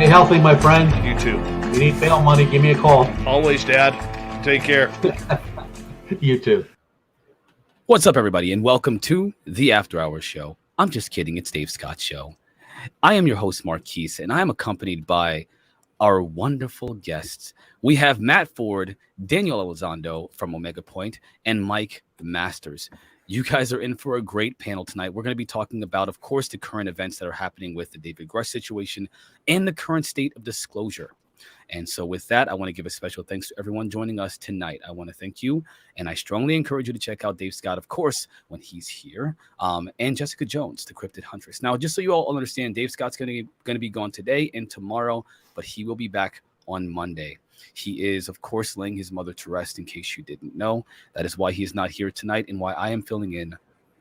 Stay healthy, my friend. You too. If you need bail money, give me a call. Always, Dad. Take care. You too. What's up, everybody, and welcome to the After Hours Show. I'm just kidding. It's Dave Scott's show. I am your host, Marquise, and I am accompanied by our wonderful guests. We have Matt Ford, Daniel Elizondo from Omega Point, and Mike Masters. You guys are in for a great panel tonight. We're going to be talking about, of course, the current events that are happening with the David Grusch situation and the current state of disclosure. And so with that, I want to give a special thanks to everyone joining us tonight. I want to thank you, and I strongly encourage you to check out Dave Scott, of course, when he's here, and Jessica Jones, the Cryptid Huntress. Now, just so you all understand, Dave Scott's going to be gone today and tomorrow, but he will be back on Monday. He is, of course, laying his mother to rest, in case you didn't know. That is why he is not here tonight and why I am filling in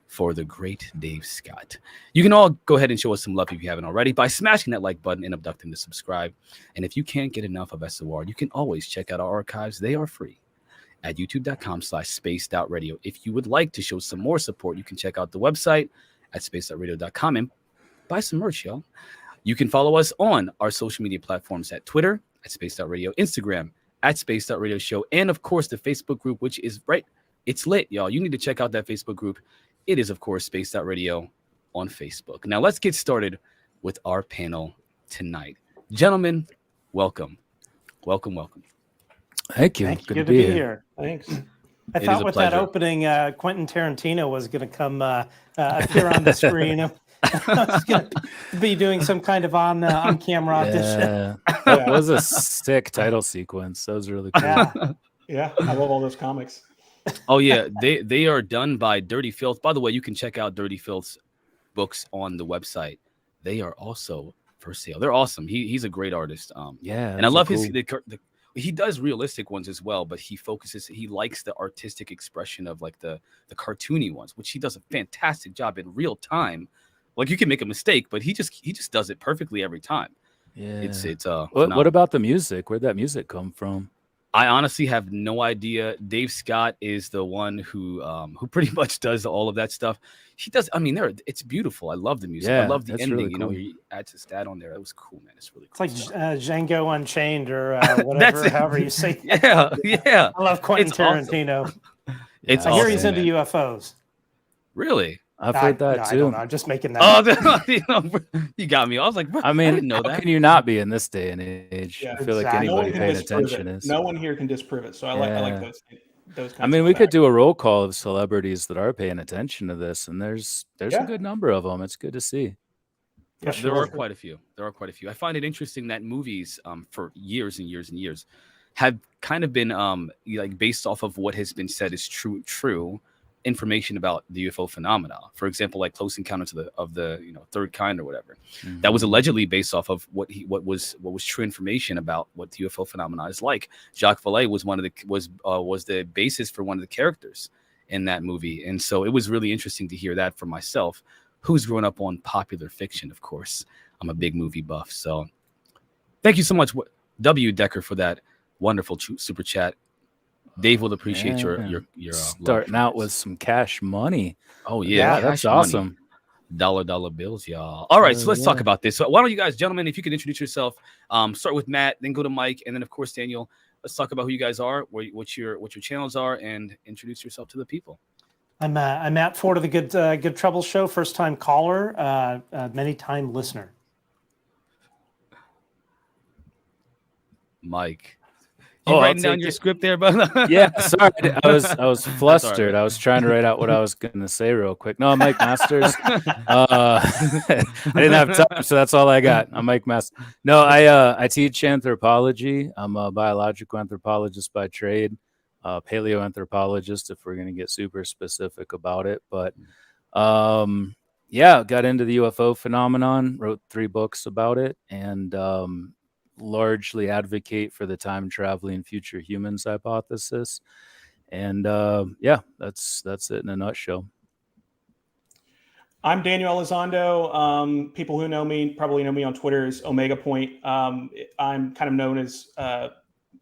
for the great Dave Scott. You can all go ahead and show us some love if you haven't already by smashing that like button and abducting to subscribe. And if you can't get enough of SOR, you can always check out our archives. They are free at youtube.com/spaced-out-radio. If you would like to show some more support, you can check out the website at spaced-out-radio.com and buy some merch, y'all. You can follow us on our social media platforms at Twitter, at Spaced-Out-Radio, Instagram, at Spaced-Out-Radio Show, and, of course, the Facebook group, which is right. It's lit, y'all. You need to check out that Facebook group. It is, of course, Spaced Out Radio on Facebook. Now, let's get started with our panel tonight. Gentlemen, welcome. Welcome, welcome. Thank you. Good to be here. Thanks. I thought with that opening, Quentin Tarantino was going to come appear on the screen. I was going to be doing some kind of on-camera audition. That was a sick title sequence. That was really cool. Yeah, I love all those comics. Oh yeah, they are done by Dirty Filth. By the way, you can check out Dirty Filth's books on the website. They are also for sale. They're awesome. He's a great artist. And I love his. He does realistic ones as well, but he likes the artistic expression of like the cartoony ones, which he does a fantastic job in real time. Like you can make a mistake, but he just does it perfectly every time. Yeah, it's what about the music? Where'd that music come from? I honestly have no idea. Dave Scott is the one who pretty much does all of that stuff. He does. I mean, it's beautiful. I love the music. I love the ending. Really cool. He adds a stat on there. It was cool, man. It's really cool. It's like Django Unchained or whatever, however you say. Yeah. I love Quentin Tarantino. Awesome. I hear he's into UFOs. Really? I've heard that too. I don't know. I'm just making that up. You got me. I was like, I mean, didn't know how that. can you not be in this day and age? Yeah, I feel like anybody paying attention is. No one here can disprove it. So I like those kinds I mean, of we could facts. do a roll call of celebrities that are paying attention to this, and there's a good number of them. It's good to see. Yeah, there are quite a few. I find it interesting that movies for years and years and years have kind of been like based off of what has been said is true information about the UFO phenomena. For example, like Close Encounters of the Third Kind or whatever. Mm-hmm. That was allegedly based off of what was true information about what the UFO phenomena is like. Jacques Vallée was was the basis for one of the characters in that movie, and so it was really interesting to hear that from myself, who's grown up on popular fiction. Of course, I'm a big movie buff, so thank you so much, W. Decker, for that wonderful super chat. Dave will appreciate your starting out with some cash money. Oh yeah, that's awesome. Dollar bills, y'all. All right, so let's talk about this. So why don't you guys, gentlemen, if you could introduce yourself, start with Matt, then go to Mike, and then of course Daniel. Let's talk about who you guys are, what your channels are, and introduce yourself to the people. I'm Matt Ford of the Good Trouble Show, first time caller, many time listener. Mike. You writing down your script there, brother? Yeah, sorry. I was flustered. I was trying to write out what I was going to say real quick. No, I'm Mike Masters. I didn't have time, so that's all I got. I'm Mike Masters. No, I teach anthropology. I'm a biological anthropologist by trade, paleoanthropologist if we're going to get super specific about it. But got into the UFO phenomenon, wrote 3 books about it, and largely advocate for the time traveling future humans hypothesis. And that's it in a nutshell. I'm Daniel Elizondo. People who know me probably know me on Twitter as Omega Point. I'm kind of known as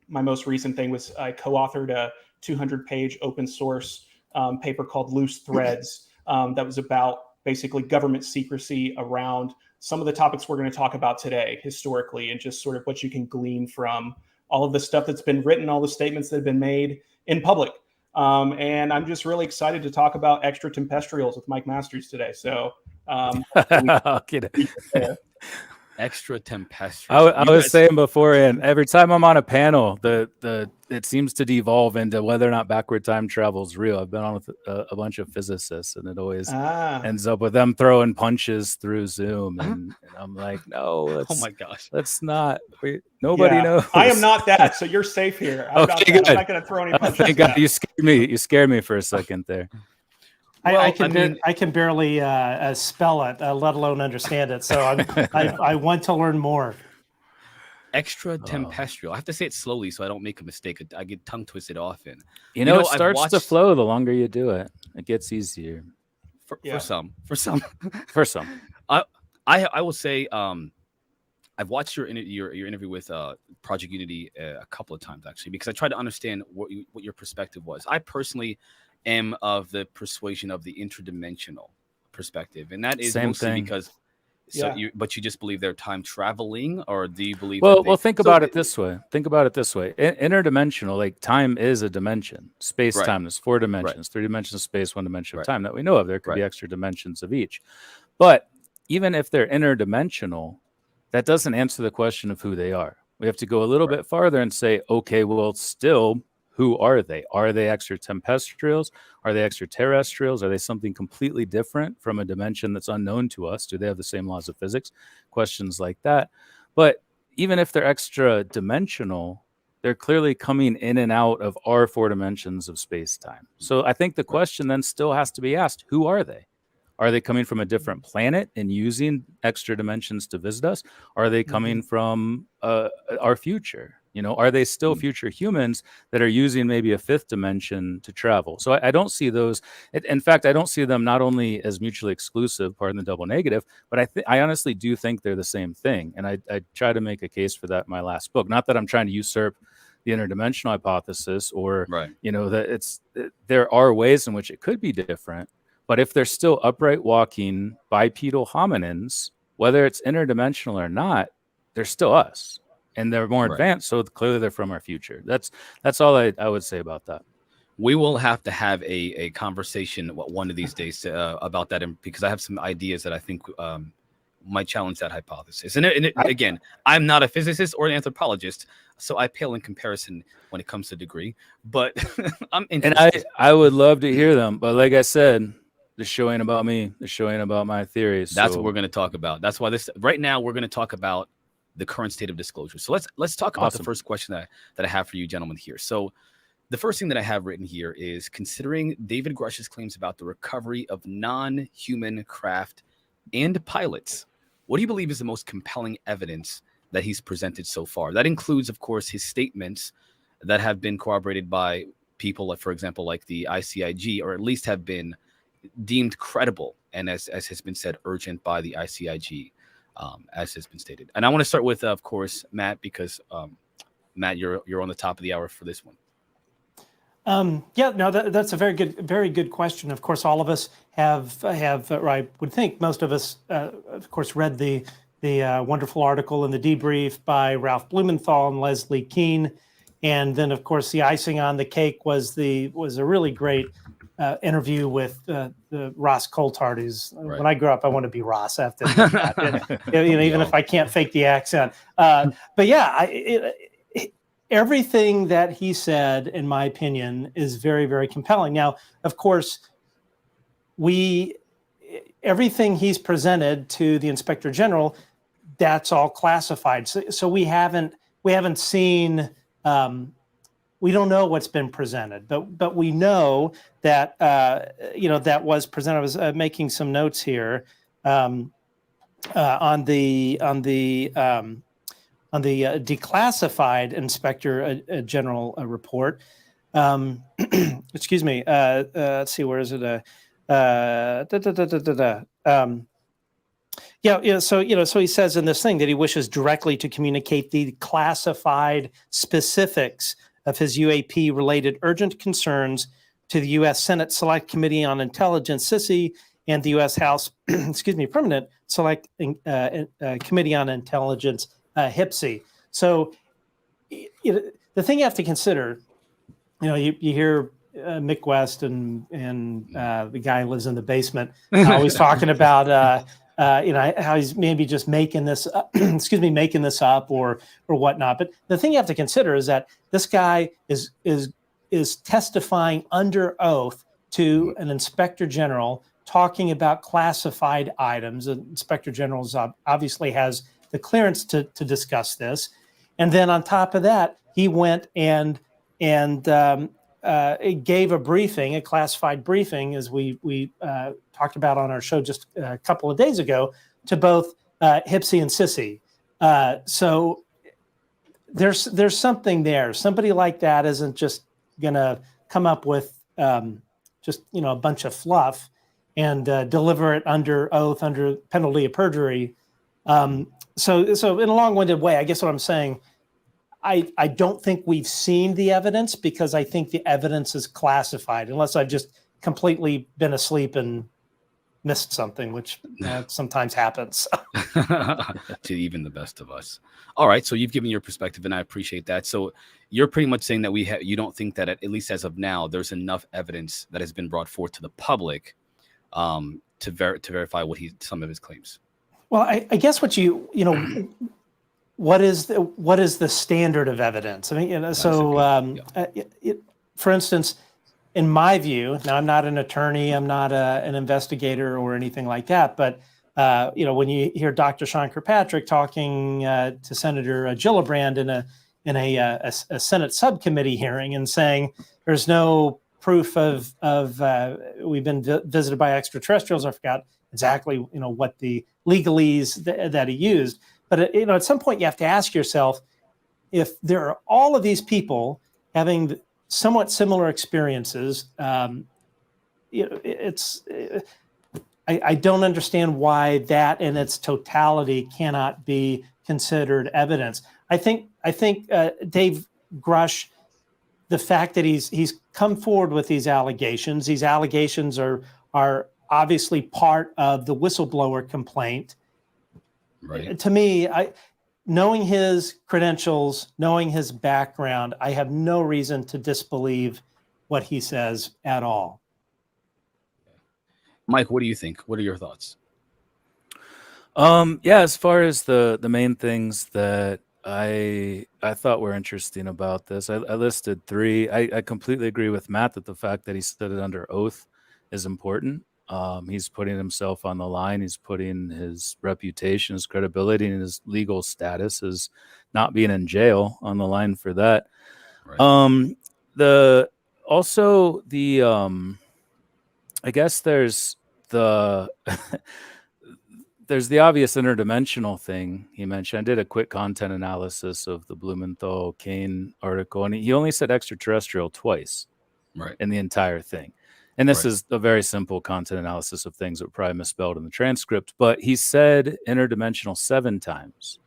my most recent thing was I co-authored a 200-page open source paper called Loose Threads that was about basically government secrecy around some of the topics we're going to talk about today historically, and just sort of what you can glean from all of the stuff that's been written, all the statements that have been made in public. And I'm just really excited to talk about extraterrestrials with Mike Masters today. So Extra tempestuous. I was saying before, and every time I'm on a panel, it seems to devolve into whether or not backward time travel is real. I've been on with a bunch of physicists, and it always ends up with them throwing punches through Zoom, and I'm like, no, oh my gosh, let's not. Nobody knows. I am not that, so you're safe here. I'm not going to throw any punches. Thank God, you scared me. You scared me for a second there. I can barely spell it, let alone understand it. So I want to learn more. Extra tempestual. I have to say it slowly so I don't make a mistake. I get tongue twisted often. You know, it starts to flow the longer you do it. It gets easier. For some. I will say I've watched your interview with Project Unity a couple of times actually, because I tried to understand what your perspective was. I personally am of the persuasion of the interdimensional perspective, and that is Same mostly thing. because you just believe they're time traveling, or do you believe think about it this way. Interdimensional, like time is a dimension. Space-time is 4 dimensions, 3 dimensions of space, 1 dimension of time that we know of. There could be extra dimensions of each. But even if they're interdimensional, that doesn't answer the question of who they are. We have to go a little bit farther and say, okay, well, still, who are they? Are they extraterrestrials? Are they extraterrestrials? Are they something completely different from a dimension that's unknown to us? Do they have the same laws of physics? Questions like that. But even if they're extra dimensional, they're clearly coming in and out of our 4 dimensions of space-time. So I think the question then still has to be asked, who are they? Are they coming from a different planet and using extra dimensions to visit us? Are they coming from our future? You know, are they still future humans that are using maybe a 5th dimension to travel? So I don't see those. In fact, I don't see them not only as mutually exclusive, pardon the double negative, but I honestly do think they're the same thing. And I try to make a case for that in my last book. Not that I'm trying to usurp the interdimensional hypothesis or, you know, that there are ways in which it could be different. But if they're still upright walking bipedal hominins, whether it's interdimensional or not, they're still us. And they're more advanced, so clearly they're from our future. That's all I would say about that. We will have to have a conversation one of these days about that, because I have some ideas that I think might challenge that hypothesis. And again, I'm not a physicist or an anthropologist, so I pale in comparison when it comes to degree. But I'm interested. And I would love to hear them. But like I said, the show ain't about me. The show ain't about my theories. That's what we're going to talk about. That's why right now we're going to talk about the current state of disclosure. So let's talk about the first question that I have for you gentlemen here. So the first thing that I have written here is, considering David Grusch's claims about the recovery of non-human craft and pilots, what do you believe is the most compelling evidence that he's presented so far? That includes, of course, his statements that have been corroborated by people, like, for example, like the ICIG, or at least have been deemed credible, and as has been said, urgent by the ICIG. As has been stated. And I want to start with, of course, Matt, because Matt, you're on the top of the hour for this one. That's a very good question. Of course, all of us have or I would think most of us, of course, read the wonderful article in the debrief by Ralph Blumenthal and Leslie Keene, and then of course the icing on the cake was a really great interview with the Ross Coulthard, who's when I grew up, I want to be Ross after that. Even if I can't fake the accent. But yeah, everything that he said, in my opinion, is very, very compelling. Now, of course, everything he's presented to the Inspector General, that's all classified. So we haven't seen. We don't know what's been presented, but we know that that was presented. I was making some notes here on the declassified Inspector General report. Excuse me. Let's see, where is it? So he says in this thing that he wishes directly to communicate the classified specifics of his UAP-related urgent concerns to the U.S. Senate Select Committee on Intelligence, SISI, and the U.S. House, Permanent Select Committee on Intelligence, HPSI. So the thing you have to consider, you hear Mick West and the guy who lives in the basement always talking about how he's maybe just making this making this up or whatnot. But the thing you have to consider is that this guy is testifying under oath to an inspector general talking about classified items. The inspector general obviously has the clearance to discuss this. And then on top of that, he went and it gave a briefing, a classified briefing, as we talked about on our show just a couple of days ago, to both HPSI and SISI. So there's something there. Somebody like that isn't just going to come up with just a bunch of fluff and deliver it under oath, under penalty of perjury. So in a long-winded way, I guess what I'm saying, I don't think we've seen the evidence because I think the evidence is classified, unless I've just completely been asleep and missed something, which sometimes happens. To even the best of us. All right, so you've given your perspective, and I appreciate that. So you're pretty much saying that you don't think that at least as of now, there's enough evidence that has been brought forth to the public to verify some of his claims. Well, I guess what what is the standard of evidence? I mean, for instance, in my view, now I'm not an attorney, I'm not an investigator or anything like that, but when you hear Dr. Sean Kirkpatrick talking to Senator Gillibrand in a Senate subcommittee hearing and saying there's no proof of we've been visited by extraterrestrials. I forgot exactly what the legalese that he used. But at some point you have to ask yourself, if there are all of these people having somewhat similar experiences, I don't understand why that in its totality cannot be considered evidence. I think Dave Grusch, the fact that he's come forward with these allegations are obviously part of the whistleblower complaint. Right. To me, knowing his credentials, knowing his background, I have no reason to disbelieve what he says at all. Mike, what do you think? What are your thoughts? As far as the main things that I thought were interesting about this, I listed 3. I completely agree with Matt that the fact that he said it under oath is important. He's putting himself on the line. He's putting his reputation, his credibility, and his legal status as not being in jail on the line for that. Right. I guess there's the there's the obvious interdimensional thing he mentioned. I did a quick content analysis of the Blumenthal-Kane article, and he only said extraterrestrial twice, right, in the entire thing. And this is a very simple content analysis of things that were probably misspelled in the transcript, but he said interdimensional 7 times.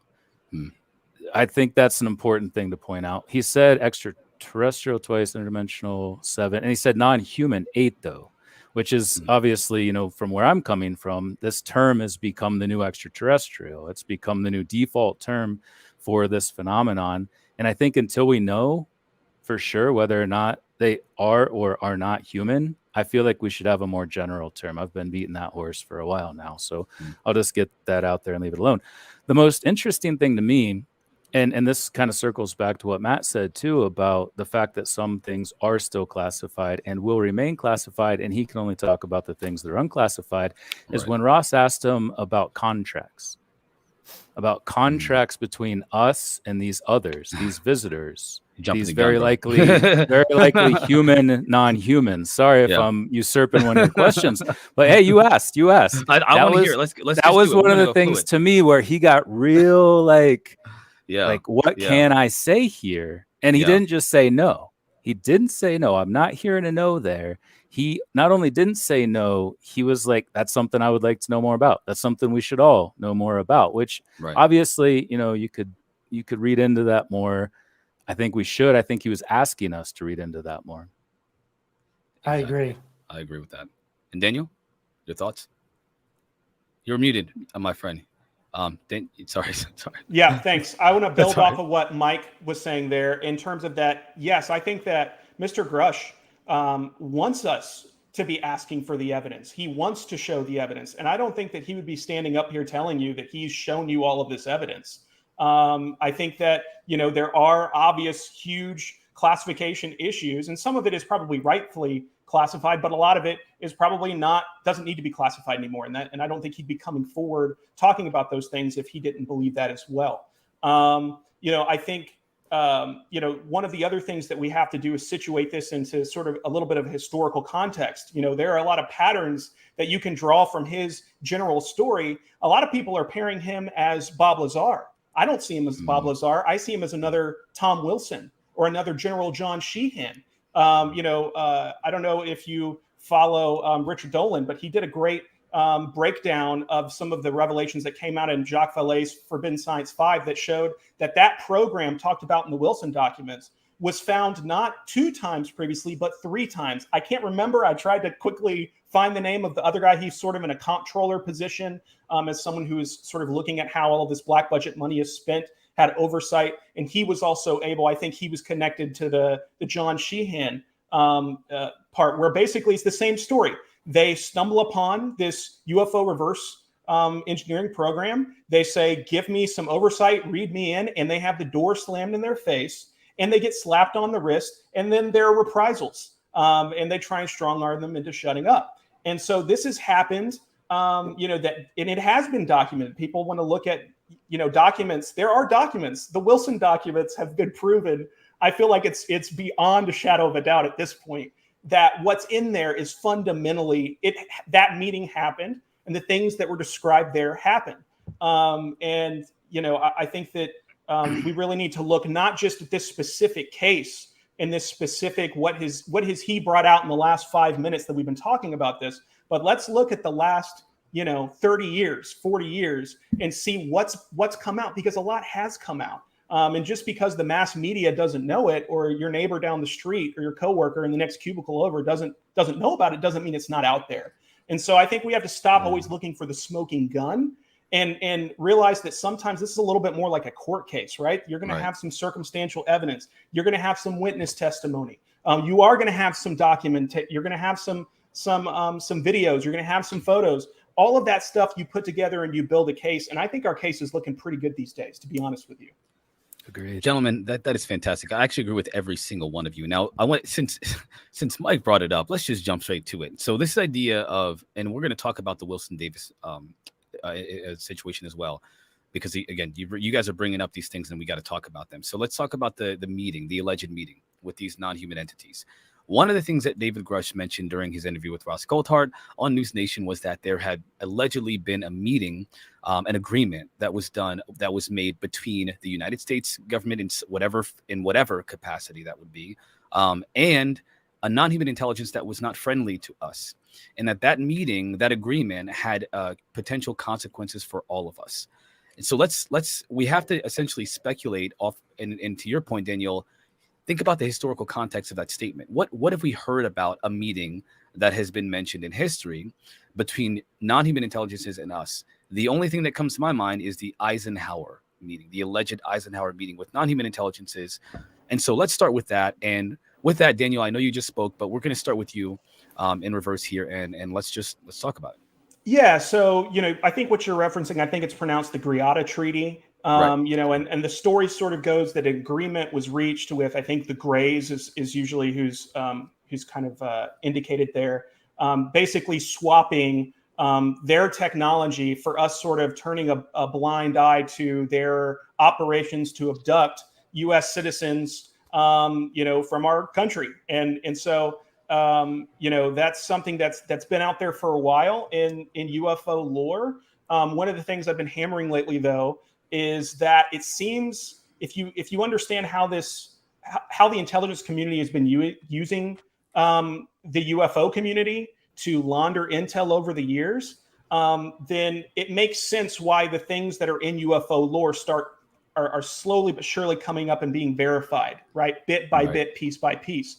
I think that's an important thing to point out. He said extraterrestrial twice, interdimensional 7, and he said non-human 8, though, which is obviously, from where I'm coming from, this term has become the new extraterrestrial. It's become the new default term for this phenomenon. And I think until we know for sure whether or not they are or are not human, I feel like we should have a more general term. I've been beating that horse for a while now, so I'll just get that out there and leave it alone. The most interesting thing to me, and this kind of circles back to what Matt said too about the fact that some things are still classified and will remain classified, and he can only talk about the things that are unclassified, is when Ross asked him about contracts between us and these others, these visitors. These very likely human non-humans. Sorry if I'm usurping one of your questions, but hey, you asked. I want to hear. Let's. That was one of the things to me where he got real what can I say here? And he didn't just say no. He didn't say no. I'm not hearing a no there. He not only didn't say no, he was like, that's something I would like to know more about. That's something we should all know more about, which obviously, you could read into that more. I think we should. I think he was asking us to read into that more. I agree. I agree with that. And Daniel? Your thoughts? You're muted, my friend. Sorry. Yeah, thanks. I want to build all right. off of what Mike was saying there in terms of that. Yes, I think that Mr. Grusch wants us to be asking for the evidence. He wants to show the evidence. And I don't think that he would be standing up here telling you that he's shown you all of this evidence. I think that, there are obvious, huge classification issues, and some of it is probably rightfully classified, but a lot of it is probably doesn't need to be classified anymore. And I don't think he'd be coming forward talking about those things if he didn't believe that as well. I think, one of the other things that we have to do is situate this into sort of a little bit of historical context. There are a lot of patterns that you can draw from his general story. A lot of people are pairing him as Bob Lazar. I don't see him as Bob Lazar. I see him as another Tom Wilson or another General John Sheehan. I don't know if you follow Richard Dolan, but he did a great breakdown of some of the revelations that came out in Jacques Vallée's Forbidden Science 5 that showed that program talked about in the Wilson documents was found not 2 times previously, but 3 times. I can't remember. I tried to quickly find the name of the other guy. He's sort of in a comptroller position as someone who is sort of looking at how all of this black budget money is spent, had oversight. And he was also able, I think he was connected to the John Sheehan part, where basically it's the same story. They stumble upon this UFO reverse engineering program. They say, give me some oversight, read me in, and they have the door slammed in their face, and they get slapped on the wrist, and then there are reprisals, and they try and strong arm them into shutting up. And so this has happened, and it has been documented. People want to look at, documents. There are documents. The Wilson documents have been proven. I feel like it's beyond a shadow of a doubt at this point that what's in there is fundamentally that meeting happened and the things that were described there happened. I think that we really need to look not just at this specific case and this specific what has he brought out in the last 5 minutes that we've been talking about this, but let's look at the last 30 years, 40 years, and see what's come out, because a lot has come out. And just because the mass media doesn't know it, or your neighbor down the street or your coworker in the next cubicle over doesn't know about it, doesn't mean it's not out there. And so I think we have to stop always looking for the smoking gun and realize that sometimes this is a little bit more like a court case, right? You're going to have some circumstantial evidence. You're going to have some witness testimony. You are going to have some you're going to have some videos. You're going to have some photos. All of that stuff you put together and you build a case. And I think our case is looking pretty good these days, to be honest with you. Agreed. Gentlemen, that is fantastic. I actually agree with every single one of you. Now, I want since Mike brought it up, let's just jump straight to it. So this idea of, and we're going to talk about the Wilson Davis situation as well, because again, you guys are bringing up these things and we got to talk about them. So let's talk about the meeting, the alleged meeting with these non-human entities. One of the things that David Grusch mentioned during his interview with Ross Coulthard on News Nation was that there had allegedly been a meeting, an agreement that was made between the United States government in whatever capacity that would be, and a non-human intelligence that was not friendly to us, and that meeting, that agreement, had potential consequences for all of us. And so we have to essentially speculate off, and to your point, Daniel, think about the historical context of that statement. What have we heard about a meeting that has been mentioned in history between non-human intelligences and us? The only thing that comes to my mind is the Eisenhower meeting, the alleged Eisenhower meeting with non-human intelligences. And so let's start with that. And with that, Daniel, I know you just spoke, but we're going to start with you in reverse here, and let's talk about it. Yeah, so I think what you're referencing, I think it's pronounced the Greada Treaty. Right. And the story sort of goes that agreement was reached with, I think the Greys is usually who's kind of indicated there, basically swapping their technology for us, sort of turning a blind eye to their operations to abduct U.S. citizens, from our country. And so, that's something that's been out there for a while in UFO lore. One of the things I've been hammering lately, though, is that it seems if you understand how the intelligence community has been using the UFO community to launder intel over the years, then it makes sense why the things that are in UFO lore are slowly but surely coming up and being verified, right? Bit by bit, piece by piece.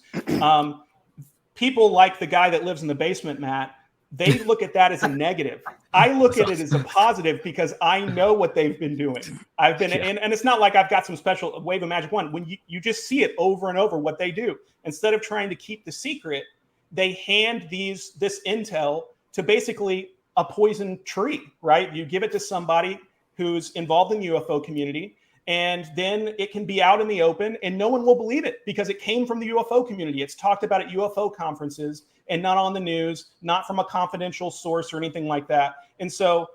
People like the guy that lives in the basement, Matt, they look at that as a negative. I look at it as a positive because I know what they've been doing. I've been, and it's not like I've got some special wave of magic wand. When you just see it over and over, what they do, instead of trying to keep the secret, they hand this intel to basically a poison tree, right? You give it to somebody who's involved in the UFO community, and then it can be out in the open and no one will believe it because it came from the UFO community. It's talked about at UFO conferences and not on the news, not from a confidential source or anything like that. And so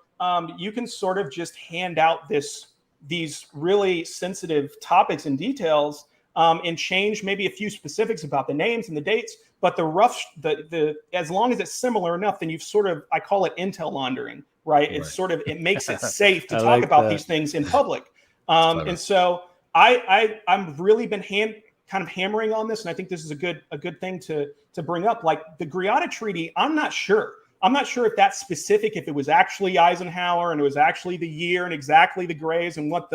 you can sort of just hand out these really sensitive topics and details and change maybe a few specifics about the names and the dates, but as long as it's similar enough, then you've sort of, I call it intel laundering, right? It's sort of, it makes it safe to talk about these things in public. And so I'm really been kind of hammering on this, and I think this is a good thing to bring up. Like the Greada Treaty, I'm not sure if that's specific, if it was actually Eisenhower and it was actually the year and exactly the grays and what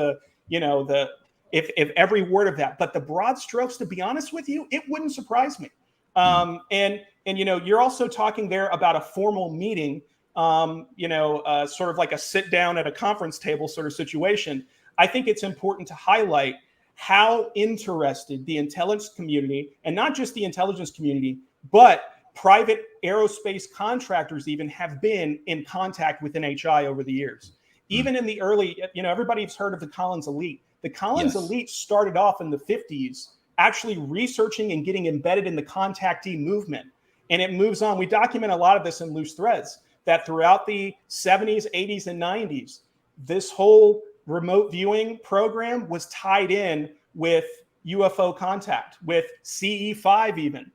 if every word of that. But the broad strokes, to be honest with you, it wouldn't surprise me. And you're also talking there about a formal meeting, sort of like a sit down at a conference table sort of situation. I think it's important to highlight how interested the intelligence community, and not just the intelligence community, but private aerospace contractors even have been in contact with NHI over the years. Even in the early, everybody's heard of the Collins Elite. The Collins Elite started off in the 50s actually researching and getting embedded in the contactee movement. And it moves on. We document a lot of this in Loose Threads, that throughout the 70s, 80s, and 90s, this whole remote viewing program was tied in with UFO contact, with CE5 even.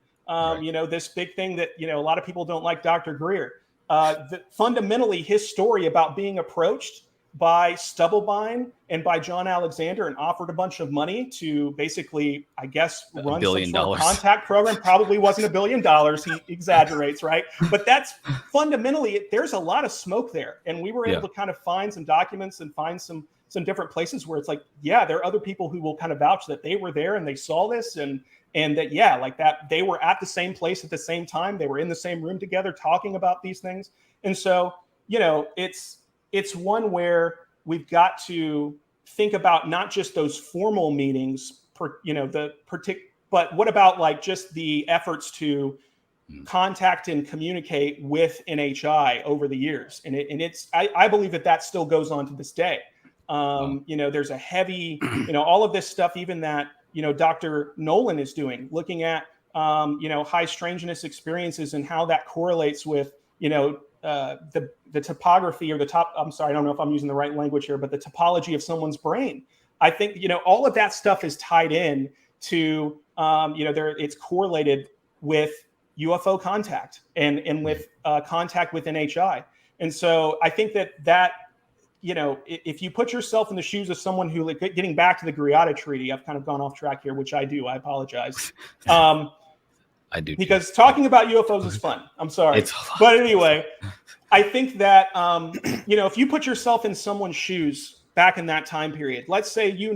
This big thing that, a lot of people don't like Dr. Greer. Fundamentally, his story about being approached by Stubblebine and by John Alexander and offered a bunch of money to basically, I guess, run some sort of contact program. Probably wasn't $1 billion. He exaggerates, right? But that's fundamentally, there's a lot of smoke there. And we were able to kind of find some documents and find some different places where it's like, yeah, there are other people who will kind of vouch that they were there and they saw this and that, yeah, like that they were at the same place at the same time. They were in the same room together talking about these things. And so, it's one where we've got to think about not just those formal meetings, but what about like just the efforts to contact and communicate with NHI over the years? And I believe that still goes on to this day. There's a heavy, all of this stuff, even that, Dr. Nolan is doing, looking at, high strangeness experiences and how that correlates with, the topography or I'm sorry, I don't know if I'm using the right language here, but the topology of someone's brain. I think, all of that stuff is tied in to, it's correlated with UFO contact and with contact with NHI. And so I think that, if you put yourself in the shoes of someone who, getting back to the Greada Treaty, I've kind of gone off track here, which I do. I apologize. I do. Because talking about UFOs is fun. I'm sorry. But anyway, I think that, if you put yourself in someone's shoes back in that time period, let's say, you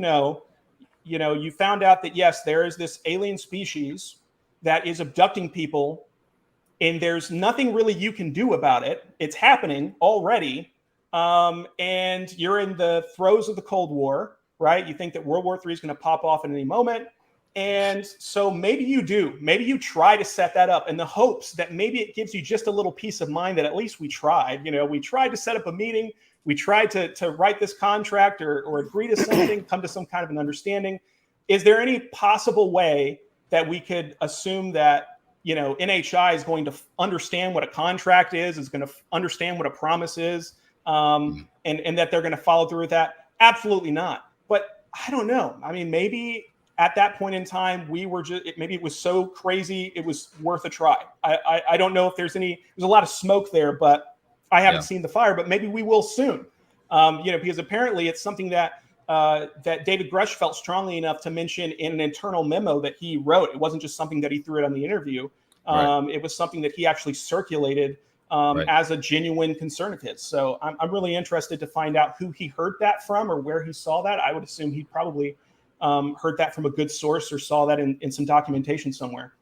found out that, yes, there is this alien species that is abducting people and there's nothing really you can do about it. It's happening already. And you're in the throes of the Cold War, right? You think that World War III is going to pop off at any moment. And so maybe you try to set that up in the hopes that maybe it gives you just a little peace of mind that at least we tried. We tried to set up a meeting. We tried to write this contract or agree to something, come to some kind of an understanding. Is there any possible way that we could assume that, NHI is going to understand what a contract is going to understand what a promise is, and that they're going to follow through with that? Absolutely not. But I don't know. I mean, maybe at that point in time, maybe it was so crazy, it was worth a try. I don't know if there's a lot of smoke there, but I haven't seen the fire, but maybe we will soon. Because apparently it's something that David Grusch felt strongly enough to mention in an internal memo that he wrote. It wasn't just something that he threw it on the interview. It was something that he actually circulated as a genuine concern of his. So I'm really interested to find out who he heard that from or where he saw that. I would assume he probably heard that from a good source or saw that in some documentation somewhere.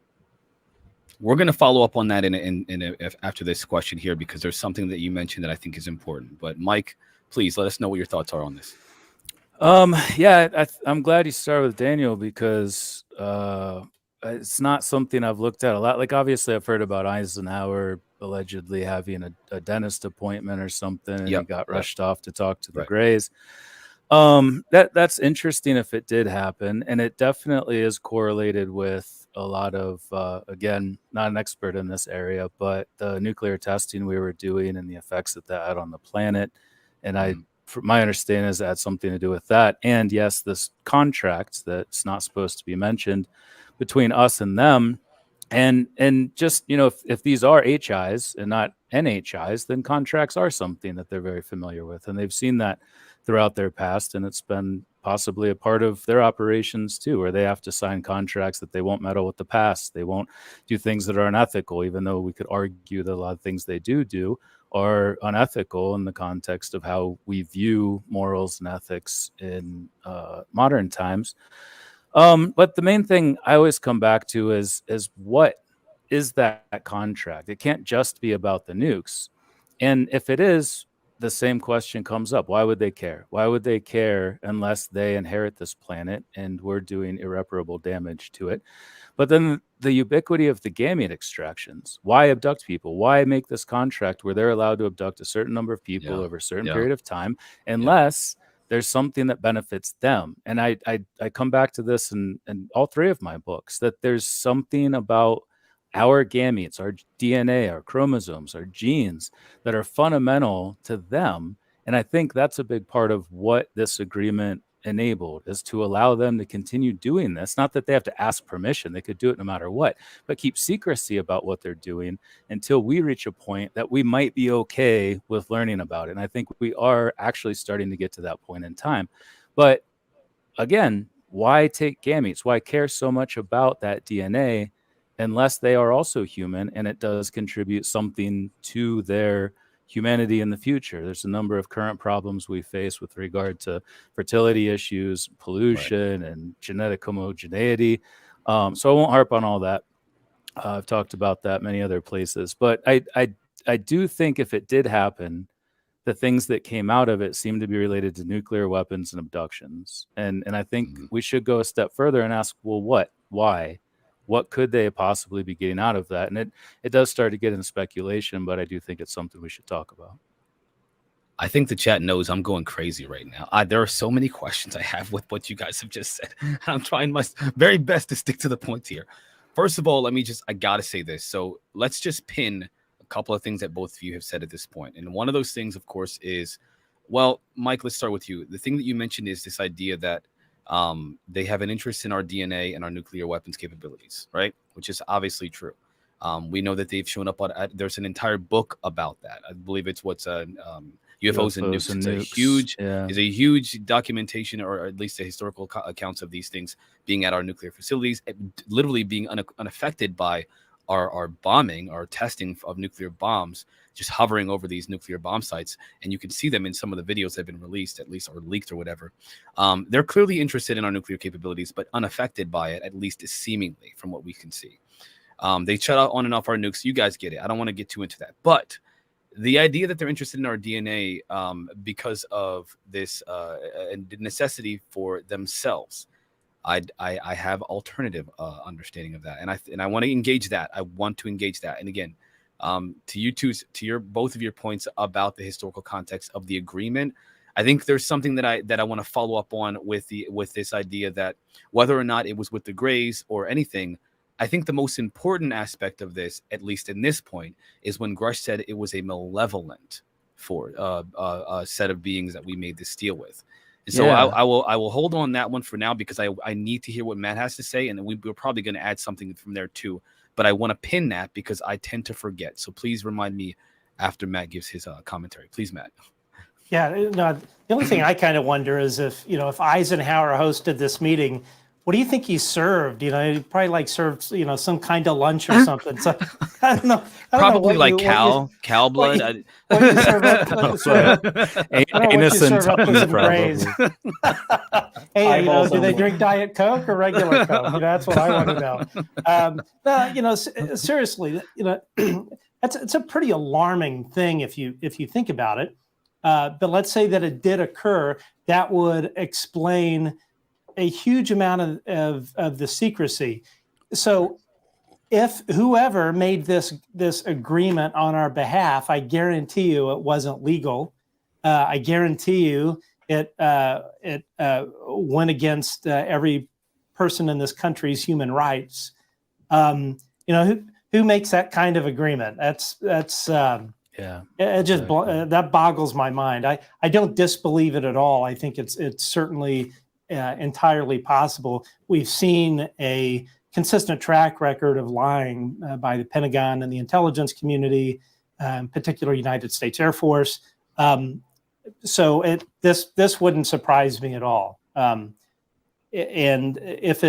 We're going to follow up on that after this question here, because there's something that you mentioned that I think is important. But Mike, please let us know what your thoughts are on this. Yeah, I'm glad you started with Daniel, because it's not something I've looked at a lot. Like, obviously, I've heard about Eisenhower allegedly having a dentist appointment or something, and he got rushed off to talk to the Greys. That's interesting if it did happen, and it definitely is correlated with a lot of again, not an expert in this area, but the nuclear testing we were doing and the effects that had on the planet. And my understanding is that had something to do with that. And yes, this contract that's not supposed to be mentioned between us and them. And just, if these are HIs and not NHIs, then contracts are something that they're very familiar with. And they've seen that throughout their past. And it's been possibly a part of their operations too, where they have to sign contracts that they won't meddle with the past. They won't do things that are unethical, even though we could argue that a lot of things they do are unethical in the context of how we view morals and ethics in modern times. But the main thing I always come back to is what is that contract? It can't just be about the nukes. And if it is, the same question comes up. Why would they care? Why would they care unless they inherit this planet and we're doing irreparable damage to it? But then the ubiquity of the gamete extractions. Why abduct people? Why make this contract where they're allowed to abduct a certain number of people over a certain period of time, unless there's something that benefits them? And I come back to this in all three of my books, that there's something about our gametes, our DNA, our chromosomes, our genes that are fundamental to them. And I think that's a big part of what this agreement enabled, is to allow them to continue doing this. Not that they have to ask permission, they could do it no matter what, but keep secrecy about what they're doing until we reach a point that we might be okay with learning about it. And I think we are actually starting to get to that point in time. But again, why take gametes? Why care so much about that DNA unless they are also human and it does contribute something to their humanity in the future? There's a number of current problems we face with regard to fertility issues, pollution, and genetic homogeneity. So I won't harp on all that. I've talked about that many other places, but I do think if it did happen, the things that came out of it seem to be related to nuclear weapons and abductions. And I think we should go a step further and ask, well, what? Why? What could they possibly be getting out of that? And it does start to get into speculation, but I do think it's something we should talk about. I think the chat knows I'm going crazy right now. There are so many questions I have with what you guys have just said. I'm trying my very best to stick to the point here. First of all, I got to say this. So let's just pin a couple of things that both of you have said at this point. And one of those things, of course, is, well, Mike, let's start with you. The thing that you mentioned is this idea that they have an interest in our DNA and our nuclear weapons capabilities, right? Which is obviously true. We know that they've shown up there's an entire book about that. I believe it's UFOs and Nukes. It's a huge documentation, or at least the historical accounts of these things being at our nuclear facilities, literally being unaffected by our bombing, our testing of nuclear bombs, just hovering over these nuclear bomb sites. And you can see them in some of the videos that have been released, at least, or leaked or whatever. They're clearly interested in our nuclear capabilities, but unaffected by it, at least seemingly, from what we can see. They shut out on and off our nukes. You guys get it. I don't want to get too into that. But the idea that they're interested in our DNA because of this necessity for themselves, I have alternative understanding of that, and I want to engage that. And again, to you two, to both of your points about the historical context of the agreement, I think there's something that I want to follow up on with this idea that whether or not it was with the Greys or anything, I think the most important aspect of this, at least in this point, is when Grusch said it was a malevolent set of beings that we made this deal with. And so I will hold on that one for now, because I need to hear what Matt has to say, and then we're probably going to add something from there too. But I want to pin that because I tend to forget. So please remind me after Matt gives his commentary. Please, Matt. Yeah, no, the only thing I kind of wonder is if Eisenhower hosted this meeting what do you think he served? You know, he probably like served, you know, some kind of lunch or something. So I don't know. I don't know Probably what like you- cow blood. what you serve up, what you serve up, I don't know what you Anus and serve up with tongue, some grays. Hey, you know, Eyeballs do they only. drink Diet Coke or regular Coke? You know, that's what I want to know. No, you know, seriously, you know, it's a pretty alarming thing if you think about it. But let's say that it did occur, that would explain a huge amount of the secrecy. So if whoever made this agreement on our behalf, I guarantee you it wasn't legal. I guarantee you it went against every person in this country's human rights. You know, who makes that kind of agreement? That's Yeah. it just that boggles my mind. I don't disbelieve it at all. I think it's certainly entirely possible. We've seen a consistent track record of lying by the Pentagon and the intelligence community, in particular United States Air Force. So this wouldn't surprise me at all. And if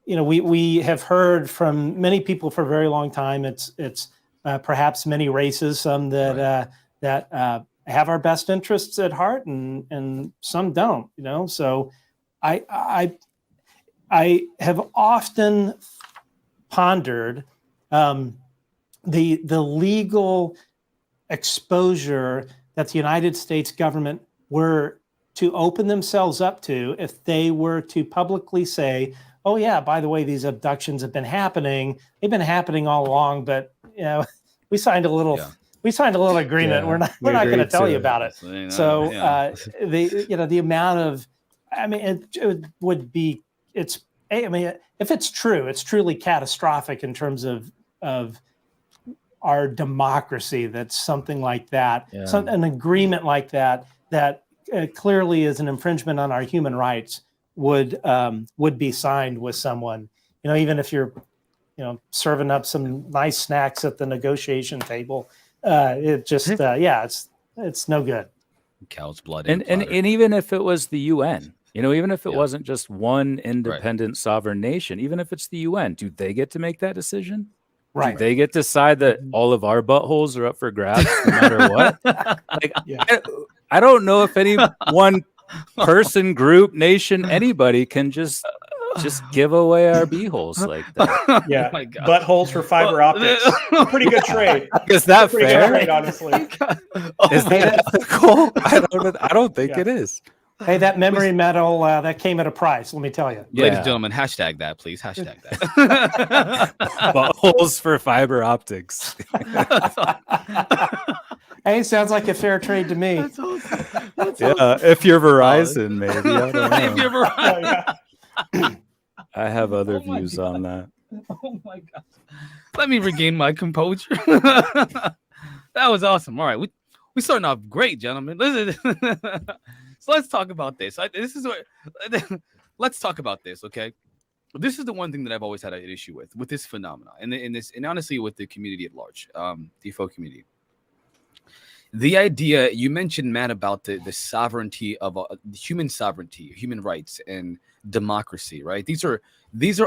you know, we have heard from many people for a very long time, it's perhaps many races, some that have our best interests at heart, and some don't. You know, so I have often pondered the legal exposure that the United States government were to open themselves up to if they were to publicly say, oh yeah, by the way, these abductions have been happening. They've been happening all along, but you know, we signed a little agreement. Yeah, We're not going to agreed tell to you it. about it. So the amount of, I mean, it would be, I mean, if it's true, it's truly catastrophic in terms of our democracy. That's something like that, an agreement like that clearly is an infringement on our human rights would be signed with someone. You know, even if you're, you know, serving up some nice snacks at the negotiation table, it just it's no good. Cow's blood. And even if it was the UN, you know, even if it wasn't just one independent sovereign nation, even if it's the UN, do they get to make that decision? Right. Do they get to decide that all of our buttholes are up for grabs no matter what? Like, I don't know if any one person, group, nation, anybody can just give away our beeholes like that. Yeah, Oh my God. buttholes for fiber optics. Pretty good trade. Is that Pretty good fair? trade, honestly. Is that ethical? I don't think it is. Hey, that memory medal that came at a price. Let me tell you. Ladies and gentlemen, hashtag that, please. Hashtag that. Buttholes for fiber optics. Hey, sounds like a fair trade to me. That's awesome. If you're Verizon, maybe. I don't know. If you're ever- I have other Oh my views God. on that. Oh my God. Let me regain my composure. That was awesome. All right. We starting off great, gentlemen. Listen. So let's talk about this. Let's talk about this, okay? This is the one thing that I've always had an issue with this phenomena, and honestly with the community at large, the UFO community. The idea you mentioned, Matt, about the sovereignty of human sovereignty, human rights, and democracy, right? These are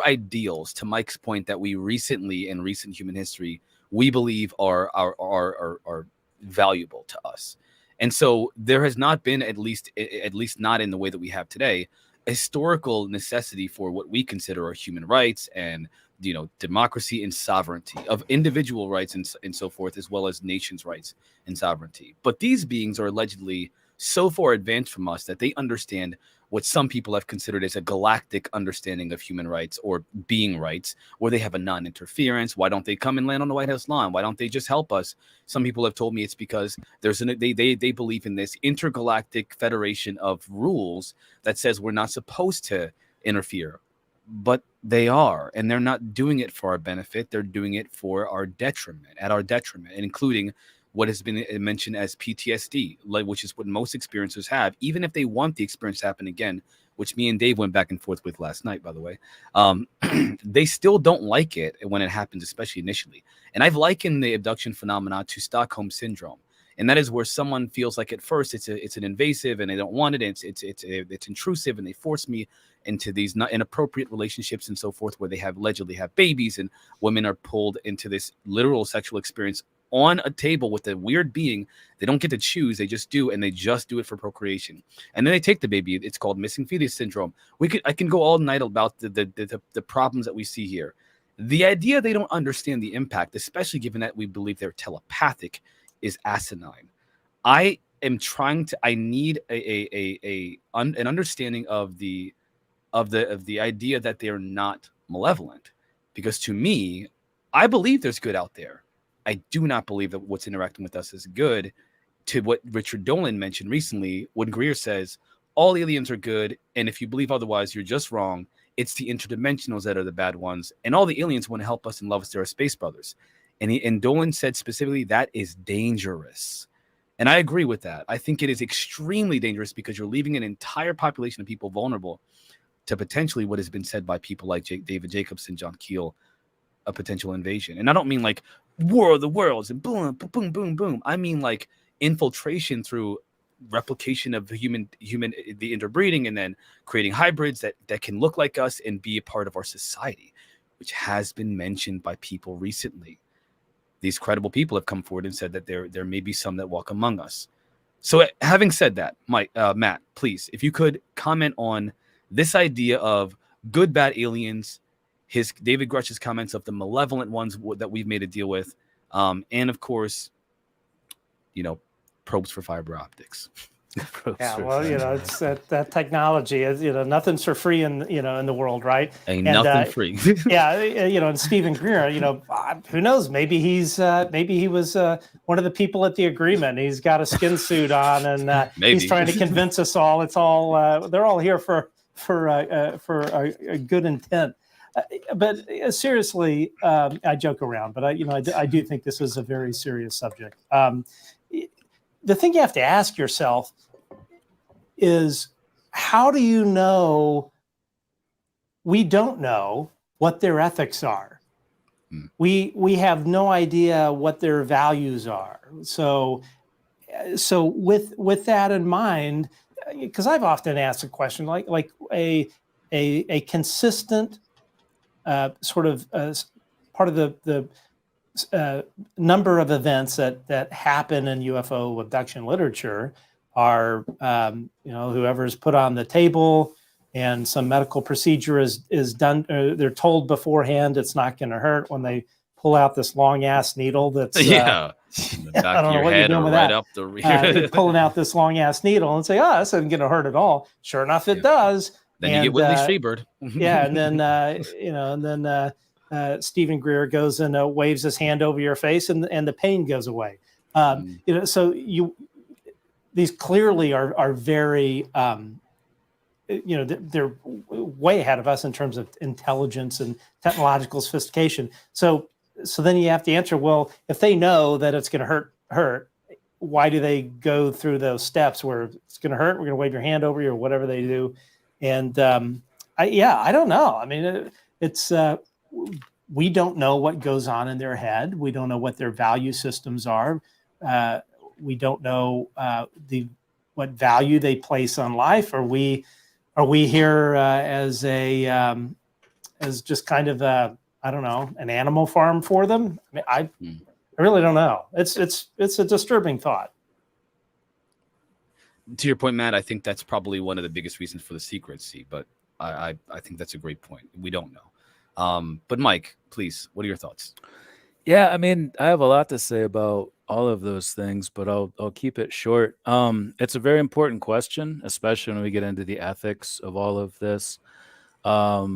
ideals, to Mike's point, that we recently in recent human history we believe are valuable to us. And so there has not been, at least not in the way that we have today, a historical necessity for what we consider are human rights and, you know, democracy and sovereignty of individual rights and so forth, as well as nations' rights and sovereignty. But these beings are allegedly so far advanced from us that they understand what some people have considered as a galactic understanding of human rights or being rights, where they have a non-interference. Why don't they come and land on the White House lawn? Why don't they just help us? Some people have told me it's because they believe in this intergalactic federation of rules that says we're not supposed to interfere, but they are, and they're not doing it for our benefit. They're doing it for our detriment, including what has been mentioned as PTSD, which is what most experiencers have, even if they want the experience to happen again, which me and Dave went back and forth with last night, by the way. They still don't like it when it happens, especially initially. And I've likened the abduction phenomena to Stockholm syndrome. And that is where someone feels like at first it's an invasive and they don't want it. And it's intrusive and they force me into these not inappropriate relationships and so forth, where they allegedly have babies, and women are pulled into this literal sexual experience on a table with a weird being. They don't get to choose, they just do, and they just do it for procreation. And then they take the baby. It's called missing fetus syndrome. I can go all night about the problems that we see here. The idea they don't understand the impact, especially given that we believe they're telepathic, is asinine. I need an understanding of the idea that they're not malevolent, because to me, I believe there's good out there. I do not believe that what's interacting with us is good. To what Richard Dolan mentioned recently, when Greer says all aliens are good, and if you believe otherwise, you're just wrong. It's the interdimensionals that are the bad ones, and all the aliens want to help us and love us. They're our space brothers. And Dolan said specifically that is dangerous. And I agree with that. I think it is extremely dangerous, because you're leaving an entire population of people vulnerable to potentially what has been said by people like David Jacobson, John Keel, a potential invasion. And I don't mean like War of the Worlds and boom, boom, boom, boom. I mean like infiltration through replication of the interbreeding, and then creating hybrids that can look like us and be a part of our society, which has been mentioned by people recently. These credible people have come forward and said that there may be some that walk among us. So having said that, Matt, please, if you could comment on this idea of good, bad aliens, David Grusch's comments of the malevolent ones that we've made a deal with, and of course, probes for fiber optics. Yeah, well, it's that technology is, nothing's for free in the world, right? Ain't nothing free. Yeah, and Stephen Greer, who knows? Maybe he was one of the people at the agreement. He's got a skin suit on, and he's trying to convince us all. It's all they're all here for a good intent. But seriously, I joke around, but I do think this is a very serious subject. The thing you have to ask yourself is, how do you know? We don't know what their ethics are. We have no idea what their values are. So with that in mind, because I've often asked a question like a consistent sort of part of the number of events that happen in UFO abduction literature are, whoever's put on the table and some medical procedure is done. They're told beforehand it's not going to hurt when they pull out this long ass needle. That's in the back I don't of know your what you're head doing or with right that. up the rear. You're pulling out this long ass needle and say, "Oh, this isn't going to hurt at all." Sure enough, it does. Then you get Whitley Strieber. Yeah, and then Stephen Greer goes and waves his hand over your face, and the pain goes away. So these clearly are very, they're way ahead of us in terms of intelligence and technological sophistication. So then you have to answer, well, if they know that it's going to hurt, why do they go through those steps where it's going to hurt? We're going to wave your hand over you, or whatever they do. And I don't know. I mean, it's we don't know what goes on in their head. We don't know what their value systems are. We don't know what value they place on life. Are we here as just kind of an animal farm for them? I mean, I really don't know. It's a disturbing thought. To your point, Matt, I think that's probably one of the biggest reasons for the secrecy, but I think that's a great point. We don't know. But Mike, please, what are your thoughts? Yeah, I mean, I have a lot to say about all of those things, but I'll keep it short. It's a very important question, especially when we get into the ethics of all of this. I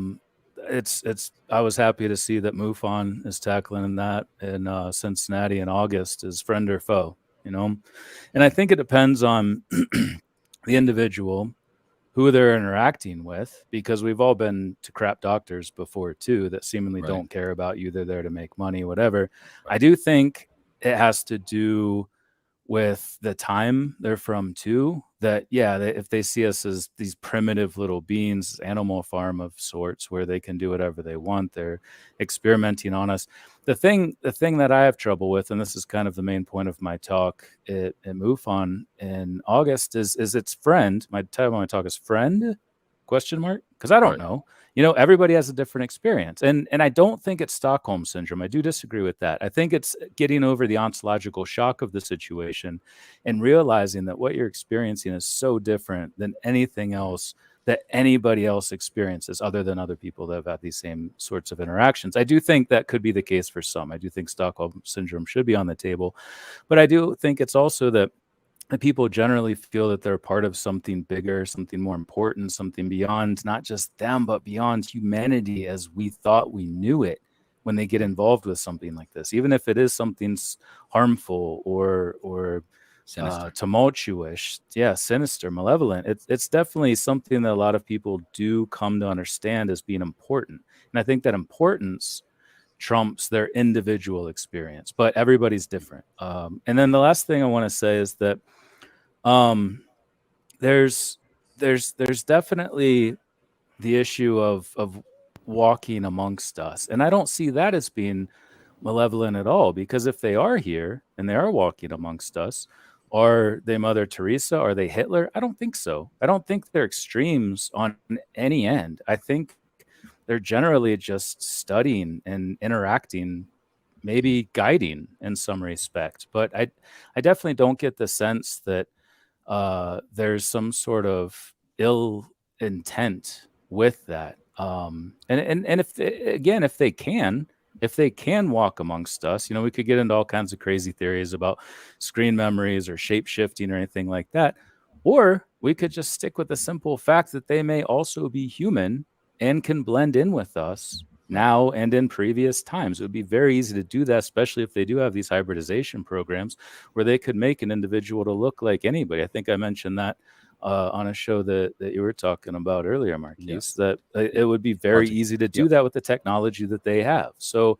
was happy to see that MUFON is tackling that in Cincinnati in August, is friend or foe, and I think it depends on the individual, who they're interacting with, because we've all been to crap doctors before too that seemingly don't care about you. They're there to make money, whatever. I do think it has to do with the time they're from too, that if they see us as these primitive little beings, animal farm of sorts, where they can do whatever they want, they're experimenting on us. The thing that I have trouble with, and this is kind of the main point of my talk at MUFON in August, is its friend. My title of my talk is Friend? ? Because I don't know. Everybody has a different experience. And I don't think it's Stockholm Syndrome. I do disagree with that. I think it's getting over the ontological shock of the situation and realizing that what you're experiencing is so different than anything else that anybody else experiences, other than other people that have had these same sorts of interactions. I do think that could be the case for some. I do think Stockholm Syndrome should be on the table. But I do think it's also that people generally feel that they're part of something bigger, something more important, something beyond not just them, but beyond humanity as we thought we knew it when they get involved with something like this, even if it is something harmful or tumultuous, sinister, malevolent. It's definitely something that a lot of people do come to understand as being important. And I think that importance trumps their individual experience, but everybody's different. And then the last thing I want to say is that there's definitely the issue of walking amongst us, and I don't see that as being malevolent at all, because if they are here and they are walking amongst us, are they Mother Teresa? Are they Hitler? I don't think so. I don't think they're extremes on any end. I think they're generally just studying and interacting, maybe guiding in some respect. But I definitely don't get the sense that there's some sort of ill intent with that. And if they can walk amongst us, we could get into all kinds of crazy theories about screen memories or shape shifting or anything like that. Or we could just stick with the simple fact that they may also be human and can blend in with us now and in previous times. It would be very easy to do that, especially if they do have these hybridization programs where they could make an individual to look like anybody. I think I mentioned that on a show that you were talking about earlier, Marquise, that it would be very easy to do that with the technology that they have. So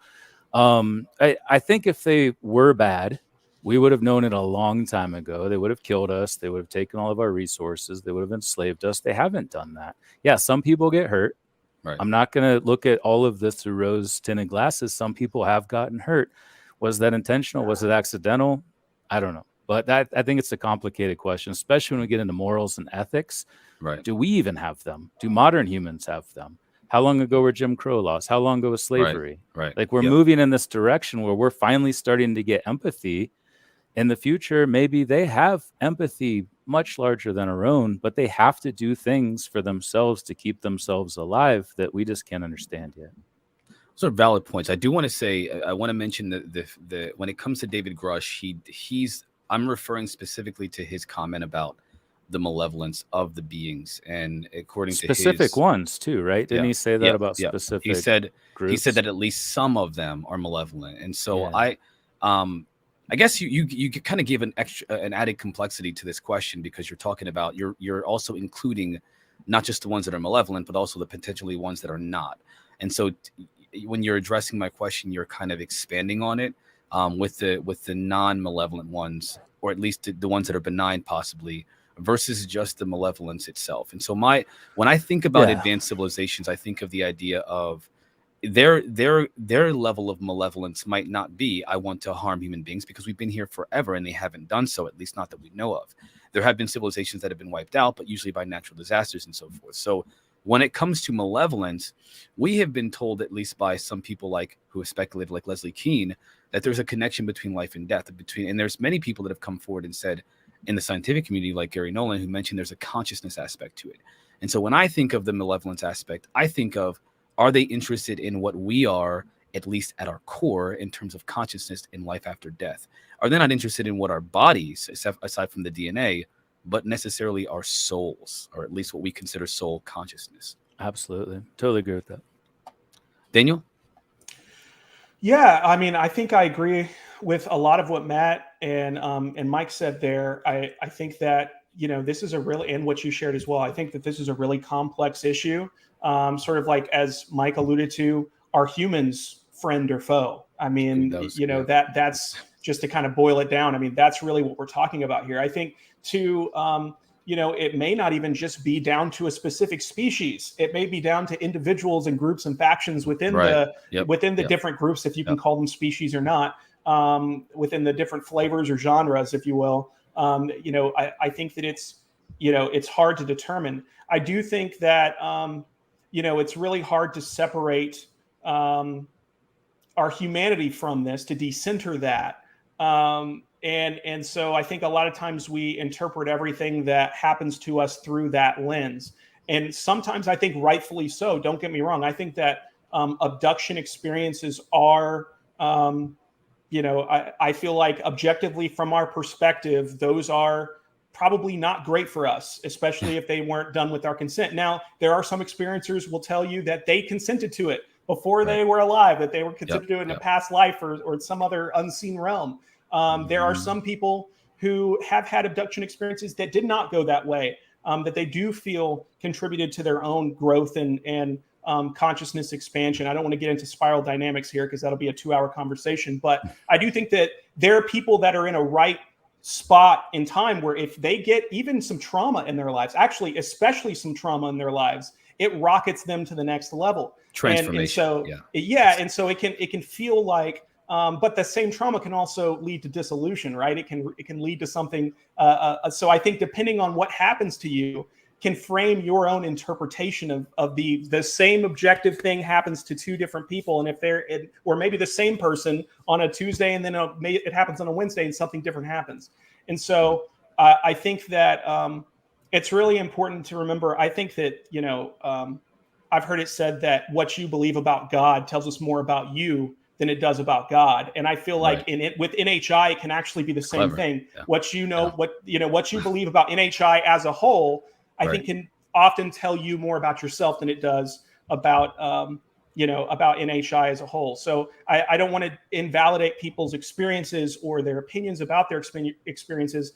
I think if they were bad, we would have known it a long time ago. They would have killed us. They would have taken all of our resources. They would have enslaved us. They haven't done that. Yeah, some people get hurt. Right. I'm not going to look at all of this through rose-tinted glasses. Some people have gotten hurt. Was that intentional? Was it accidental? I don't know. But I think it's a complicated question, especially when we get into morals and ethics. Right. Do we even have them? Do modern humans have them? How long ago were Jim Crow laws? How long ago was slavery? Right. Like we're moving in this direction where we're finally starting to get empathy. In the future, maybe they have empathy much larger than our own, but they have to do things for themselves to keep themselves alive that we just can't understand yet. Those are valid points. I do want to say, I want to mention the when it comes to David Grusch, I'm referring specifically to his comment about the malevolence of the beings, and according to specific ones too, right? Didn't he say that about specific? He said groups? That at least some of them are malevolent, and so I guess you kind of give an added complexity to this question, because you're talking about you're also including not just the ones that are malevolent, but also the potentially ones that are not. And so when you're addressing my question, you're kind of expanding on it with the non-malevolent ones, or at least the ones that are benign possibly, versus just the malevolence itself. And so when I think about advanced civilizations, I think of the idea of their level of malevolence might not be, I want to harm human beings, because we've been here forever and they haven't done so, at least not that we know of. There have been civilizations that have been wiped out, but usually by natural disasters and so forth. So when it comes to malevolence, we have been told, at least by some people who have speculated, like Leslie Keane, that there's a connection between life and death. And there's many people that have come forward and said in the scientific community, like Gary Nolan, who mentioned there's a consciousness aspect to it. And so when I think of the malevolence aspect, I think of, are they interested in what we are, at least at our core, in terms of consciousness in life after death? Are they not interested in what our bodies, aside from the DNA, but necessarily our souls, or at least what we consider soul consciousness? Absolutely. Totally agree with that. Daniel? Yeah, I mean, I think I agree with a lot of what Matt and Mike said there. I think that, this is and what you shared as well, I think that this is a really complex issue. Sort of like, as Mike alluded to, are humans friend or foe? I mean, that's just to kind of boil it down, I mean, that's really what we're talking about here. I think it may not even just be down to a specific species. It may be down to individuals and groups and factions within the different groups, if you can call them species or not, within the different flavors or genres, if you will. I think that it's hard to determine. I do think that, it's really hard to separate our humanity from this, to decenter that. And so I think a lot of times we interpret everything that happens to us through that lens. And sometimes I think rightfully so. Don't get me wrong. I think that abduction experiences are, I feel like objectively from our perspective, those are probably not great for us, especially if they weren't done with our consent. Now, there are some experiencers will tell you that they consented to it before they were alive, that they were consented to it in a past life or some other unseen realm. There are some people who have had abduction experiences that did not go that way, that they do feel contributed to their own growth and consciousness expansion. I don't want to get into spiral dynamics here because that'll be a 2-hour conversation. But I do think that there are people that are in a right spot in time where if they get even some trauma in their lives, actually, especially some trauma in their lives, it rockets them to the next level. Transformation. And so it can feel like, but the same trauma can also lead to dissolution, right? It can lead to something. So I think depending on what happens to you can frame your own interpretation of the same objective thing happens to two different people. And if or maybe the same person on a Tuesday and then it happens on a Wednesday and something different happens. And so I think that it's really important to remember. I think that, I've heard it said that what you believe about God tells us more about you than it does about God. And I feel like with NHI, it can actually be the same thing. Yeah. What you believe about NHI as a whole, I think can often tell you more about yourself than it does about, about NHI as a whole. So I don't want to invalidate people's experiences or their opinions about their experiences.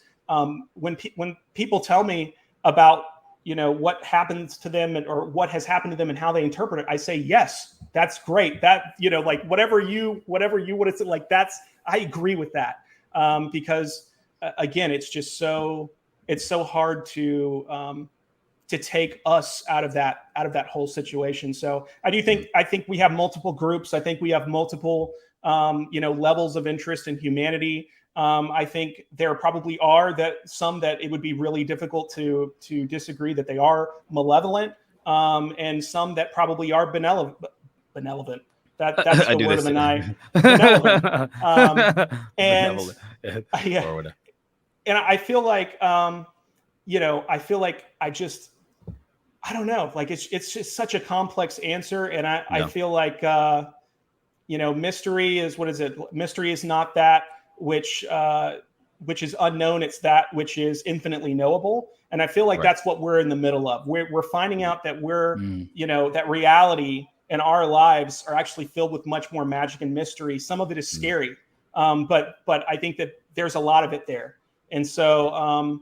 When people tell me about, what happens to them or what has happened to them and how they interpret it, I say, yes, that's great. That, like whatever you would have said, like I agree with that. Because again, it's so hard to take us out of that whole situation. So I think we have multiple groups. I think we have multiple, levels of interest in humanity. I think there probably are some that it would be really difficult to disagree that they are malevolent, and some that probably are benevolent. That's the word of the night. Benevolent. And I feel like, I don't know, like it's just such a complex answer. And I feel like, mystery is, what is it? Mystery is not that which is unknown. It's that which is infinitely knowable. And I feel like that's what we're in the middle of. We're finding out that that reality and our lives are actually filled with much more magic and mystery. Some of it is scary. But I think that there's a lot of it there. And so,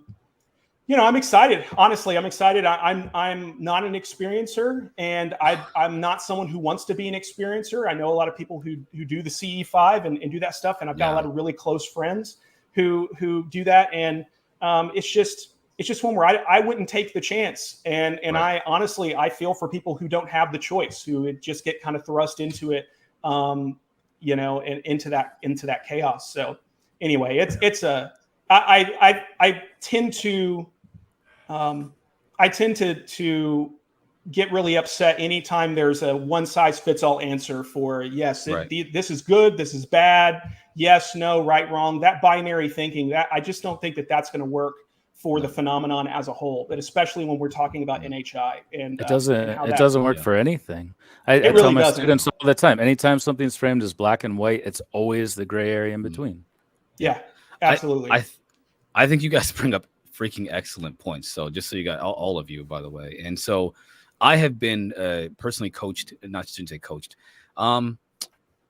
I'm excited. Honestly, I'm excited. I'm not an experiencer, and I'm not someone who wants to be an experiencer. I know a lot of people who do the CE5 and do that stuff, and I've got a lot of really close friends who do that. And it's just one where I wouldn't take the chance. And I honestly, I feel for people who don't have the choice, who just get kind of thrust into it, and into that chaos. So anyway, I tend to get really upset anytime there's a one size fits all answer for yes, this is good, this is bad, yes, no, right, wrong. That binary thinking, that I just don't think that that's going to work for the phenomenon as a whole, but especially when we're talking about NHI. And it doesn't work for anything. I tell my students all the time, anytime something's framed as black and white, it's always the gray area in between. Yeah, absolutely. I think you guys bring up freaking excellent points. So just so you got all of you, by the way. And so I have been personally coached, not shouldn't say coached,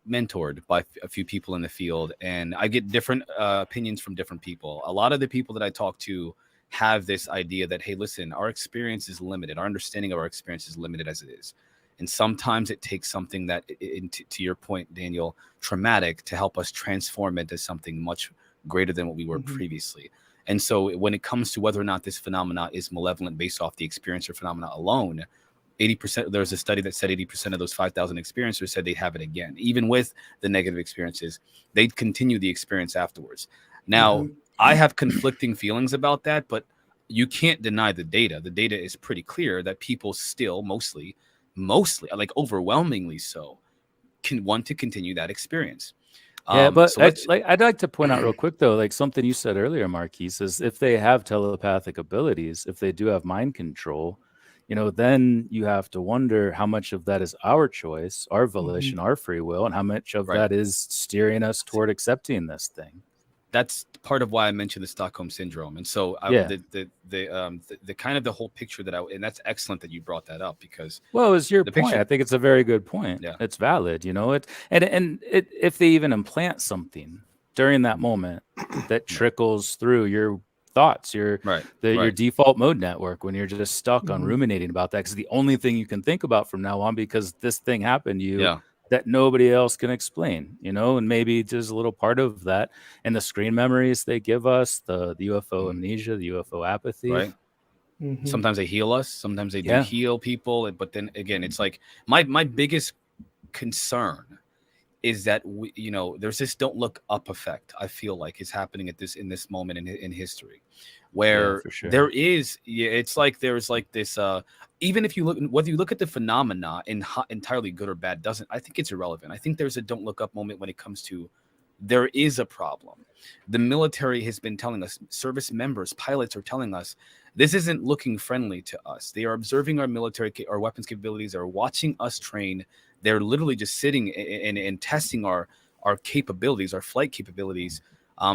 mentored by a few people in the field, and I get different opinions from different people. A lot of the people that I talk to have this idea that, hey, listen, our experience is limited. Our understanding of our experience is limited as it is. And sometimes it takes something that, to your point, Daniel, traumatic to help us transform into something much greater than what we were previously. And so when it comes to whether or not this phenomena is malevolent based off the experiencer phenomena alone, 80%, there's a study that said 80% of those 5,000 experiencers said they'd have it again. Even with the negative experiences, they'd continue the experience afterwards. Now, I have conflicting feelings about that, but you can't deny the data. The data is pretty clear that people still mostly, like overwhelmingly so, can want to continue that experience. Yeah, but So I'd like to point out real quick though, like something you said earlier, Marquise, is if they have telepathic abilities, if they do have mind control, then you have to wonder how much of that is our choice, our volition, our free will, and how much of that is steering us toward accepting this thing. That's part of why I mentioned the Stockholm syndrome. And so the kind of the whole picture and that's excellent that you brought that up, because it was your point. Picture, I think it's a very good point. Yeah. It's valid, if they even implant something during that moment that trickles through your thoughts, your default mode network, when you're just stuck on ruminating about that, because the only thing you can think about from now on, because this thing happened to you, that nobody else can explain, and maybe there's a little part of that and the screen memories they give us, the UFO amnesia, the UFO apathy. Right. Sometimes they heal us, sometimes they do heal people, but then again, it's like my biggest concern is that there's this don't look up effect, I feel like, is happening in this moment in history, where there is it's like there's like this even if you look, whether you look at the phenomena in entirely good or bad, I think it's irrelevant. I think there's a don't look up moment when it comes to there is a problem. The military has been telling us, service members, pilots are telling us, this isn't looking friendly to us. They are observing our military, our weapons capabilities, are watching us train. They're literally just sitting and testing our capabilities, our flight capabilities.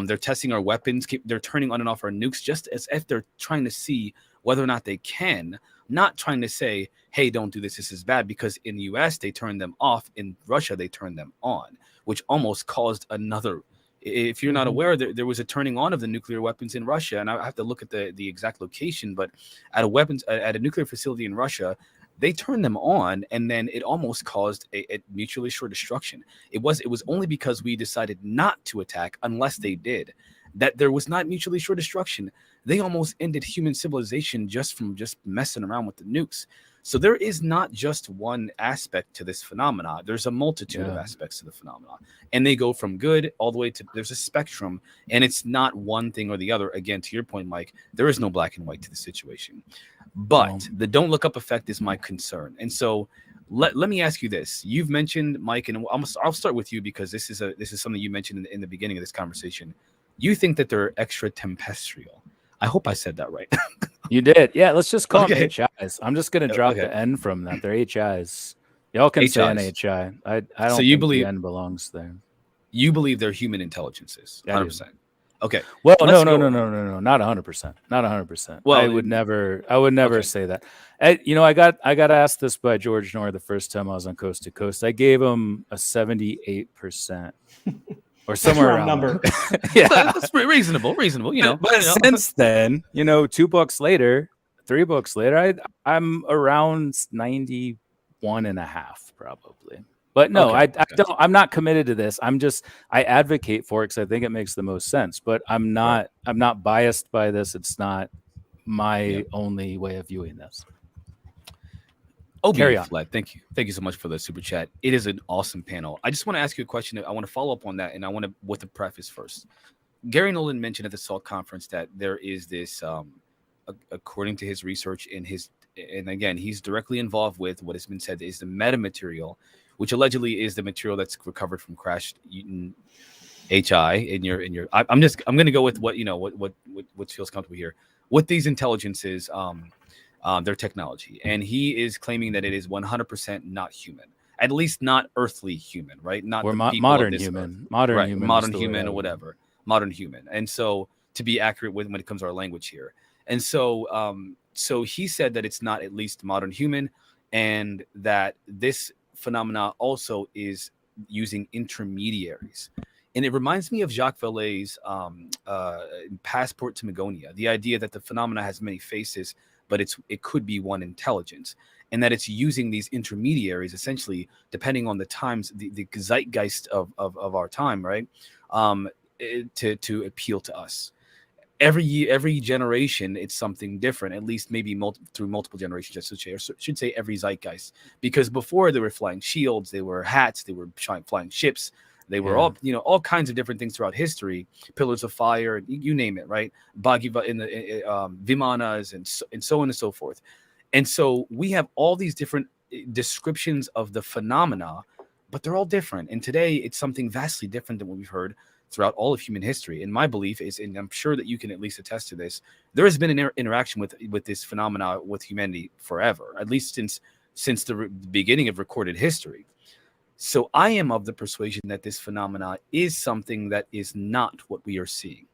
They're testing our weapons. They're turning on and off our nukes just as if they're trying to see whether or not they can, not trying to say, hey, don't do this. This is bad. Because in the US, they turned them off. In Russia, they turned them on, which almost caused another. If you're not aware, there was a turning on of the nuclear weapons in Russia. And I have to look at the exact location. But at a nuclear facility in Russia, they turned them on, and then it almost caused a mutually assured destruction. It was only because we decided not to attack unless they did, that there was not mutually assured destruction. They almost ended human civilization just from messing around with the nukes. So there is not just one aspect to this phenomena. There's a multitude of aspects to the phenomena, and they go from good all the way to, there's a spectrum, and it's not one thing or the other. Again, to your point, Mike, there is no black and white to the situation. But the don't look up effect is my concern. And so let me ask you this. You've mentioned, Mike, and I'll start with you, because this is something you mentioned in the beginning of this conversation. You think that they're extraterrestrial. I hope I said that right. You did. Yeah, let's just call them HIs. I'm just going to drop the N from that. They're HIs. Y'all can say NHI. I don't think the N belongs there. You believe they're human intelligences, 100%. Okay. Well, no, not 100%. Not 100%. Well, I would never say that. I got asked this by George Knorr the first time I was on Coast to Coast. I gave him a 78%. Or somewhere around number. Yeah, that's reasonable. But since then, 2 books later, 3 books later, I'm around 91.5 probably. But no, I'm not committed to this. I advocate for it because I think it makes the most sense. But I'm not biased by this. It's not my only way of viewing this. Carry on. Thank you so much for the super chat. It is an awesome panel. I just want to ask you a question. I want to follow up on that, and I want to with a preface first. Gary Nolan mentioned at the SALT conference that there is this, according to his research, and again, he's directly involved with what has been said is the metamaterial, which allegedly is the material that's recovered from crashed HI in your. I'm going to go with what feels comfortable here with these intelligences. Their technology, and he is claiming that it is 100% not human, at least not earthly human, right? Not modern human, modern human, or whatever, modern human. And so, to be accurate when it comes to our language here, and so, so he said that it's not at least modern human, and that this phenomena also is using intermediaries. And it reminds me of Jacques Vallée's Passport to Magonia, the idea that the phenomena has many faces, but it could be one intelligence. and that it's using these intermediaries, essentially, depending on the times, the zeitgeist of our time, right? To appeal to us. Every generation, it's something different, at least maybe through multiple generations, I should say every zeitgeist, because before they were flying shields, they were hats, they were flying ships, they were all kinds of different things throughout history, pillars of fire, you name it, right? Bhagavad in the Vimanas and so on and so forth. And so we have all these different descriptions of the phenomena, but they're all different. And today it's something vastly different than what we've heard throughout all of human history. And my belief is, and I'm sure that you can at least attest to this, there has been an interaction with this phenomena with humanity forever, at least since the beginning of recorded history. So I am of the persuasion that this phenomena is something that is not what we are seeing.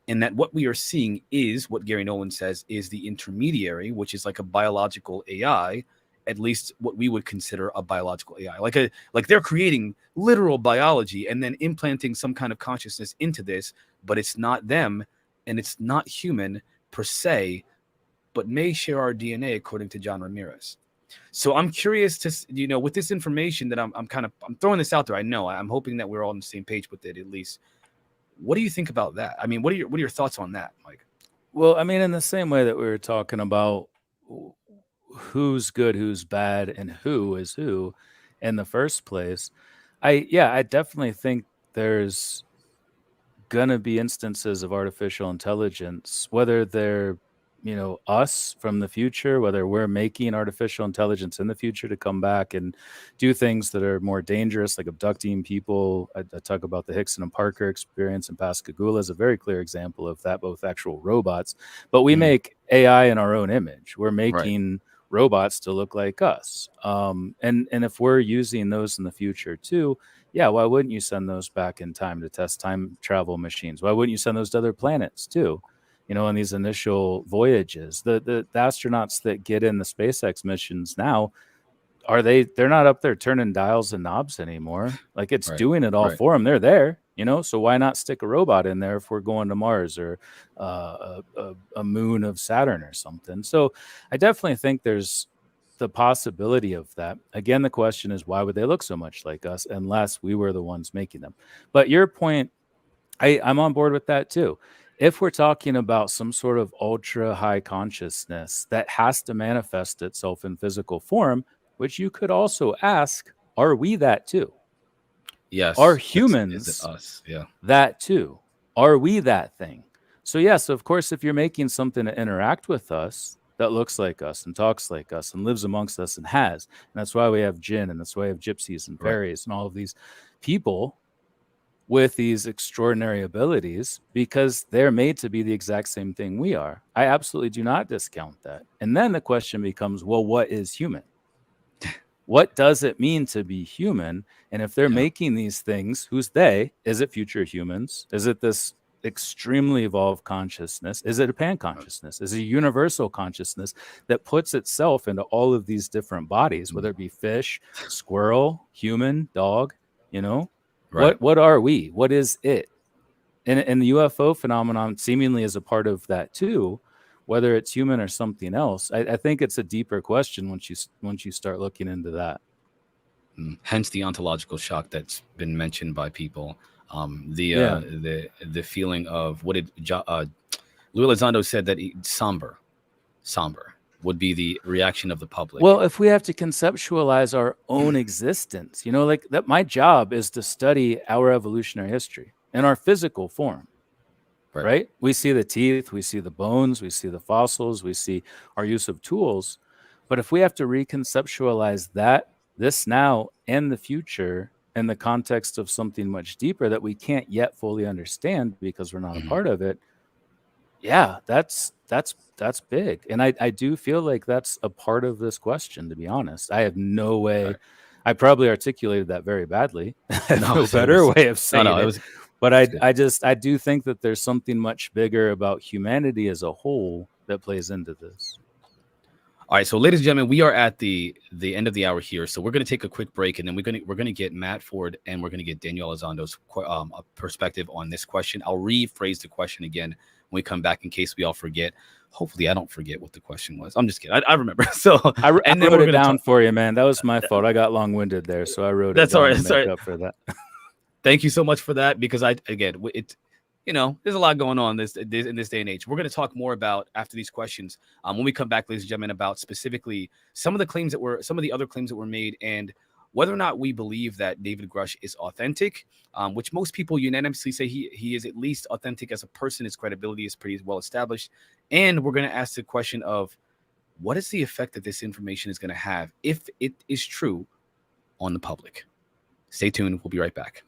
And that what we are seeing is what Gary Nolan says is the intermediary, which is like a biological AI, at least what we would consider a biological AI, like they're creating literal biology and then implanting some kind of consciousness into this, but it's not them and it's not human per se, but may share our DNA, according to John Ramirez. So I'm curious to, with this information that I'm throwing this out there. I know I'm hoping that we're all on the same page with it, at least. What do you think about that? I mean, what are your thoughts on that, Mike? Well, I mean, in the same way that we were talking about who's good, who's bad, and who is who in the first place, I definitely think there's gonna be instances of artificial intelligence, whether they're us from the future, whether we're making artificial intelligence in the future to come back and do things that are more dangerous, like abducting people. I talk about the Hickson and Parker experience in Pascagoula as a very clear example of that, both actual robots, but we make AI in our own image. We're making robots to look like us. And if we're using those in the future too, why wouldn't you send those back in time to test time travel machines? Why wouldn't you send those to other planets too? On these initial voyages, the astronauts that get in the SpaceX missions now, they're not up there turning dials and knobs anymore. Like it's doing it all for them. They're there, so why not stick a robot in there if we're going to Mars or a moon of Saturn or something? So I definitely think there's the possibility of that. Again, the question is, why would they look so much like us unless we were the ones making them? But your point, I'm on board with that too. If we're talking about some sort of ultra high consciousness that has to manifest itself in physical form, which you could also ask, are we that too? Yes. Are humans is it us? Yeah. that too? Are we that thing? So yes, of course, if you're making something to interact with us that looks like us and talks like us and lives amongst us and has, and that's why we have jinn and that's why we have gypsies and fairies and all of these people with these extraordinary abilities, because they're made to be the exact same thing we are. I absolutely do not discount that. And then the question becomes, well, what is human? What does it mean to be human? And if they're making these things, who's they? Is it future humans? Is it this extremely evolved consciousness? Is it a pan-consciousness? Is it a universal consciousness that puts itself into all of these different bodies, whether it be fish, squirrel, human, dog, What are we? What is it? And the UFO phenomenon seemingly is a part of that too, whether it's human or something else. I think it's a deeper question once you start looking into that. Hence the ontological shock that's been mentioned by people. The feeling of what did Louis Elizondo said, that somber would be the reaction of the public. Well, if we have to conceptualize our own existence, like that, my job is to study our evolutionary history in our physical form, right? We see the teeth, we see the bones, we see the fossils, we see our use of tools. But if we have to reconceptualize this now and the future in the context of something much deeper that we can't yet fully understand because we're not a part of it, that's big. And I do feel like that's a part of this question, to be honest. I have no way. I probably articulated that very badly. No better way of saying it. But I do think that there's something much bigger about humanity as a whole that plays into this. All right, so ladies and gentlemen, we are at the end of the hour here, so we're going to take a quick break, and then we're going to get Matt Ford and we're going to get Daniel Elizondo's perspective on this question. I'll rephrase the question again when we come back in case we all forget. Hopefully, I don't forget what the question was. I'm just kidding. I remember. So I wrote then it we're gonna down for you, man. That was my fault. I got long-winded there, so I wrote That's it down all right, to that's all make right. up for that. Thank you so much for that, because there's a lot going on in this day and age. We're going to talk more about after these questions when we come back, ladies and gentlemen, about specifically some of the other claims that were made, and whether or not we believe that David Grusch is authentic, which most people unanimously say he is at least authentic as a person. His credibility is pretty well established. And we're going to ask the question of what is the effect that this information is going to have, if it is true, on the public. Stay tuned. We'll be right back.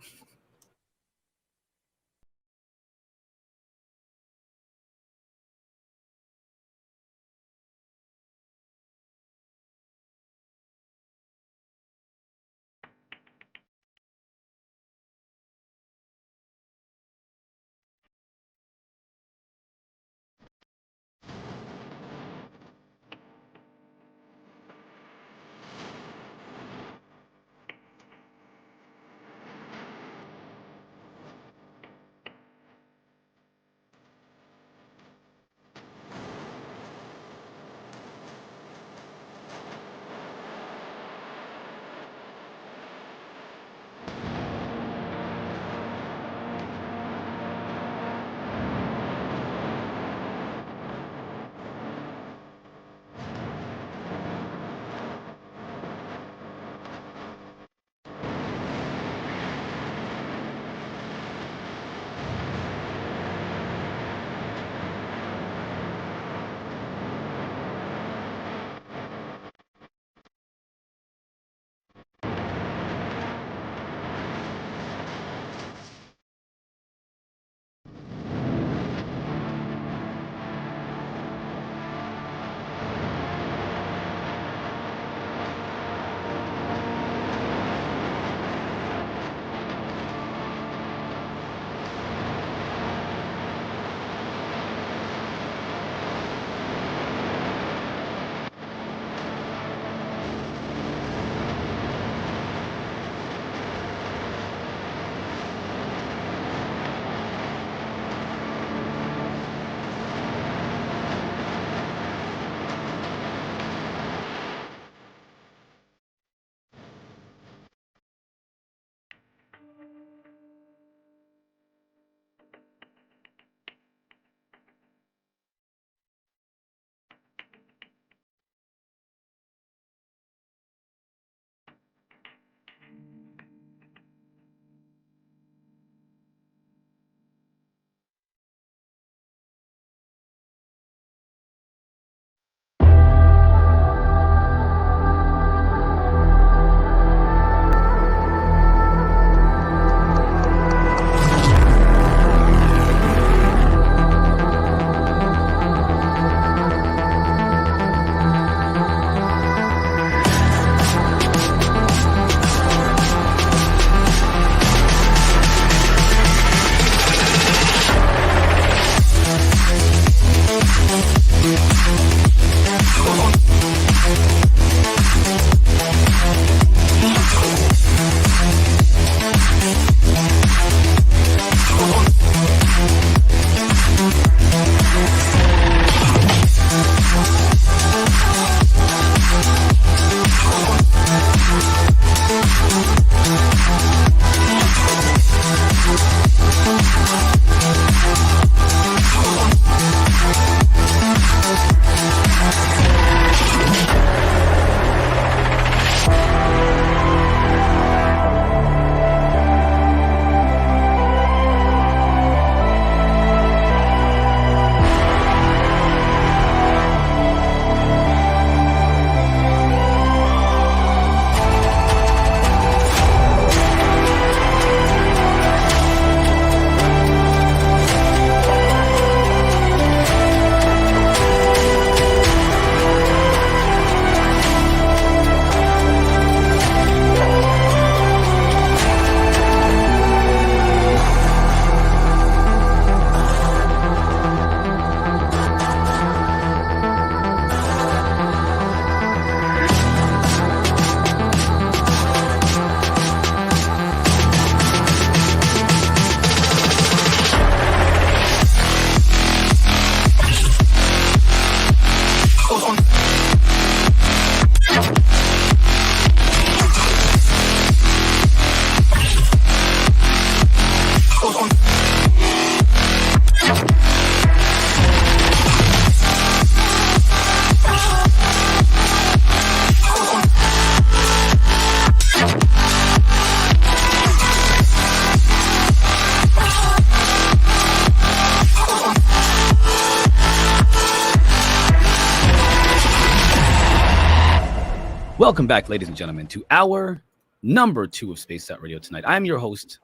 Welcome back, ladies and gentlemen, to our number 2 of Spaced Out Radio tonight. I am your host,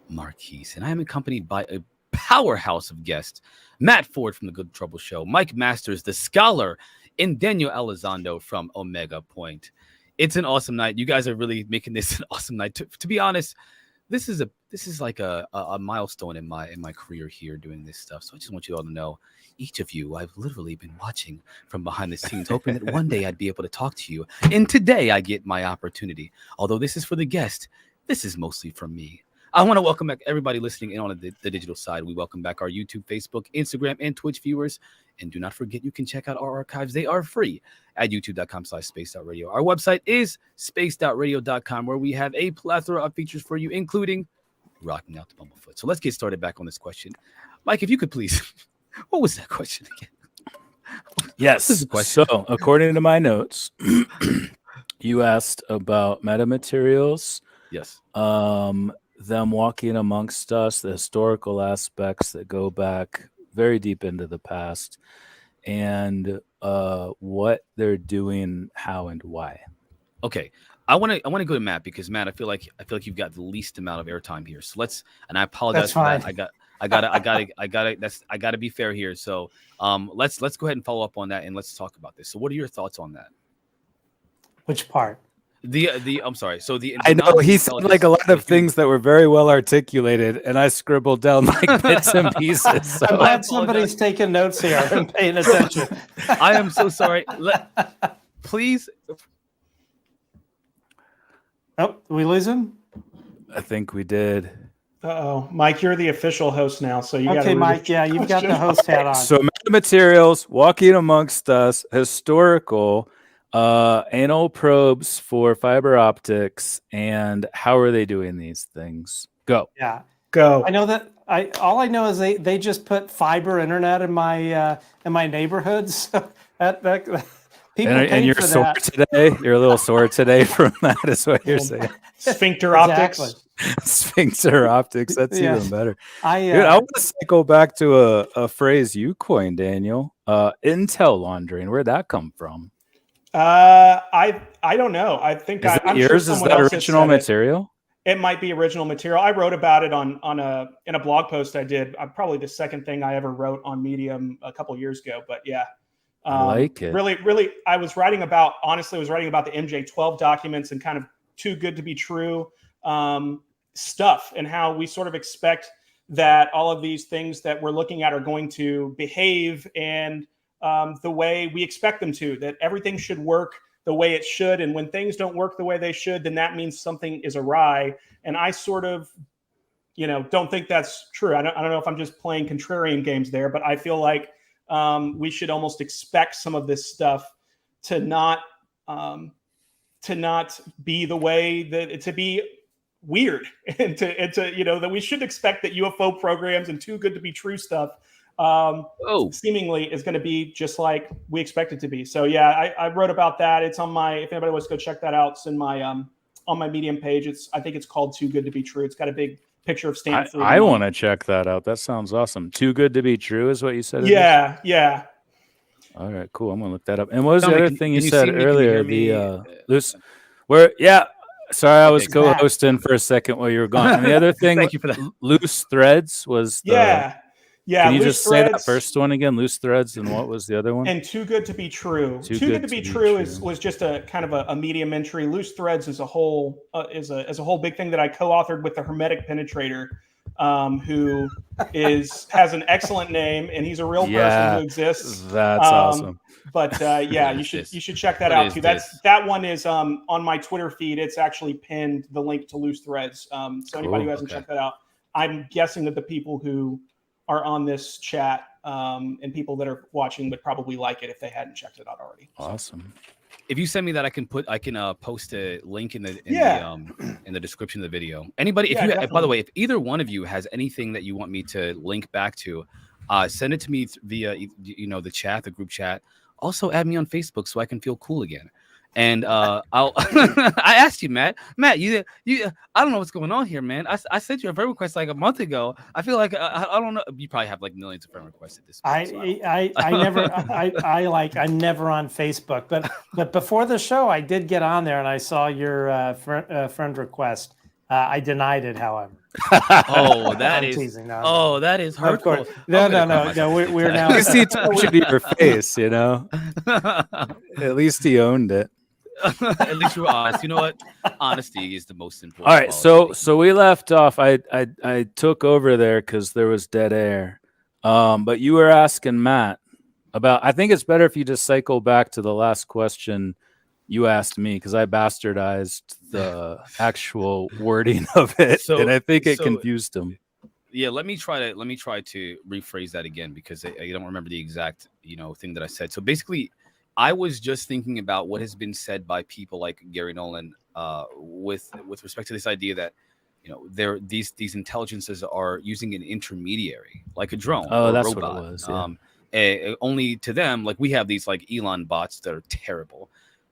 Marquise, and I am accompanied by a powerhouse of guests, Matt Ford from the Good Trouble Show, Mike Masters, the scholar, and Daniel Elizondo from Omega Point. It's an awesome night. You guys are really making this an awesome night. To be honest, this is like a milestone in my career here doing this stuff. So I just want you all to know, each of you, I've literally been watching from behind the scenes, hoping that one day I'd be able to talk to you. And today I get my opportunity. Although this is for the guest, this is mostly for me. I want to welcome back everybody listening in on the digital side. We welcome back our YouTube, Facebook, Instagram, and Twitch viewers. And do not forget, you can check out our archives. They are free at youtube.com/spacedoutradio. Our website is spacedoutradio.com, where we have a plethora of features for you, including rocking out the Bumblefoot. So let's get started back on this question. Mike, if you could please, what was that question again? Yes. So according to my notes, you asked about metamaterials. Yes. Them walking amongst us, the historical aspects that go back very deep into the past, and what they're doing, how and why. Okay, I want to go to Matt, because Matt, I feel like you've got the least amount of airtime here. So let's, and I apologize for that. I gotta be fair here. So let's go ahead and follow up on that, and let's talk about this. So what are your thoughts on that? Which part? I'm sorry. So I know he said like a lot of things that were very well articulated, and I scribbled down like bits and pieces. So I'm glad somebody's taking notes here and paying attention. I am so sorry. Please. Oh, did we lose him? I think we did. Uh-oh. Mike, you're the official host now, so you got to Okay, Mike, yeah, you've got the host hat on. So metamaterials, walking amongst us, historical, anal probes for fiber optics, and how are they doing these things? Go. Yeah. Go. I know that all I know is they just put fiber internet in my neighborhood. So that people and you're for sore that. today. You're a little sore today from that, is what you're saying. Sphincter optics. Sphincter optics. That's Yeah. even better. I want to cycle back to a phrase you coined, Daniel. Intel laundering. Where'd that come from? I don't know. I think I'm yours sure is someone that else has original said material? It might be original material. I wrote about it in a blog post I did. Probably the second thing I ever wrote on Medium a couple years ago. But yeah, I like it. Really, I was writing about the MJ12 documents and kind of too good to be true stuff, and how we sort of expect that all of these things that we're looking at are going to behave and the way we expect them to, that everything should work the way it should. And when things don't work the way they should, then that means something is awry. And I sort of, don't think that's true. I don't know if I'm just playing contrarian games there, but I feel like we should almost expect some of this stuff to not be the way that it to be weird, and to that we should expect that UFO programs and too good to be true stuff seemingly is going to be just like we expect it to be. So yeah, I wrote about that. It's on my, if anybody wants to go check that out, it's in my on my Medium page. I think it's called Too Good to Be True. It's got a big picture of Stanford. I want to check that out. That sounds awesome. Too good to be true is what you said. Yeah. All right, cool. I'm gonna look that up. And what was the Dominic, other thing you can you said see me? earlier? Can you hear The loose. Where? Yeah. Sorry, I was Okay, co-hosting for a second while you were gone. And the other thing, Thank you for that. loose threads was. Yeah. Can you Loose just say that Threads first one again? Loose threads, and what was the other one? and Too Good to Be True. Too Too Good Good to Be to Be True True. was just a kind of a medium entry. Loose Threads is a whole big thing that I co-authored with the Hermetic Penetrator, who has an excellent name, and he's a real person who exists. That's awesome. But yeah, you should check that out too. That one is on my Twitter feed. It's actually pinned the link to Loose Threads. So anybody who hasn't checked that out, I'm guessing that the people who are on this chat and people that are watching would probably like it if they hadn't checked it out already. Awesome. If you send me that, I can post a link in the description of the video. Anybody, by the way, if either one of you has anything that you want me to link back to, send it to me via the chat, the group chat. Also, add me on Facebook so I can feel cool again. And I'll I asked you, Matt. Matt, you I don't know what's going on here, man. I sent you a friend request like a month ago. I feel like I don't know. You probably have like millions of friend requests at this point. I'm never on Facebook, but before the show, I did get on there and I saw your friend request. I denied it, however. Oh, that I'm is teasing. No, oh, that is of hurtful. course. No. We're now. At least he touched it to your face, you know. At least he owned it. At least you were honest. You know what? Honesty is the most important. All right, quality. so we left off. I took over there because there was dead air. But you were asking Matt about. I think it's better if you just cycle back to the last question you asked me because I bastardized the actual wording of it, and I think it confused him. Yeah, let me try to rephrase that again because I don't remember the exact thing that I said. So basically, I was just thinking about what has been said by people like Gary Nolan with respect to this idea that these intelligences are using an intermediary like a drone or a that's robot. what it was. Yeah. Only to them, like we have these like Elon bots that are terrible,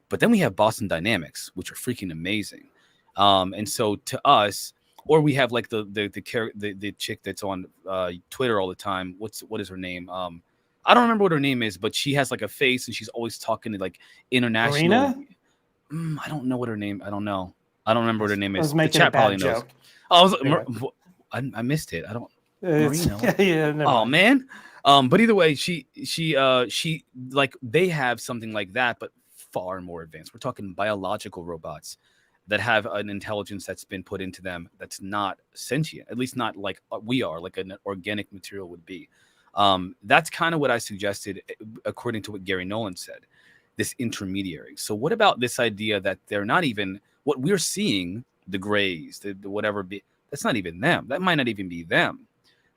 but then we have Boston Dynamics, which are freaking amazing. And so to us, or we have like the chick that's on Twitter all the time. What is her name? I don't remember what her name is, but she has like a face and she's always talking to like international. I don't know what her name. I don't know. I don't remember what her name is. The chat probably knows. Oh, I missed it. I don't. Marino. Oh man. But either way, she like they have something like that, but far more advanced. We're talking biological robots that have an intelligence that's been put into them that's not sentient, at least not like we are, like an organic material would be. That's kind of what I suggested, according to what Gary Nolan said, this intermediary. So what about this idea that they're not even what we're seeing, the grays, the whatever, that's not even them. That might not even be them.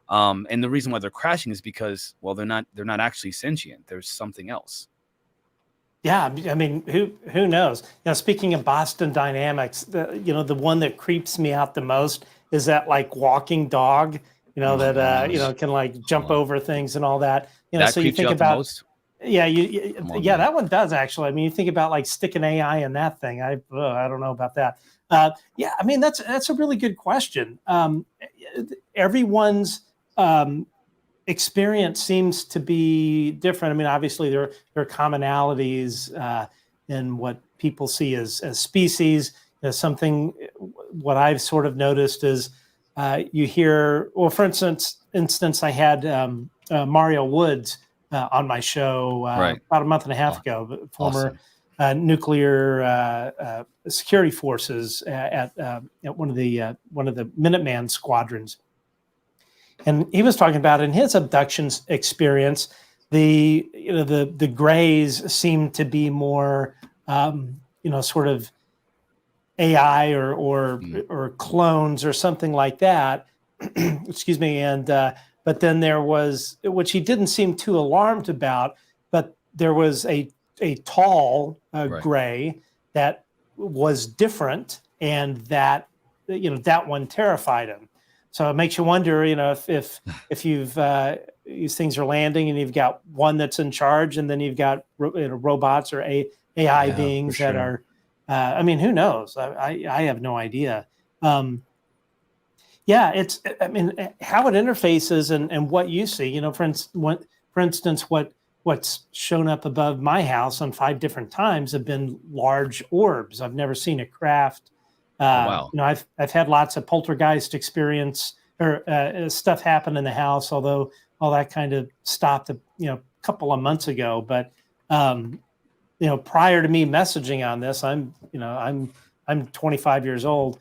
And the reason why they're crashing is because, well, they're not actually sentient. There's something else. Yeah, I mean, who knows? Speaking of Boston Dynamics, the one that creeps me out the most is that like walking dog, that can like jump over things and all that. That so you think about most? Yeah, that one does actually. I mean, you think about like sticking AI in that thing. I don't know about that. Yeah, I mean that's a really good question. Everyone's experience seems to be different. I mean, obviously there are commonalities in what people see as species. Something what I've sort of noticed is you hear. Well, for instance, I had Mario Woods on my show about a month and a half ago. Former nuclear security forces at one of the Minuteman squadrons. And he was talking about in his abductions experience, the grays seem to be more, sort of AI or clones or something like that. Excuse me. And but then there was, which he didn't seem too alarmed about, but there was a tall gray that was different, and that that one terrified him. So it makes you wonder, if you've these things are landing and you've got one that's in charge, and then you've got robots or AI beings that are. I mean, who knows? I have no idea. It's. I mean, how it interfaces and what you see. For instance, what's shown up above my house on 5 different times have been large orbs. I've never seen a craft. Wow. I've had lots of poltergeist experience or stuff happen in the house, although all that kind of stopped a couple of months ago. But prior to me messaging on this, I'm 25 years old,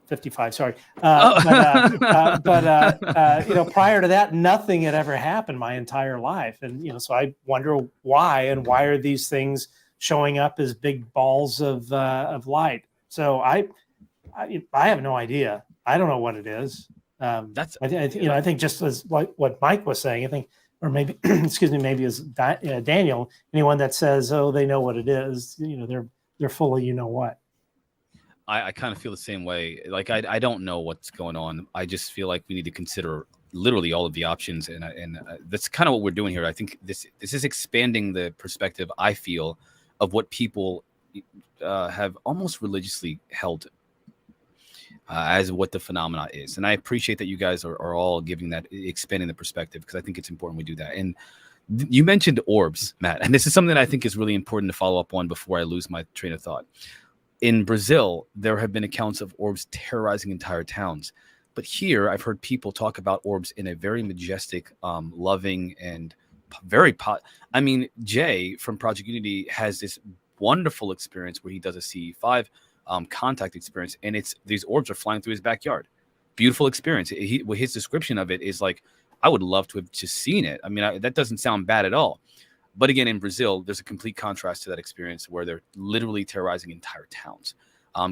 55, sorry. But prior to that, nothing had ever happened my entire life, and so I wonder why are these things showing up as big balls of light. So I have no idea. I don't know what it is. I think just as what Mike was saying, I think, or maybe, excuse me, maybe as Daniel, anyone that says, oh, they know what it is, they're full of what. I kind of feel the same way. Like I don't know what's going on. I just feel like we need to consider literally all of the options, and that's kind of what we're doing here. I think this is expanding the perspective, I feel, of what people have almost religiously held as what the phenomena is. And I appreciate that you guys are all giving that, expanding the perspective, because I think it's important we do that. And you mentioned orbs, Matt, and this is something that I think is really important to follow up on before I lose my train of thought. In Brazil, there have been accounts of orbs terrorizing entire towns. But here, I've heard people talk about orbs in a very majestic, loving, and I mean, Jay from Project Unity has this wonderful experience where he does a CE5 contact experience, and these orbs are flying through his backyard. Beautiful experience. His description of it is like, I would love to have just seen it. I mean, that doesn't sound bad at all. But again, in Brazil, there's a complete contrast to that experience where they're literally terrorizing entire towns,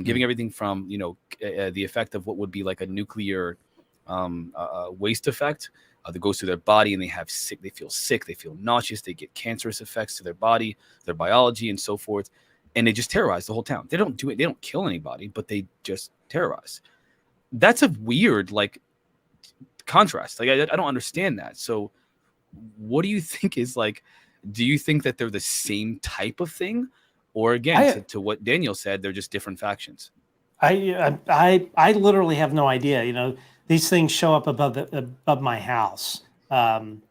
giving everything from, the effect of what would be like a nuclear waste effect that goes through their body, and they feel sick, they feel nauseous, they get cancerous effects to their body, their biology, and so forth. And they just terrorize the whole town. They don't do it. They don't kill anybody, but they just terrorize. That's a weird, contrast. I don't understand that. So what do you think is do you think that they're the same type of thing? Or again, to what Daniel said, they're just different factions? I literally have no idea. These things show up above my house, and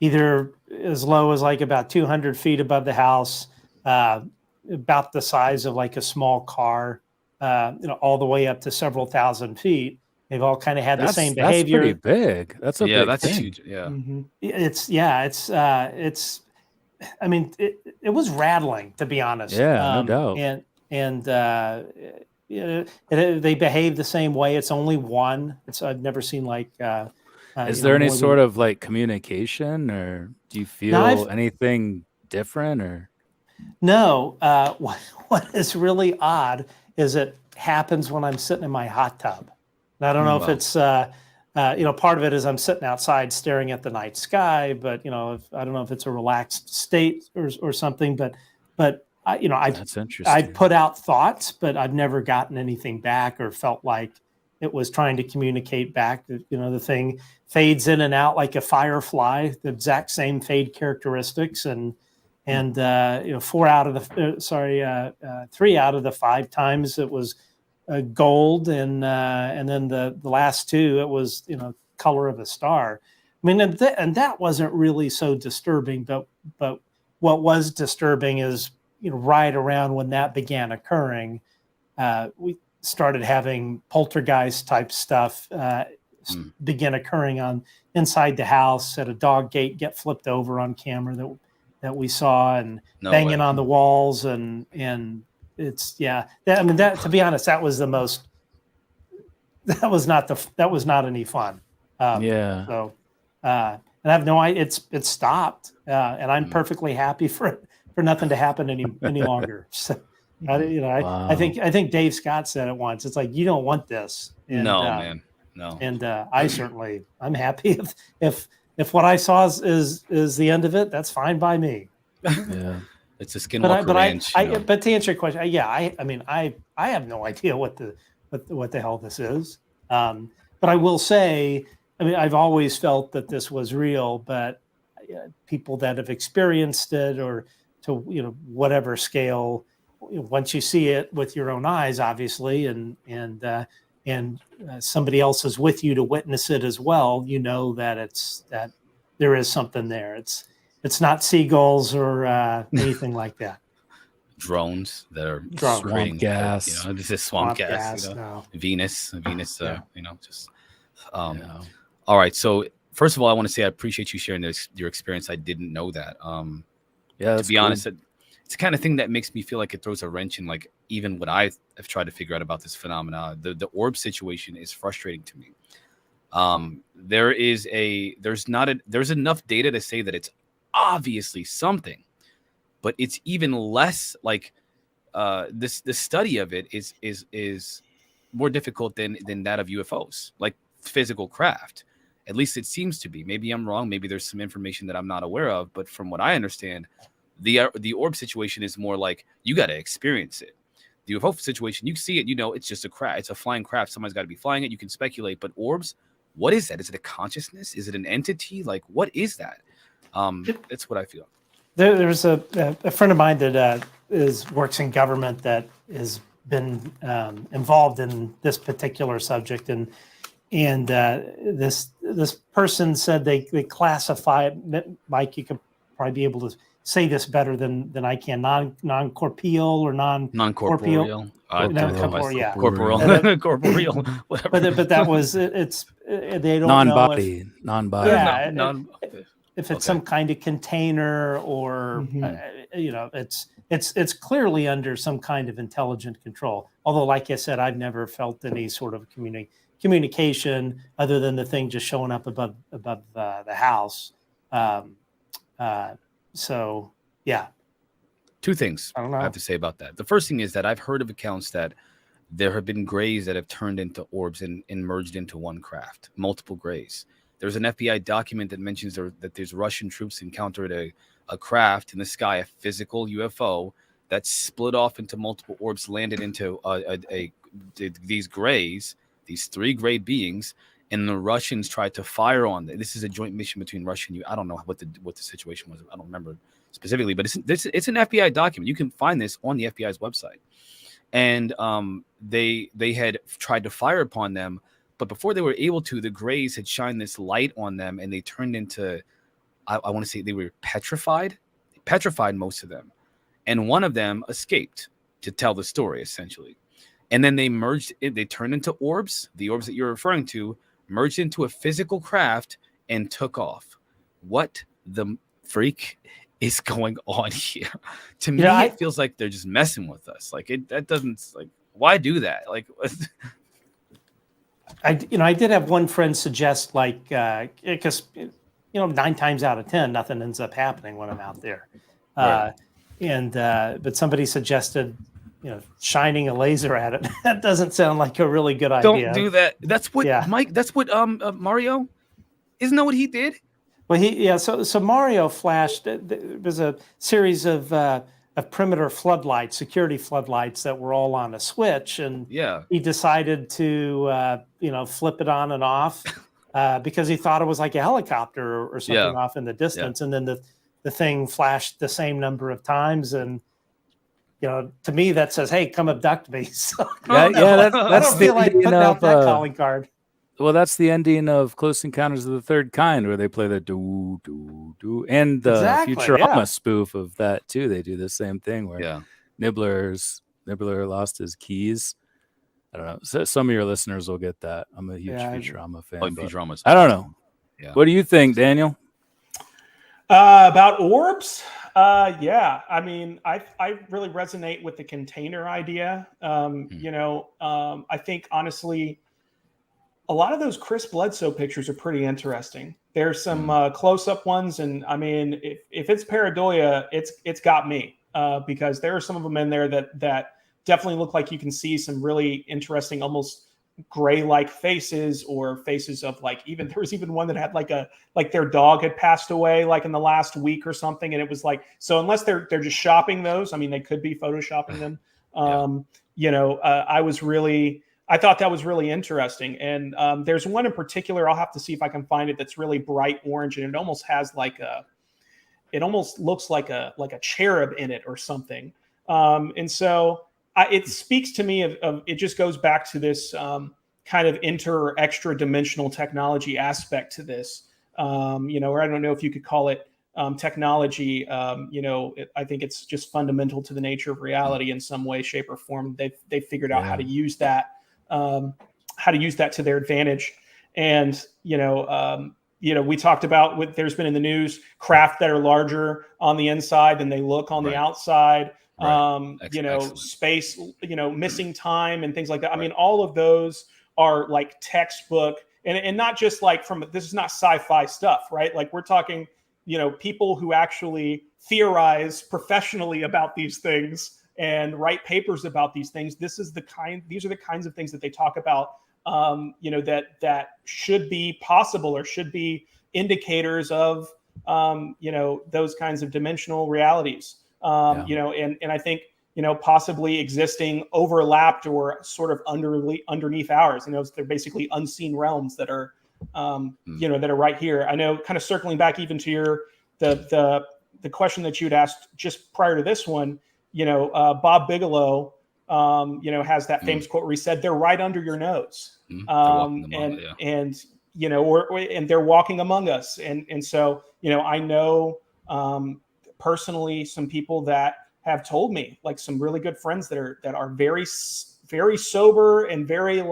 either as low as about 200 feet above the house, about the size of a small car, all the way up to several thousand feet. They've all kind of had the same behavior. That's pretty big. That's a big thing. Huge. Yeah. Mm-hmm. I mean, it was rattling, to be honest. Yeah, no doubt. And they behave the same way. It's only one. I've never seen is there any sort of communication, or do you feel anything different, or? No. What is really odd is it happens when I'm sitting in my hot tub. And I don't know if it's part of it is I'm sitting outside staring at the night sky, but I don't know if it's a relaxed state or something. But That's interesting. I've put out thoughts, but I've never gotten anything back or felt like it was trying to communicate back. The thing fades in and out like a firefly, the exact same fade characteristics, and 3 out of the 5 times it was gold, and then the last 2 it was color of a star. I mean, and that wasn't really so disturbing, but what was disturbing is right around when that began occurring, we started having poltergeist type stuff begin occurring on inside the house. At a dog gate get flipped over on camera that we saw, and banging on the walls, and it's that to be honest, that was not any fun. So and I have no idea. It's stopped, and I'm perfectly happy for nothing to happen any longer. So I think Dave Scott said it once. It's like, you don't want this. And, man, no. And I'm happy if what I saw is the end of it. That's fine by me. Yeah. It's a Skinwalker Ranch. But to answer your question, I have no idea what the hell this is. But I will say, I've always felt that this was real, but people that have experienced it, or to whatever scale, once you see it with your own eyes, obviously, and somebody else is with you to witness it as well, that there is something there. It's not seagulls or anything like that. Drones that are swamp gas. This is swamp gas. No. Venus. All right. So first of all, I want to say I appreciate you sharing your experience. I didn't know that. To be honest, it's the kind of thing that makes me feel like it throws a wrench in even what I have tried to figure out about this phenomena. The orb situation is frustrating to me. There's enough data to say that it's obviously something, but it's even less the study of it is more difficult than that of UFOs, like physical craft. At least it seems to be. Maybe I'm wrong. Maybe there's some information that I'm not aware of. But from what I understand, the orb situation is more like you got to experience it. The UFO situation, you see it, it's just a craft. It's a flying craft. Somebody's got to be flying it. You can speculate. But orbs, what is that? Is it a consciousness? Is it an entity? What is that? That's what I feel. There's a friend of mine that works in government that has been involved in this particular subject, and this person said they classify it. Mike, you could probably be able to say this better than I can. Non-corporeal or Non-corporeal. Non-corporeal, yeah. Corporeal. Corporeal. Whatever. But that was it's they don't non-body, know non-body. Yeah, Non- if it's some kind of container or it's clearly under some kind of intelligent control. Although, like I said, I've never felt any sort of communication other than the thing just showing up above the house. So yeah. Two things I don't know. I have to say about that. The first thing is that I've heard of accounts that there have been grays that have turned into orbs and merged into one craft, multiple grays. There's an FBI document that mentions that there's Russian troops encountered a craft in the sky, a physical UFO that split off into multiple orbs, landed into these grays, these 3 gray beings, and the Russians tried to fire on them. This is a joint mission between Russia and I don't know what the situation was. I don't remember specifically, but it's an FBI document. You can find this on the FBI's website. And they had tried to fire upon them, but before they were able to, the grays had shined this light on them, and they turned into, I want to say they were petrified. They petrified most of them, and one of them escaped to tell the story essentially. And then they merged. They turned into orbs. The orbs that you're referring to merged into a physical craft and took off. What the freak is going on here? To me, it feels like they're just messing with us. Like that doesn't, like, why do that? Like, I did have one friend suggest, like, because 9 times out of 10 nothing ends up happening when I'm out there, Right. But somebody suggested shining a laser at it. That doesn't sound like a really good idea. Don't do that. That's what Mike. That's what Mario. Isn't that what he did? Well, So Mario flashed. There was a series of perimeter floodlights, security floodlights that were all on a switch, and he decided to flip it on and off because he thought it was like a helicopter or something off in the distance, and then the thing flashed the same number of times, and to me that says, "Hey, come abduct me." So that's I don't feel like putting out that calling card. Well, that's the ending of Close Encounters of the Third Kind, where they play the do do do, and the Futurama spoof of that too. They do the same thing where Nibbler lost his keys. I don't know. So some of your listeners will get that. I'm a huge Futurama fan. Futurama's I don't know. Yeah. What do you think, Daniel? About orbs? I mean, I really resonate with the container idea. I think honestly, a lot of those Chris Bledsoe pictures are pretty interesting. There's some close-up ones, and I mean, if it's pareidolia, it's got me because there are some of them in there that definitely look like you can see some really interesting, almost gray-like faces, or faces of there was even one that had like their dog had passed away like in the last week or something, and it was like, so unless they're just shopping those, I mean, they could be photoshopping them. I thought that was really interesting. And there's one in particular, I'll have to see if I can find it, that's really bright orange, and it almost has it almost looks like a cherub in it or something. And so it speaks to me of it just goes back to this kind of extra dimensional technology aspect to this, or I don't know if you could call it technology. I think it's just fundamental to the nature of reality in some way, shape, or form. They've figured out how to use that. To their advantage. And, we talked about what there's been in the news, craft that are larger on the inside than they look on the outside, space, missing time and things like that. I mean, all of those are like textbook and not just like this is not sci-fi stuff, right? Like we're talking, people who actually theorize professionally about these things and write papers about these things. These are the kinds of things that they talk about, that should be possible or should be indicators of, those kinds of dimensional realities, and I think, possibly existing overlapped or sort of underneath ours. They're basically unseen realms that are, that are right here. I know, kind of circling back even to the the question that you'd asked just prior to this one, Bob Bigelow, has that famous quote where he said, "They're right under your nose," and they're walking among us, and so I know personally some people that have told me, like some really good friends that are very very sober and very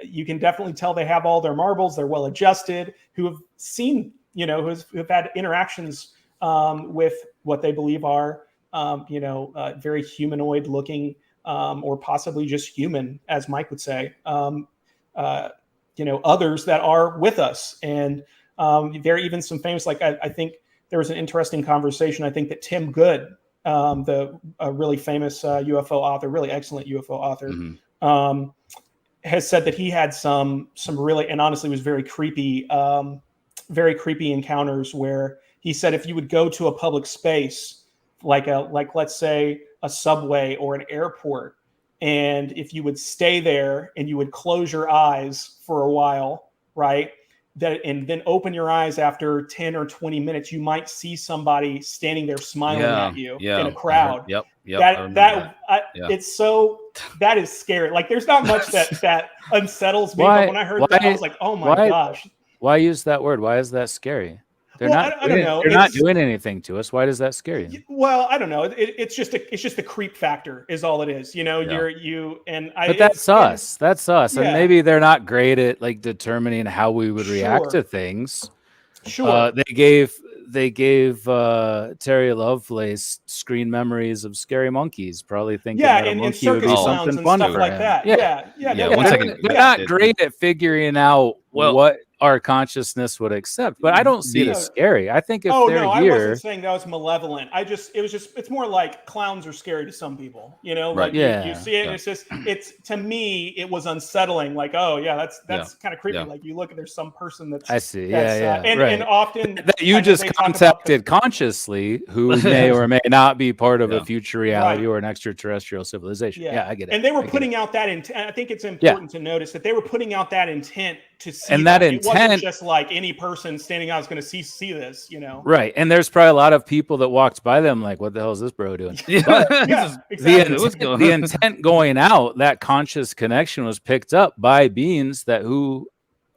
you can definitely tell they have all their marbles, they're well adjusted, who have seen who've had interactions with what they believe are very humanoid looking or possibly just human, as Mike would say, others that are with us. And there are even some famous, I think there was an interesting conversation, I think that Tim Good, the really famous UFO author, really excellent UFO author, has said that he had some really, and honestly was very creepy encounters where he said if you would go to a public space, like let's say a subway or an airport, and if you would stay there and you would close your eyes for a while, right, and then open your eyes after 10 or 20 minutes, you might see somebody standing there smiling at you in a crowd. Yep. It's so, that is scary. Like, there's not much that unsettles me, but when I heard that, I was like, oh my gosh. Why use that word? Why is that scary? I don't know. They're not doing anything to us. Why does that scare you? Well, I don't know. It's just the creep factor is all it is. But that's us. That's us. And maybe they're not great at determining how we would react to things. Sure. They gave Terry Lovelace screen memories of scary monkeys, probably thinking that a monkey would be something fun for like him. that. Yeah. 1 second. They're not great at figuring out what our consciousness would accept, but I don't see it as scary. I think if they're here, I wasn't saying that was malevolent. It's more like clowns are scary to some people, you see it, and it's to me, it was unsettling. Like, oh yeah, that's kind of creepy. Like you look at, there's some person that's, I see. And often that you just contacted consciously, who may or may not be part of a future reality or an extraterrestrial civilization. Yeah, I get it. And they were putting out that intent. I think it's important to notice that they were putting out that intent to see, and that intent, it wasn't just like any person standing out is going to see this, right? And there's probably a lot of people that walked by them like, what the hell is this bro doing? The intent going out, that conscious connection was picked up by beings who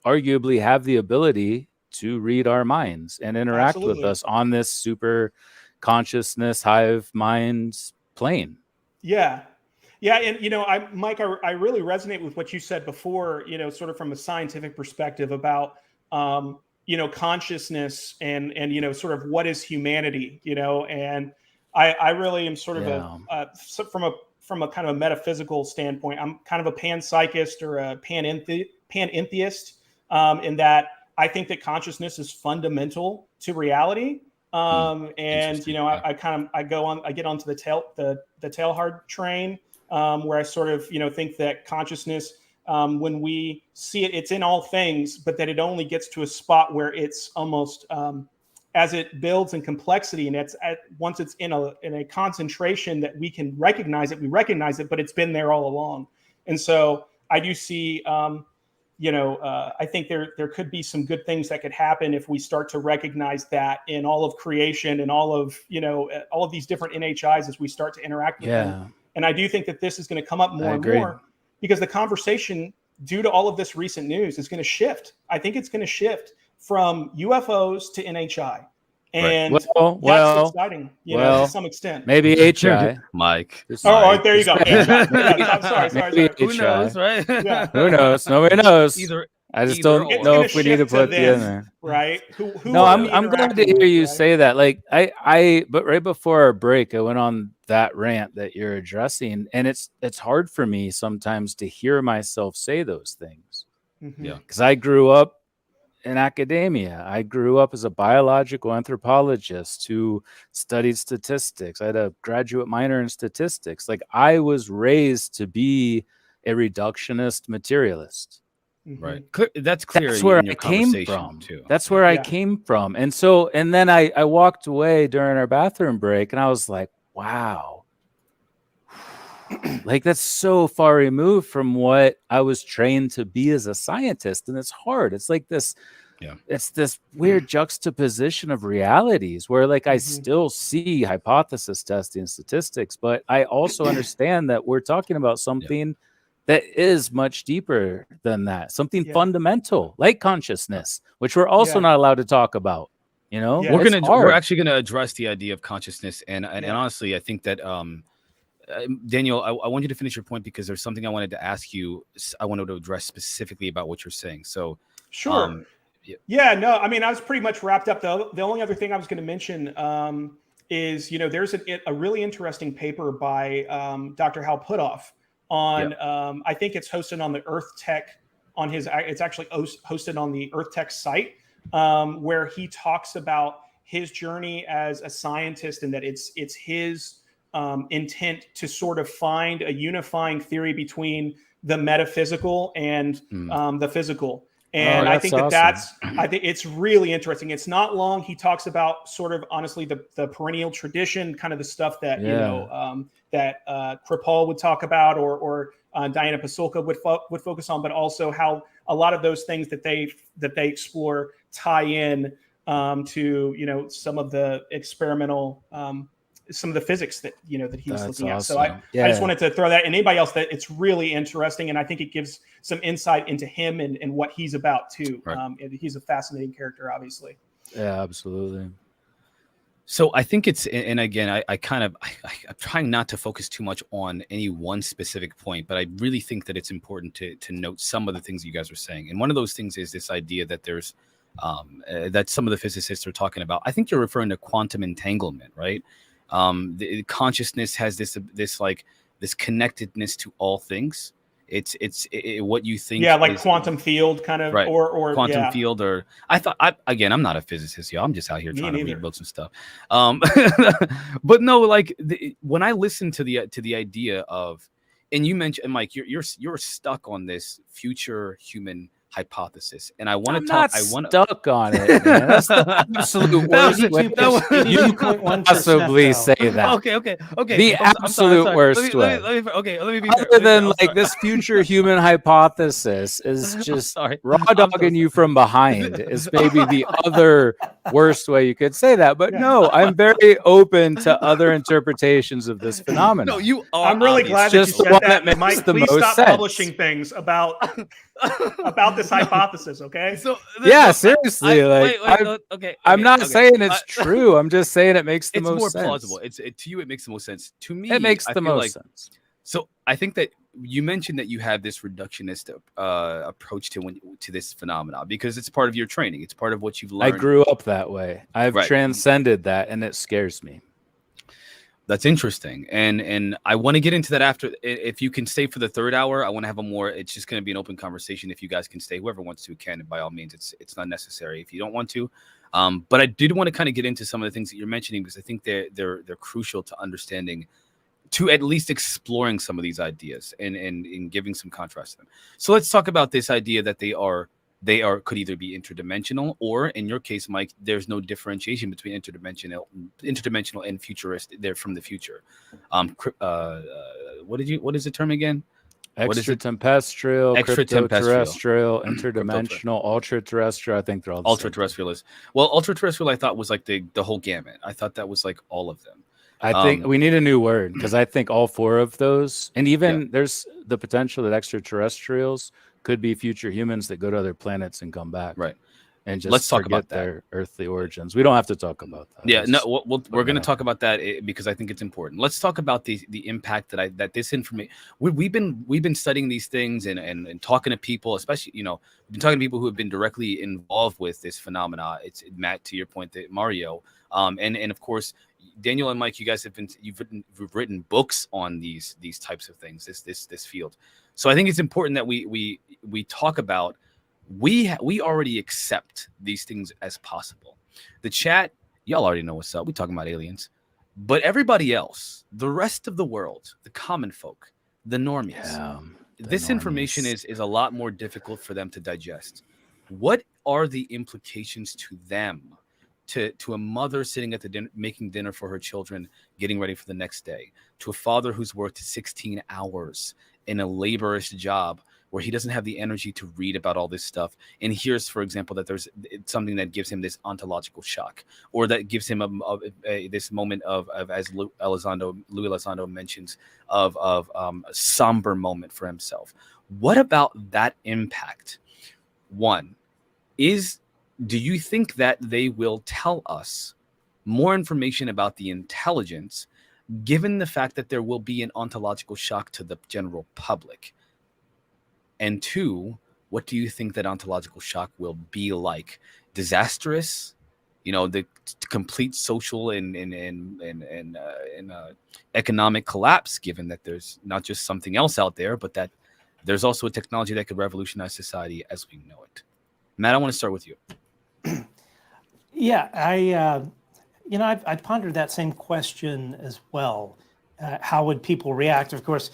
arguably have the ability to read our minds and interact with us on this super consciousness hive mind plane. Yeah, and Mike, I really resonate with what you said before, sort of from a scientific perspective about consciousness and sort of what is humanity, and I really am sort of from a kind of a metaphysical standpoint, I'm kind of a panpsychist or a panentheist, in that I think that consciousness is fundamental to reality. And I get onto the Teilhard train, where I sort of think that consciousness, when we see it, it's in all things, but that it only gets to a spot where it's almost as it builds in complexity, and once it's in a concentration that we can recognize it, we recognize it, but it's been there all along. And so I do see I think there could be some good things that could happen if we start to recognize that in all of creation and all of these different NHIs as we start to interact with them. And I do think that this is going to come up more and more, because the conversation, due to all of this recent news, is going to shift. I think it's going to shift from UFOs to NHI. And that's exciting, to some extent. Maybe HI. Mike. There you go. I'm sorry. Who knows, right? Yeah. Who knows? Nobody knows. I just don't know if we need to put the in there. Right? I'm glad to hear you say that. Like but right before our break, I went on that rant that you're addressing, and it's hard for me sometimes to hear myself say those things. Mm-hmm. Yeah. Because I grew up in academia. I grew up as a biological anthropologist who studied statistics. I had a graduate minor in statistics. Like, I was raised to be a reductionist materialist. Right. That's clear. That's where I came from. Too. That's where I came from. And then I walked away during our bathroom break, and I was like, wow. Like, that's so far removed from what I was trained to be as a scientist. And it's hard. It's like this it's this weird juxtaposition of realities where like I still see hypothesis testing statistics, but I also understand that we're talking about something that is much deeper than that, something fundamental like consciousness, which we're also not allowed to talk about. You know, we're actually gonna address the idea of consciousness, and honestly, I think that Daniel, I want you to finish your point because there's something I wanted to ask you. I wanted to address specifically about what you're saying. So, sure. No, I mean, I was pretty much wrapped up. The only other thing I was going to mention is, there's a really interesting paper by Dr. Hal Puthoff on, I think it's hosted on the Earth Tech it's actually hosted on the Earth Tech site, where he talks about his journey as a scientist and that it's his intent to sort of find a unifying theory between the metaphysical and the physical. And I think that's I think it's really interesting. It's not long. He talks about sort of honestly the perennial tradition, kind of the stuff that that Kripal would talk about, or Diana Pasulka would focus on, but also how a lot of those things that they explore tie in to some of the experimental some of the physics that that he was looking at. So I just wanted to throw that, and anybody else, that it's really interesting, and I think it gives some insight into him and what he's about too. Right. He's a fascinating character, obviously. Yeah, absolutely. So I think it's, and again, I'm trying not to focus too much on any one specific point, but I really think that it's important to note some of the things you guys are saying. And one of those things is this idea that there's that some of the physicists are talking about. I think you're referring to quantum entanglement, right? The consciousness has this connectedness to all things. It's what you think. Yeah, like quantum field kind of, right. or quantum field, or again, I'm not a physicist, y'all. I'm just out here trying to read books and stuff. But no, like when I listen to the idea of, and you mentioned, Mike, you're stuck on this future human hypothesis, and I want to talk. Stuck on it. Man. That's the absolute worst way you could possibly say that. Okay. The absolute worst way. Let me be other than like this future human hypothesis is just raw dogging you from behind is maybe the other worst way you could say that. But no, I'm very open to other interpretations of this phenomenon. No, you are. I'm really glad that you said that. Mike, please stop publishing things about this hypothesis, okay? So seriously, I'm not saying it's true. I'm just saying it makes the most sense. It's more plausible. To you, it makes the most sense. To me, it makes the most sense. So I think that you mentioned that you have this reductionist approach to this phenomenon because it's part of your training. It's part of what you've learned. I grew up that way. I've transcended that, and it scares me. That's interesting, and I want to get into that after. If you can stay for the third hour, I want to have a more. It's just going to be an open conversation. If you guys can stay, whoever wants to can. And by all means, it's not necessary if you don't want to. But I did want to kind of get into some of the things that you're mentioning because I think they're crucial to understanding, to at least exploring some of these ideas and giving some contrast to them. So let's talk about this idea that they could either be interdimensional, or in your case, Mike, there's no differentiation between interdimensional and futuristic. They're from the future. What is the term again? Extraterrestrial, crypto-terrestrial, interdimensional, ultra-terrestrial. I think they're all ultra-terrestrial. Well, ultra-terrestrial I thought was like the whole gamut. I thought that was like all of them. I think we need a new word because I think all four of those, and even there's the potential that extraterrestrials could be future humans that go to other planets and come back, right? And just let's talk about their earthly origins. We don't have to talk about that. Yeah, we're going to talk about that because I think it's important. Let's talk about the impact that this information. We've been studying these things and talking to people, especially we've been talking to people who have been directly involved with this phenomena. It's Matt, to your point, that Mario, and of course Daniel and Mike, you guys you've written books on these types of things, this field. So I think it's important that we talk about. We already accept these things as possible. The chat, y'all already know what's up. We're talking about aliens. But everybody else, the rest of the world, the common folk, the normies, this information is a lot more difficult for them to digest. What are the implications to them, to a mother sitting at the dinner, making dinner for her children, getting ready for the next day, to a father who's worked 16 hours in a laborious job where he doesn't have the energy to read about all this stuff and hears, for example, that there's something that gives him this ontological shock, or that gives him this moment of as Louis Elizondo mentions, of a somber moment for himself. What about that impact? One is, do you think that they will tell us more information about the intelligence, given the fact that there will be an ontological shock to the general public? And two, what do you think that ontological shock will be like? Disastrous? The complete social and economic collapse, given that there's not just something else out there, but that there's also a technology that could revolutionize society as we know it. Matt, I want to start with you. Yeah, I pondered that same question as well. How would people react? Of course,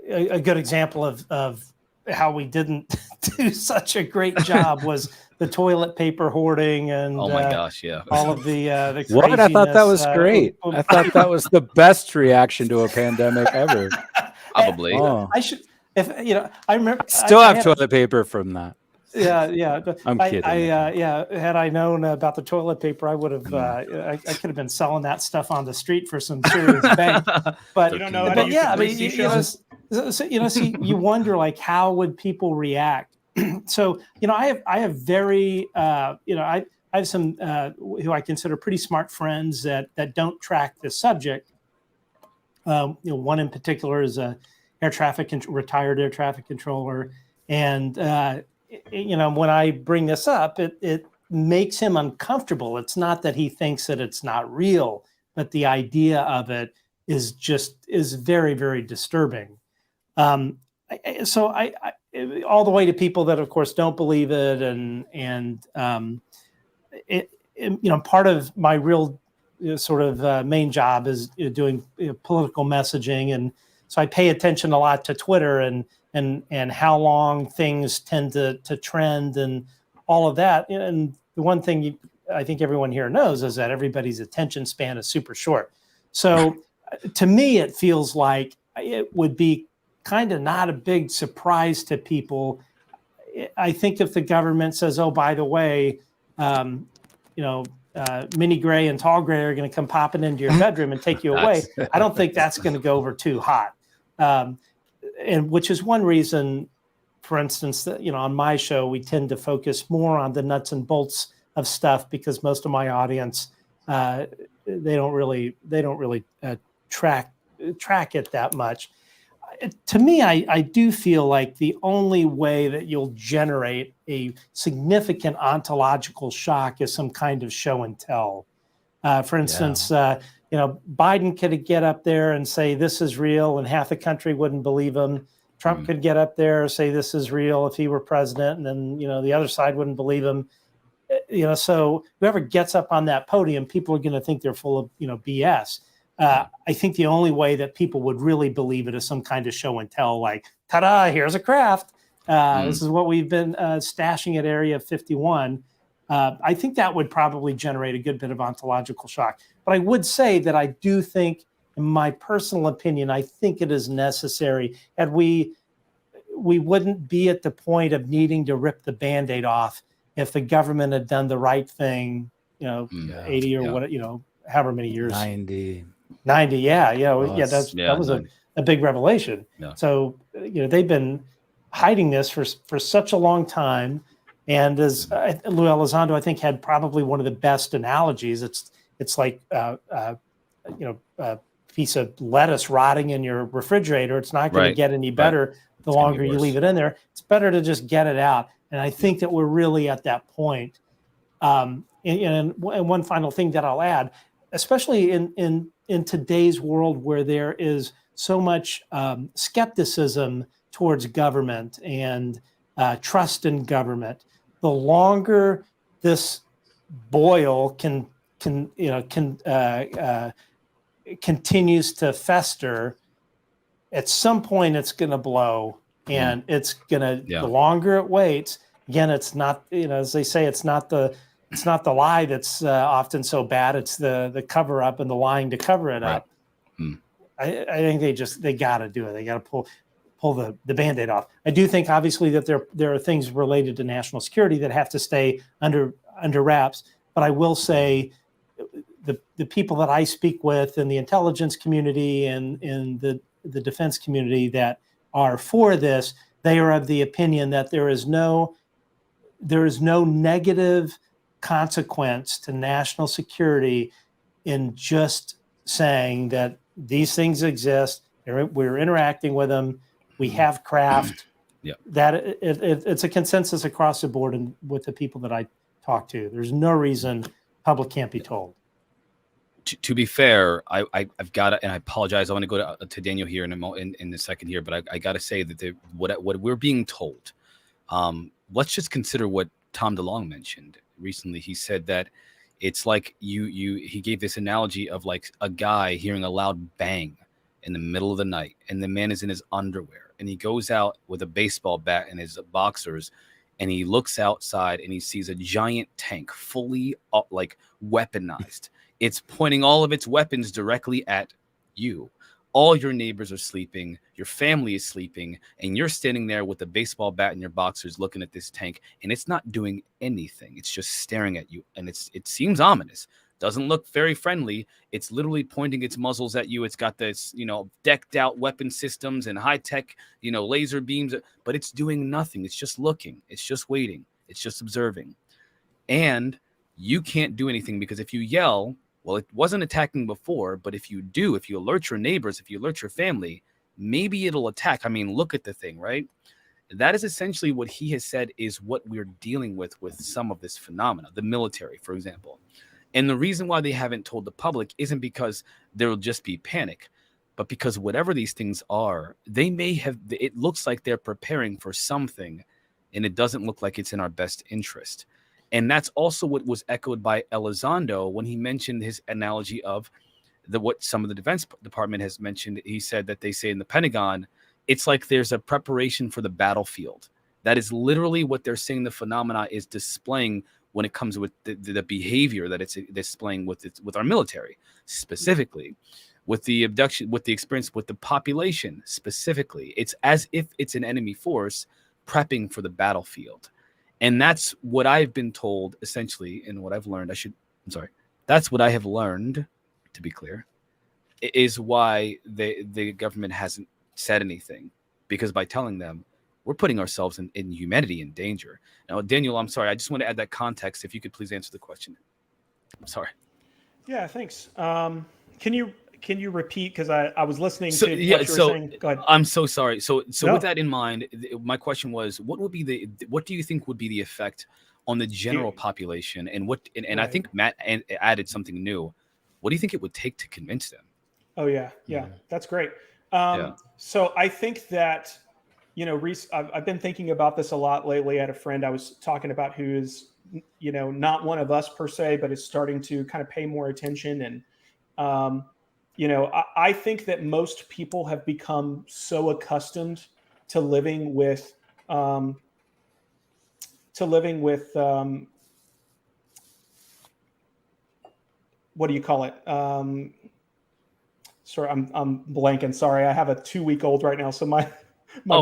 a good example of how we didn't do such a great job was the toilet paper hoarding and oh my gosh, yeah, all of the What? I thought that was craziness, great. I thought that was the best reaction to a pandemic ever. probably. Oh. I should, if I remember. Still I have had toilet paper from that. Yeah. I'm kidding. Had I known about the toilet paper, I would have. I could have been selling that stuff on the street for some serious bank. But You don't know how to but use yeah, I the mean, grease shells? see, you wonder like how would people react? So I have very I have some who I consider pretty smart friends that don't track this subject. One in particular is a retired air traffic controller, and when I bring this up, it makes him uncomfortable. It's not that he thinks that it's not real, but the idea of it is very, very disturbing. So I all the way to people that, of course, don't believe it, and part of my real sort of main job is doing political messaging, and so I pay attention a lot to Twitter and how long things tend to trend and all of that. And the one thing I think everyone here knows is that everybody's attention span is super short. So to me, it feels like it would be kind of not a big surprise to people. I think if the government says, oh, by the way, mini gray and tall gray are going to come popping into your bedroom and take you away, I don't think that's going to go over too hot. And which is one reason, for instance, that on my show we tend to focus more on the nuts and bolts of stuff, because most of my audience they don't really track it that much. To me, I do feel like the only way that you'll generate a significant ontological shock is some kind of show and tell. For instance, Biden could get up there and say this is real, and half the country wouldn't believe him. Trump could get up there and say this is real if he were president, and then the other side wouldn't believe him. So whoever gets up on that podium, people are going to think they're full of BS. I think the only way that people would really believe it is some kind of show and tell, like, ta-da, here's a craft. This is what we've been stashing at Area 51. I think that would probably generate a good bit of ontological shock. But I would say that I do think, in my personal opinion, I think it is necessary. And we wouldn't be at the point of needing to rip the Band-Aid off if the government had done the right thing, 80 or what, however many years. 90, that was a big revelation. Yeah. So, they've been hiding this for such a long time. And as Louis Elizondo, I think, had probably one of the best analogies. It's like a piece of lettuce rotting in your refrigerator. It's not going to get any better the longer you leave it in there. It's better to just get it out. And I think that we're really at that point. And one final thing that I'll add, especially in today's world where there is so much skepticism towards government and trust in government, the longer this boil continues to fester, at some point it's going to blow, and it's going to. The longer it waits, again, it's not. As they say, it's not the lie that's often so bad. It's the cover up and the lying to cover it up. I think they got to do it. They got to pull the Band-Aid off. I do think obviously that there are things related to national security that have to stay under wraps. But I will say the people that I speak with in the intelligence community and in the defense community that are for this, they are of the opinion that there is no negative consequence to national security in just saying that these things exist. We're interacting with them. We have craft. Yeah. That it's a consensus across the board, and with the people that I talk to, there's no reason public can't be told. To be fair, I've got to, and I apologize. I want to go to Daniel here in a second here, but I got to say that what we're being told. Let's just consider what Tom DeLonge mentioned recently. He said that it's like he gave this analogy of like a guy hearing a loud bang in the middle of the night, and the man is in his underwear, and he goes out with a baseball bat and his boxers, and he looks outside and he sees a giant tank fully like weaponized. It's pointing all of its weapons directly at you. All your neighbors are sleeping, your family is sleeping, and you're standing there with a baseball bat and your boxers looking at this tank, and it's not doing anything. It's just staring at you, and it seems ominous. Doesn't look very friendly. It's literally pointing its muzzles at you. It's got this, decked out weapon systems and high tech, laser beams, but it's doing nothing. It's just looking. It's just waiting. It's just observing. And you can't do anything because if you yell, well, it wasn't attacking before, but if you alert your neighbors, if you alert your family, maybe it'll attack. I mean, look at the thing, right? That is essentially what he has said is what we're dealing with some of this phenomena, the military, for example. And the reason why they haven't told the public isn't because there will just be panic, but because whatever these things are, it looks like they're preparing for something, and it doesn't look like it's in our best interest. And that's also what was echoed by Elizondo when he mentioned his analogy of what some of the Defense Department has mentioned. He said that they say in the Pentagon, it's like there's a preparation for the battlefield. That is literally what they're saying the phenomena is displaying when it comes with the behavior that it's displaying with our military, specifically with the abduction, with the experience with the population specifically. It's as if it's an enemy force prepping for the battlefield. And that's what I've been told, essentially, and what I've learned. That's what I have learned, to be clear, is why the government hasn't said anything. Because by telling them, we're putting ourselves in humanity in danger. Now, Daniel, I'm sorry. I just want to add that context. If you could please answer the question. I'm sorry. Yeah, thanks. Can you repeat? Because I was listening to what you were saying. Go ahead. I'm so sorry. So No. With that in mind, my question was, what do you think would be the effect on the general population? And Right. I think Matt added something new. What do you think it would take to convince them? Oh yeah, that's great. So I think that I've been thinking about this a lot lately. I had a friend I was talking about who is not one of us per se, but is starting to kind of pay more attention. And I think that most people have become so accustomed to living with what do you call it? Sorry, I'm blanking. Sorry, I have a 2-week-old right now, so my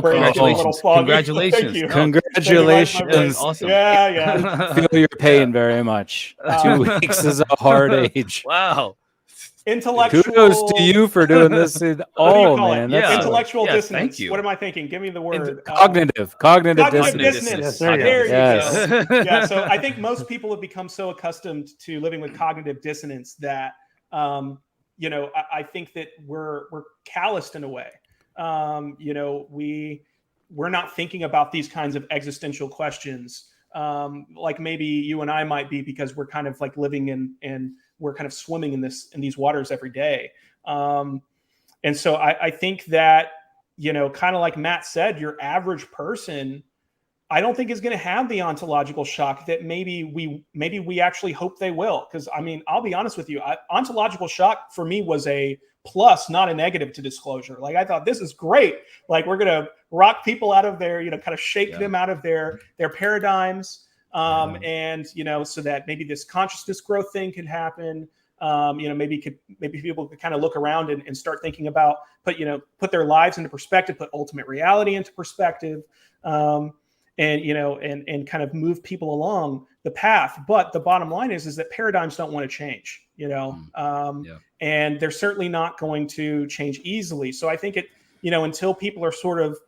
brain is a little foggy. Congratulations! Thank you. Congratulations! Awesome. Yeah. Feel your pain very much. 2 weeks is a hard age. Wow. Intellectual. Kudos to you for doing this. What do you Oh call man, it? that's Intellectual dissonance. Thank you. What am I thinking? Give me the word. cognitive Cognitive dissonance. dissonance. There you There you Yes. go. Yeah. So I think most people have become so accustomed to living with cognitive dissonance that I think that we're calloused in a way. We're not thinking about these kinds of existential questions like maybe you and I might be, because we're kind of like living in we're kind of swimming in these waters every day. And so I think that, kind of like Matt said, your average person, I don't think is going to have the ontological shock that maybe we actually hope they will. Because I mean, I'll be honest with you, ontological shock for me was a plus, not a negative to disclosure. Like I thought, this is great. Like we're going to rock people out of their, kind of shake them out of their paradigms. And, so that maybe this consciousness growth thing can happen. maybe people could kind of look around and start thinking about put their lives into perspective, put ultimate reality into perspective, and kind of move people along the path. But the bottom line is that paradigms don't want to change, and they're certainly not going to change easily. So I think until people are sort of,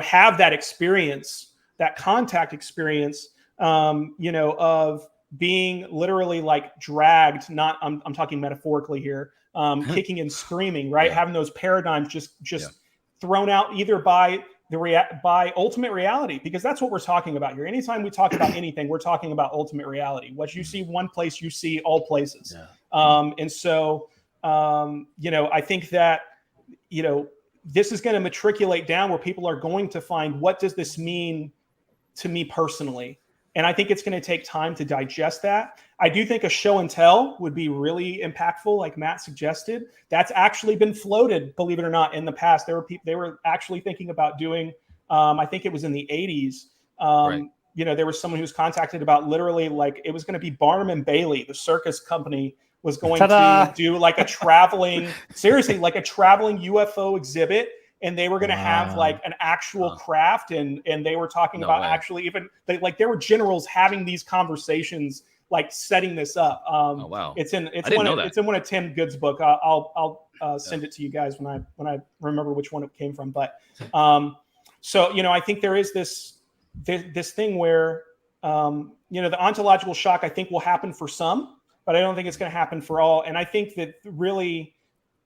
have that experience, that contact experience, of being literally like dragged, I'm talking metaphorically here, kicking and screaming, right? Having those paradigms just thrown out either by by ultimate reality, because that's what we're talking about here. Anytime we talk about anything, we're talking about ultimate reality. What you see one place, you see all places. And so, I think that, this is going to matriculate down where people are going to find, what does this mean to me personally? And I think it's going to take time to digest that. I do think a show and tell would be really impactful, like Matt suggested. That's actually been floated, believe it or not, in the past. There were people, they were actually thinking about doing, I think it was in the 80s. There was someone who was contacted about literally, like, it was going to be Barnum and Bailey, the circus company, was going to do like a traveling, seriously, like a traveling UFO exhibit. And they were going to have like an actual craft, and they were talking about actually even there were generals having these conversations, like setting this up. It's in one of Tim Good's book. I'll send it to you guys when I remember which one it came from. But I think there is this thing where the ontological shock, I think, will happen for some, but I don't think it's going to happen for all. And I think that really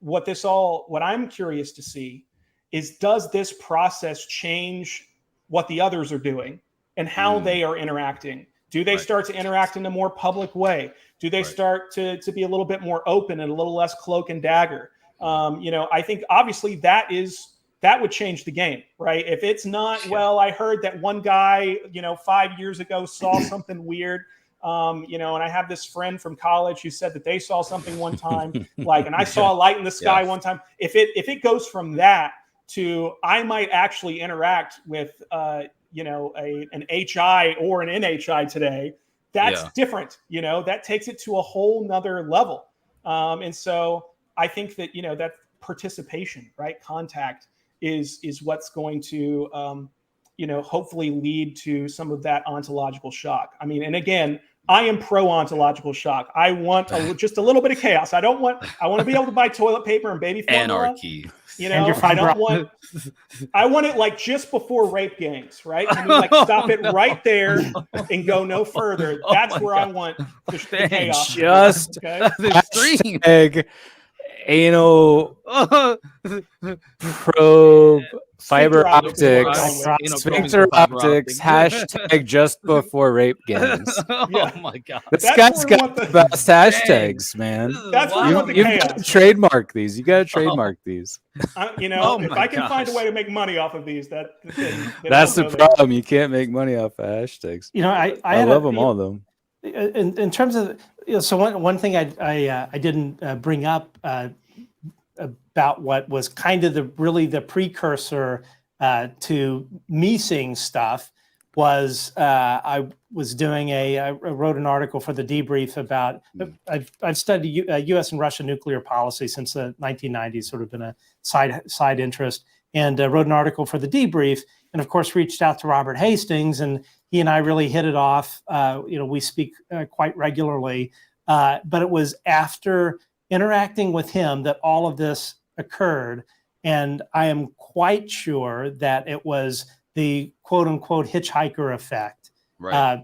what I'm curious to see is, does this process change what the others are doing and how they are interacting? Do they start to interact in a more public way? Do they start to be a little bit more open and a little less cloak and dagger? I think obviously that would change the game, right? If it's not, well, I heard that one guy, 5 years ago saw something weird. And I have this friend from college who said that they saw something one time, and I saw a light in the sky one time. If it goes from that to, I might actually interact with, an HI or an NHI today, that's different. That takes it to a whole nother level. And so I think that, that participation, right, contact is what's going to, hopefully lead to some of that ontological shock. I mean, and again, I am pro ontological shock. I want just a little bit of chaos. I want to be able to buy toilet paper and baby formula. Anarchy. I want it like just before rape gangs, right? I mean, like, stop it right there and go no further. That's where I want the chaos. Just hashtag anal probe fiber optics, sphincter optics, hashtag just before rape gangs. Oh my God. This guy's got the best hashtags, man. That's where you want the You've chaos. got to trademark these. You got to trademark these. If I can find a way to make money off of these, that's the problem. You can't make money off of hashtags. I love them all, though. In terms of, so one thing I didn't bring up about what was kind of the precursor to me seeing stuff was I wrote an article for the Debrief about, I've studied U.S. and Russian nuclear policy since the 1990s, sort of been a side interest, and wrote an article for the Debrief, and of course reached out to Robert Hastings, and he and I really hit it off. We speak quite regularly, but it was after interacting with him that all of this occurred, and I am quite sure that it was the quote-unquote hitchhiker effect.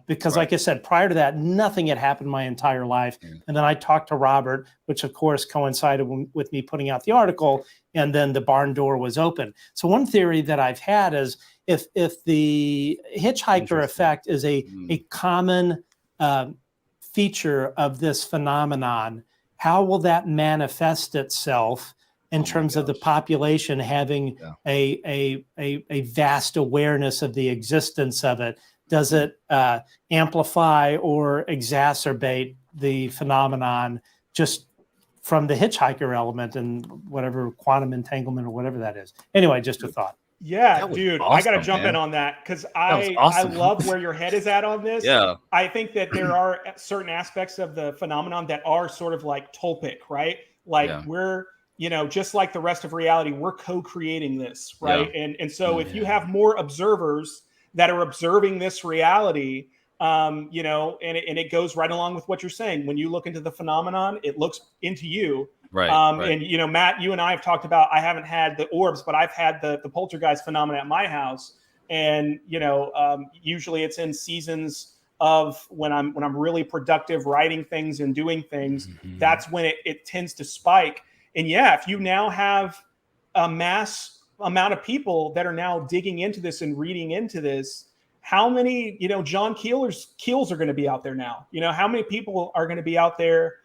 Because like I said, prior to that, nothing had happened my entire life. And then I talked to Robert, which of course coincided with me putting out the article, and then the barn door was open. So one theory that I've had is, if the hitchhiker effect is a common feature of this phenomenon, how will that manifest itself in terms of the population having a vast awareness of the existence of it? Does it amplify or exacerbate the phenomenon just from the hitchhiker element and whatever quantum entanglement or whatever that is? Anyway, just a thought. Yeah, That was dude, I got to awesome, jump man. in on that because was I awesome. love where your head is at on this. Yeah. I think that there are certain aspects of the phenomenon that are sort of like Tolpic, right? Like Yeah. we're, just like the rest of reality, we're co-creating this, right? And so if you Yeah. have more observers that are observing this reality, and it goes right along with what you're saying. When you look into the phenomenon, it looks into you. Right. And Matt, you and I have talked about. I haven't had the orbs, but I've had the poltergeist phenomena at my house. And usually it's in seasons of when I'm really productive, writing things and doing things. Mhm. That's when it tends to spike. And yeah, if you now have a mass amount of people that are now digging into this and reading into this, how many John Keels are going to be out there now? How many people are going to be out there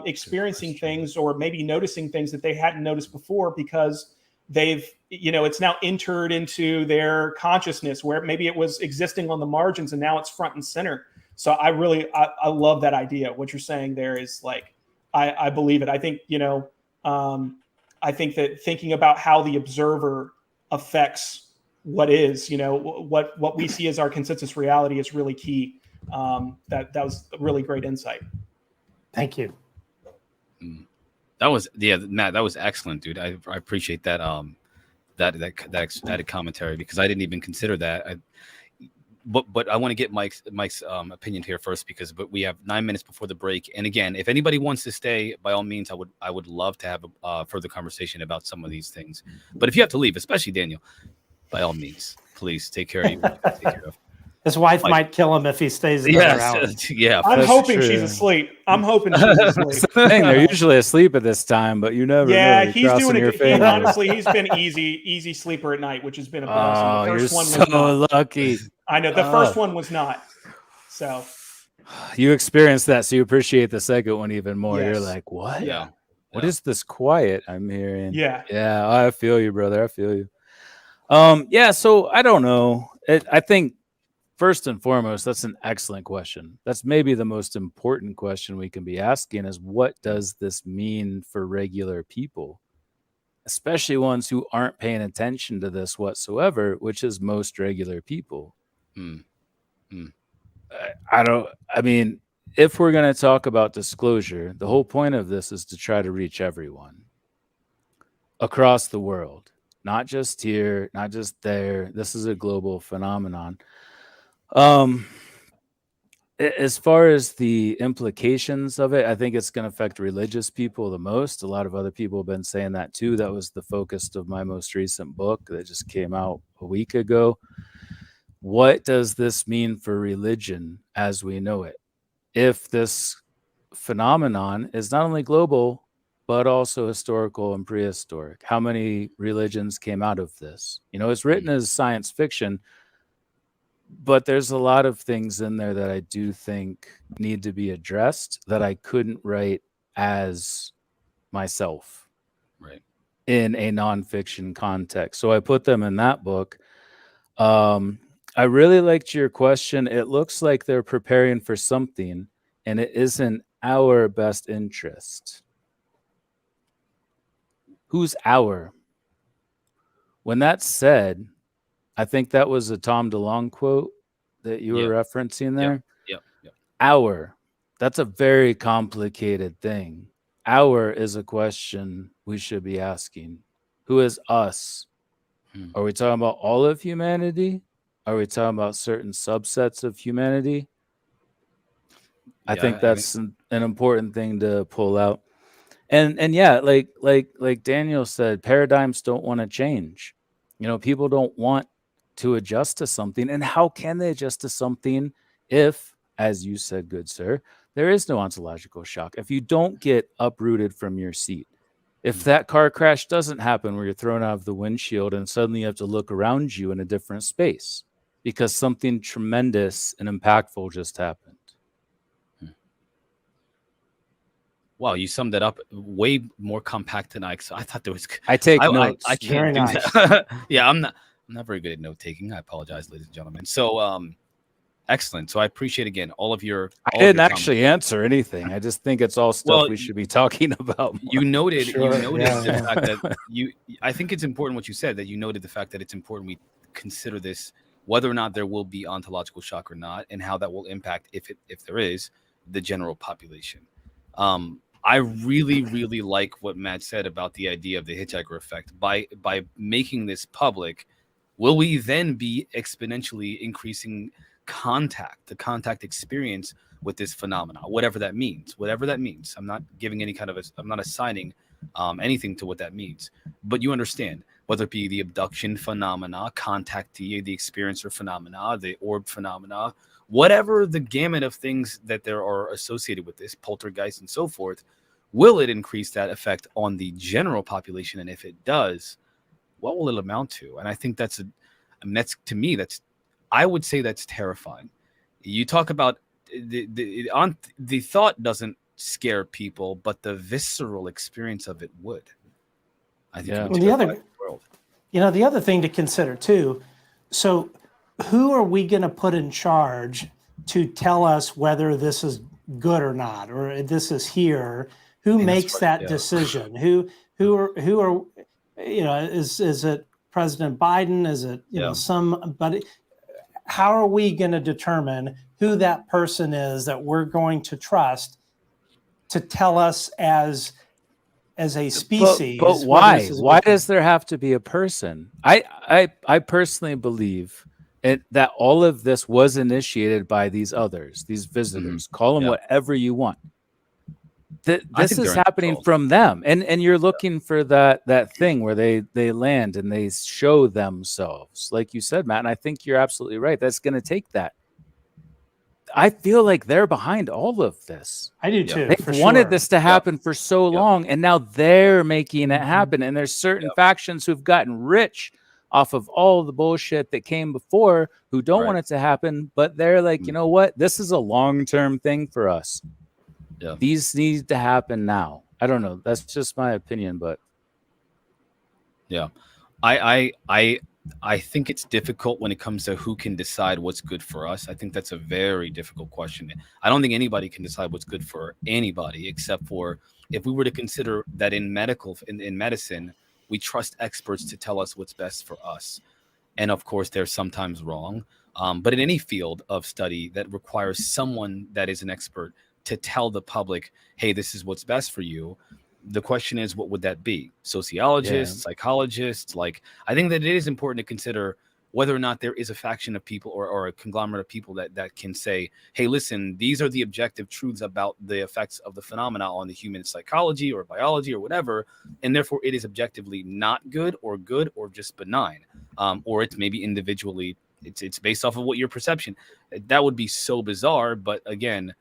experiencing things or maybe noticing things that they hadn't noticed before because they've it's now entered into their consciousness where maybe it was existing on the margins and now it's front and center. So I love that idea. What you're saying there is like I believe it. I think I think that thinking about how the observer affects what is what we see as our consensus reality is really key. That was a really great insight. Thank you. That was Matt. That was excellent, dude. I appreciate that that added commentary because I didn't even consider that. But I want to get Mike's opinion here first but we have 9 minutes before the break. And again, if anybody wants to stay, by all means, I would love to have a further conversation about some of these things. But if you have to leave, especially Daniel, by all means, please take care of you. Take care of. His wife Mike. might kill him if he stays another hour. Yeah. I'm That's hoping true. she's asleep. I'm hoping she's asleep. They're usually asleep at this time, but you never Yeah, know. he's doing your it. fingers. Honestly, he's been easy sleeper at night, which has been a blessing. Oh, The you're first one was so not. lucky. I know the first one was not. So You experienced that, so you appreciate the second one even more. Yes. You're like, what? Yeah. What is this quiet I'm hearing? Yeah. Yeah, I feel you, brother. I feel you. Yeah, so I don't know. I think first and foremost, that's an excellent question. That's maybe the most important question we can be asking is what does this mean for regular people? Especially ones who aren't paying attention to this whatsoever, which is most regular people. I mean, if we're going to talk about disclosure, the whole point of this is to try to reach everyone across the world, not just here, not just there. This is a global phenomenon. As far as the implications of it, I think it's going to affect religious people the most. A lot of other people have been saying that too. That was the focus of my most recent book that just came out a week ago. What does this mean for religion as we know it? If this phenomenon is not only global, but also historical and prehistoric, how many religions came out of this? It's written as science fiction, but there's a lot of things in there that I do think need to be addressed that I couldn't write as myself, Right. in a nonfiction context. So I put them in that book. I really liked your question. It looks like they're preparing for something, and it isn't our best interest. Who's our? When that's said, I think that was a Tom DeLonge quote that you were referencing there. Yep. Our. That's a very complicated thing. Our is a question we should be asking. Who is us? Are we talking about all of humanity? Are we talking about certain subsets of humanity? I think that's an important thing to pull out. And yeah, like Daniel said, paradigms don't want to change. People don't want to adjust to something. And how can they adjust to something if, as you said, good sir, there is no ontological shock? If you don't get uprooted from your seat, if that car crash doesn't happen where you're thrown out of the windshield and suddenly you have to look around you in a different space because something tremendous and impactful just happened. Wow, you summed it up way more compact than I thought there was. I take notes. I can't do that. Yeah, I'm not very good at note taking. I apologize, ladies and gentlemen. So Excellent. So I appreciate again all of your. I didn't actually answer anything. I just think it's all stuff we should be talking about more. You noted Sure, the fact that I think it's important what you said, that you noted the fact that it's important we consider this, whether or not there will be ontological shock or not, and how that will impact, if there is, the general population. I really, really like what Matt said about the idea of the hitchhiker effect. By making this public, will we then be exponentially increasing the contact experience with this phenomena, whatever that means. I'm not giving any kind of I'm not assigning anything to what that means, but you understand, whether it be the abduction phenomena, contactee, the experiencer phenomena, the orb phenomena, whatever the gamut of things that there are associated with this, poltergeist and so forth, will it increase that effect on the general population? And if it does, what will it amount to? And I think I would say that's terrifying. You talk about the thought doesn't scare people, but the visceral experience of it would. I think. Well, the other thing to consider too. So, who are we going to put in charge to tell us whether this is good or not, or this is here? Who makes that decision? Who are is it President Biden? Is it somebody? How are we going to determine who that person is that we're going to trust to tell us as a species? But why? Why does there have to be a person? I personally believe that all of this was initiated by these others, these visitors. Call them whatever you want. This is happening from them, and you're looking for that thing where they land and they show themselves, like you said, Matt. And I think you're absolutely right. That's going to take that. I feel like they're behind all of this. I do too. They've wanted this to happen for so long, and now they're making it happen. And there's certain factions who've gotten rich off of all the bullshit that came before, who don't want it to happen, but they're like, you know what? This is a long-term thing for us. Yeah. These need to happen now. I don't know. That's just my opinion, but I think it's difficult when it comes to who can decide what's good for us. I think that's a very difficult question. I don't think anybody can decide what's good for anybody, except for if we were to consider that in medicine, we trust experts to tell us what's best for us. And of course, they're sometimes wrong. But in any field of study that requires someone that is an expert to tell the public, hey, this is what's best for you, the question is, what would that be? Sociologists, psychologists? I think that it is important to consider whether or not there is a faction of people or a conglomerate of people that can say, hey, listen, these are the objective truths about the effects of the phenomena on the human psychology or biology or whatever, and therefore it is objectively not good or just benign, or it's maybe individually, it's based off of what your perception. That would be so bizarre, but again,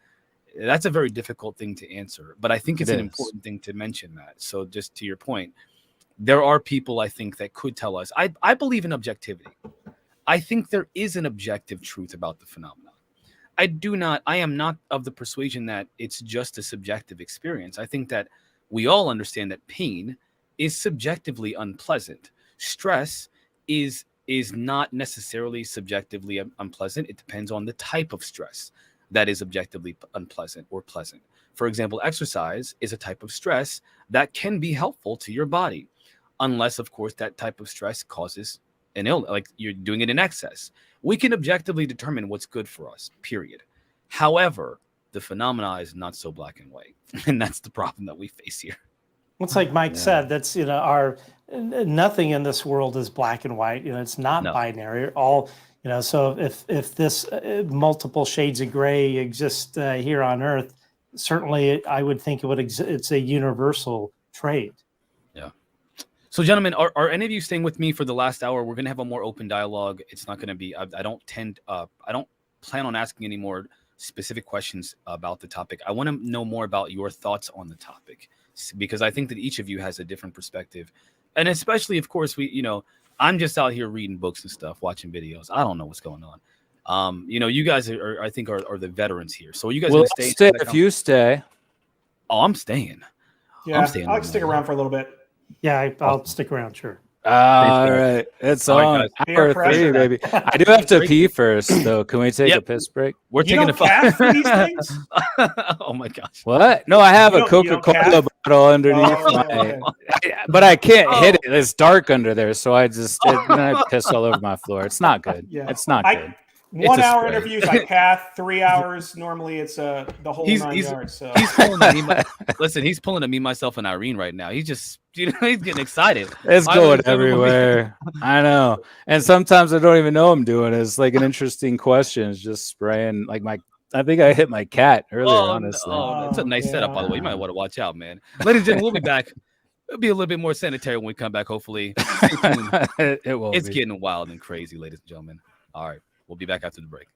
that's a very difficult thing to answer, but I think it's an important thing to mention that. So just to your point, there are people I think that could tell us. I believe in objectivity. I think there is an objective truth about the phenomenon. I am not of the persuasion that it's just a subjective experience. I think that we all understand that pain is subjectively unpleasant. Stress is not necessarily subjectively unpleasant. It depends on the type of stress that is objectively unpleasant or pleasant. For example, exercise is a type of stress that can be helpful to your body, unless, of course, that type of stress causes an illness, like you're doing it in excess. We can objectively determine what's good for us, period. However, the phenomena is not so black and white, and that's the problem that we face here. It's like Mike said, that's, our nothing in this world is black and white. It's not binary. All, so if this multiple shades of gray exist here on Earth, certainly I would think it's a universal trait. Yeah. So, gentlemen, are any of you staying with me for the last hour? We're going to have a more open dialogue. It's not going to be. I don't plan on asking any more specific questions about the topic. I want to know more about your thoughts on the topic, because I think that each of you has a different perspective, and especially, of course, I'm just out here reading books and stuff, watching videos. I don't know what's going on. You guys are I think, are the veterans here. So you guys will stay if you stay. Oh, I'm staying. Yeah, I'll stick around for a little bit. Yeah, I'll stick around. Sure. All right, it's All right, on. guys. Peer Hour pressure. 3, baby. I do have to Great. pee first, though. Can we take Yep. a piss break? We're You taking don't a cash for these things? Oh my gosh. What? No, I have You a don't Coca-Cola cash? bottle underneath Oh, my. okay. But I can't hit Oh. it. It's dark under there, so I just then I piss all over my floor. It's not good. Yeah. It's not good. 1 a hour spray. interviews, I cath. 3 hours, normally it's the whole He's- 9 he's- yards. So He's pulling a me. Listen, he's pulling a me, myself, and Irene right now. He's just, he's getting excited. It's I going was doing it with me. everywhere. I know. And sometimes I don't even know I'm doing it. It's like an interesting question. It's just spraying like I think I hit my cat earlier, honestly. No. It's a nice setup, by the way. You might yeah. want to watch out, man. Ladies and gentlemen, we'll be back. It'll be a little bit more sanitary when we come back, hopefully. Stay tuned. It will It's be. getting wild and crazy, ladies and gentlemen. All right. We'll be back after the break.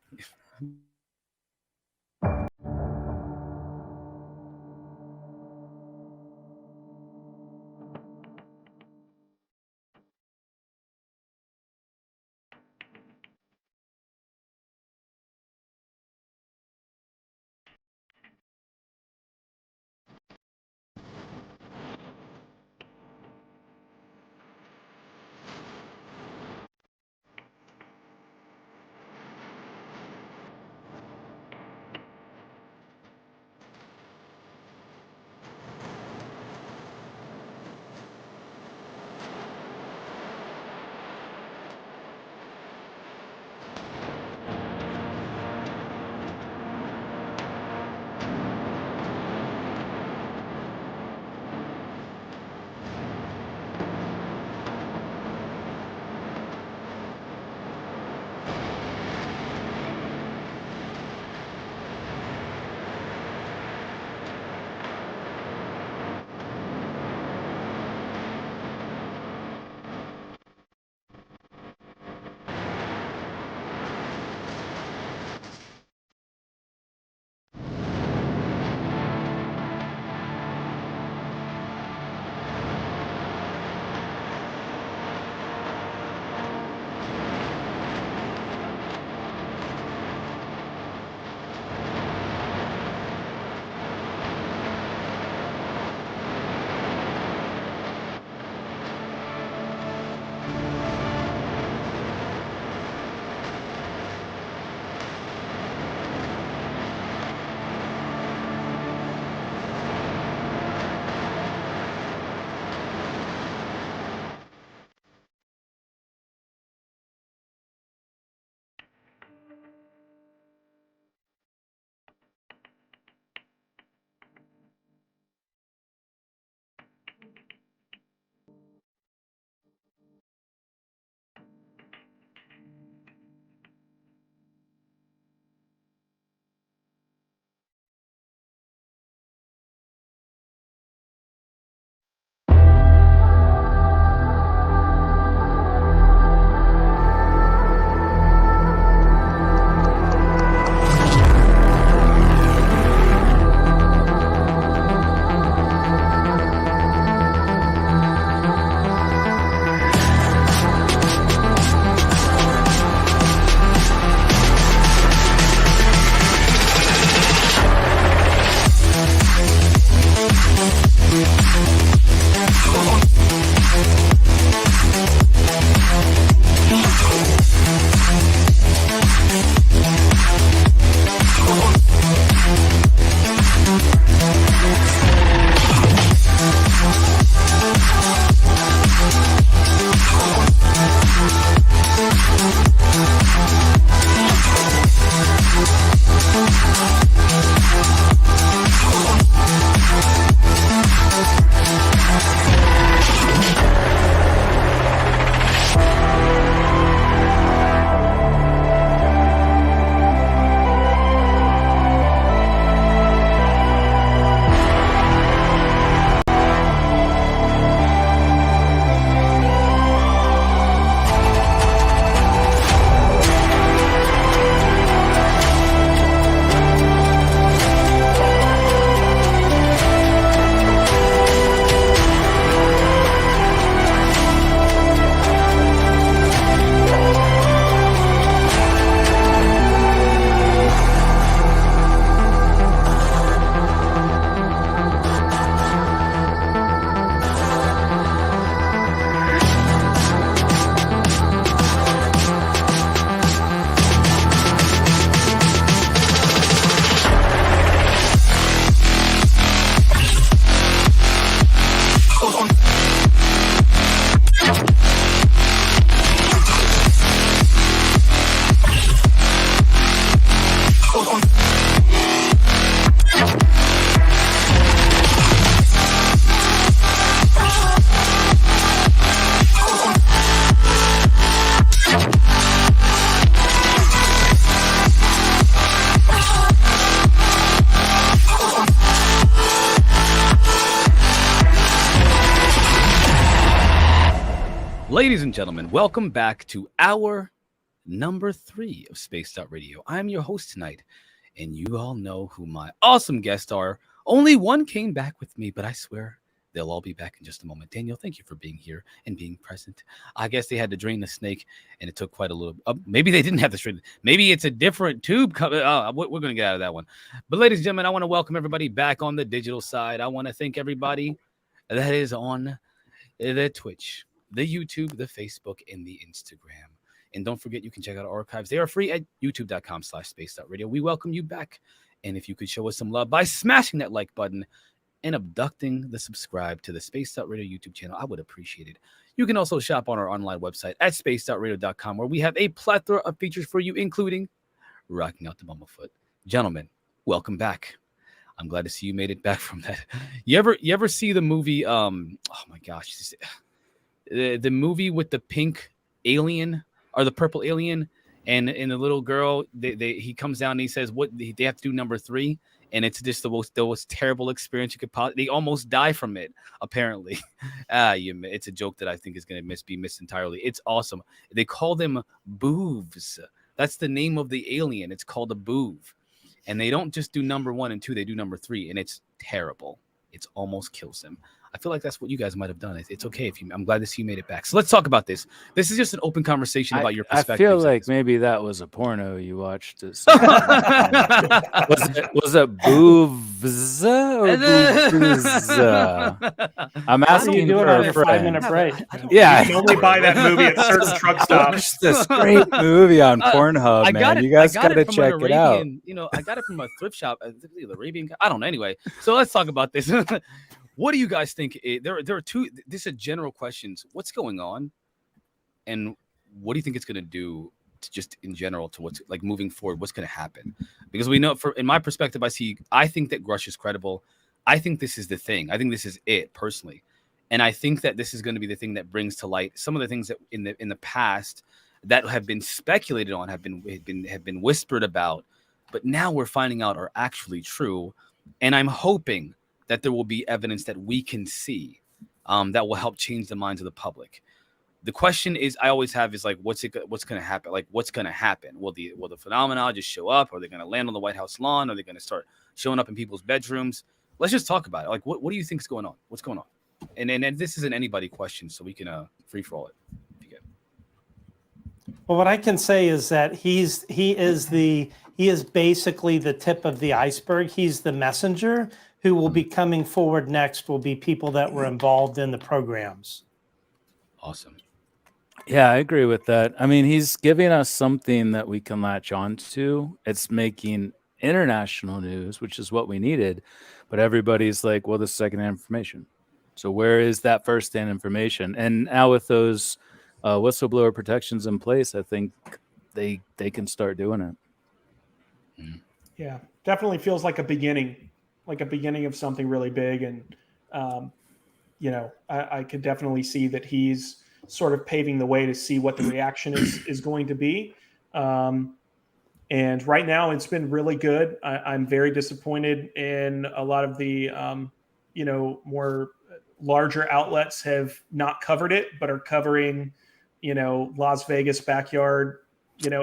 Ladies and gentlemen, welcome back to hour number 3 of Spaced Out Radio. I'm your host tonight, and you all know who my awesome guests are. Only one came back with me, but I swear they'll all be back in just a moment. Daniel, thank you for being here and being present. I guess they had to drain the snake, and it took quite a little. Maybe they didn't have to drain. Maybe it's a different tube. We're going to get out of that one. But ladies and gentlemen, I want to welcome everybody back on the digital side. I want to thank everybody that is on the Twitch, the YouTube, the Facebook, and the Instagram. And don't forget, you can check out our archives. They are free at youtube.com/spacedoutradio. We welcome you back. And if you could show us some love by smashing that like button and abducting the subscribe to the Spaced Out Radio YouTube channel, I would appreciate it. You can also shop on our online website at spacedoutradio.com, where we have a plethora of features for you, including rocking out the Bumblefoot. Gentlemen, welcome back. I'm glad to see you made it back from that. You ever see the movie? Oh my gosh, the movie with the pink alien or the purple alien, and the little girl. He comes down and he says what they have to do number 3, and it's just the most terrible experience you could possibly. They almost die from it, apparently. It's a joke that I think is going to be missed entirely. It's awesome. They call them boovs. That's the name of the alien. It's called a boov. And they don't just do number 1 and 2, they do number 3, and it's terrible. It's almost kills them. I feel like that's what you guys might have done. It's okay if you. I'm glad to see you made it back. So let's talk about this. This is just an open conversation about your perspective. I feel like maybe that was a porno you watched. Was it boovs or boovs? I'm asking you do it for on a your friend. 5-minute break. Yeah, You can only buy that movie at certain truck stops. This great movie on Pornhub, man. You guys got to check it out. I got it from a thrift shop. The Arabian. I don't know. Anyway, so let's talk about this. What do you guys think? There are two. This is general questions. What's going on, and what do you think it's going to do to just in general to what's like moving forward? What's going to happen? Because we know, in my perspective, I think that Grusch is credible. I think this is the thing. I think this is it personally, and I think that this is going to be the thing that brings to light some of the things that in the past that have been speculated on, have been whispered about, but now we're finding out are actually true, and I'm hoping that there will be evidence that we can see that will help change the minds of the public. The question is, I always have is like, what's going to happen? Like, what's going to happen? Will the phenomena just show up? Are they going to land on the White House lawn? Are they going to start showing up in people's bedrooms? Let's just talk about it. Like, what do you think is going on? What's going on? And this isn't anybody question, so we can free for all it. If you get. Well, what I can say is that he is basically the tip of the iceberg. He's the messenger. Who will be coming forward next will be people that were involved in the programs. Awesome. Yeah, I agree with that. I mean, he's giving us something that we can latch on to. It's making international news, which is what we needed. But everybody's like, well, this is secondhand information. So where is that first-hand information? And now with those whistleblower protections in place, I think they can start doing it. Yeah, definitely feels like a beginning of something really big. And, I could definitely see that he's sort of paving the way to see what the reaction is going to be. And right now it's been really good. I'm very disappointed in a lot of the, more larger outlets have not covered it, but are covering, Las Vegas backyard,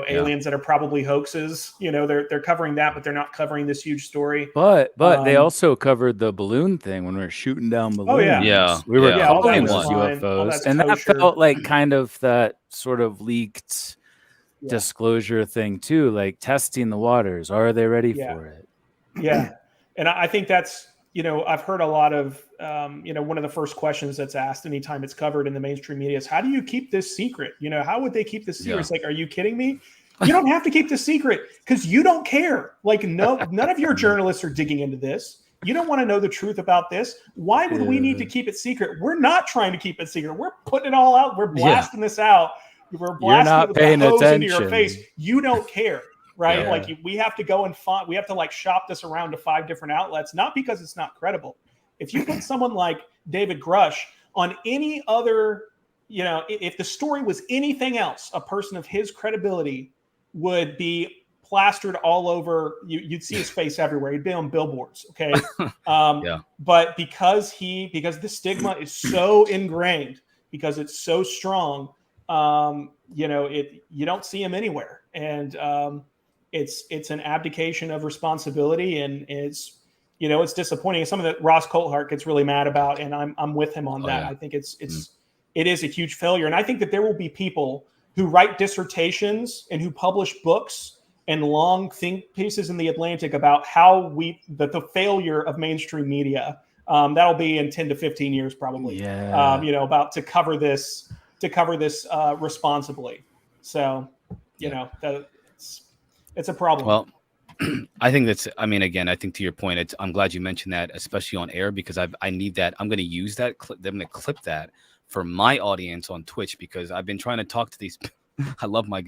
aliens that are probably hoaxes. They're covering that, but they're not covering this huge story. But they also covered the balloon thing when we were shooting down balloons. Oh yeah, yeah. We were all that calling was those fine. All UFOs, that's and that kosher. felt like kind of that sort of leaked disclosure thing too, like testing the waters. Are they ready for it? Yeah, and I think that's I've heard a lot of one of the first questions that's asked anytime it's covered in the mainstream media is, how do you keep this secret? How would they keep this secret? It's like, are you kidding me? You don't have to keep the secret because you don't care. Like, none of your journalists are digging into this. You don't want to know the truth about this. Why would we need to keep it secret? We're not trying to keep it secret. We're putting it all out. We're blasting this out. We're blasting it with the hose into your face. You don't care. Right. Yeah. Like, we have to go and we have to like shop this around to 5 different outlets, not because it's not credible. If you put someone like David Grusch on any other, if the story was anything else, a person of his credibility would be plastered all over. You'd see his face everywhere. He'd be on billboards. Okay. But because the stigma is so ingrained, because it's so strong, you don't see him anywhere, and it's an abdication of responsibility, and it's disappointing. It's something that Ross Coulthart gets really mad about, and I'm with him on that. Yeah. I think it is a huge failure, and I think that there will be people who write dissertations and who publish books and long think pieces in the Atlantic about how the failure of mainstream media. That'll be in 10 to 15 years probably. Yeah. About to cover this responsibly. So, it's a problem. Well, I think again, I think to your point, I'm glad you mentioned that, especially on air, because I need that. I'm going to use that clip. I'm going to clip that for my audience on Twitch, because I've been trying to talk to these. I love my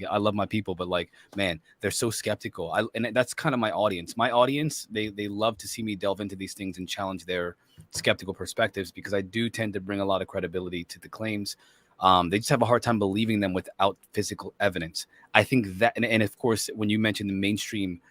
people, but man, they're so skeptical. And that's kind of my audience. My audience, they love to see me delve into these things and challenge their skeptical perspectives, because I do tend to bring a lot of credibility to the claims. They just have a hard time believing them without physical evidence. I think that, and of course, when you mentioned the mainstream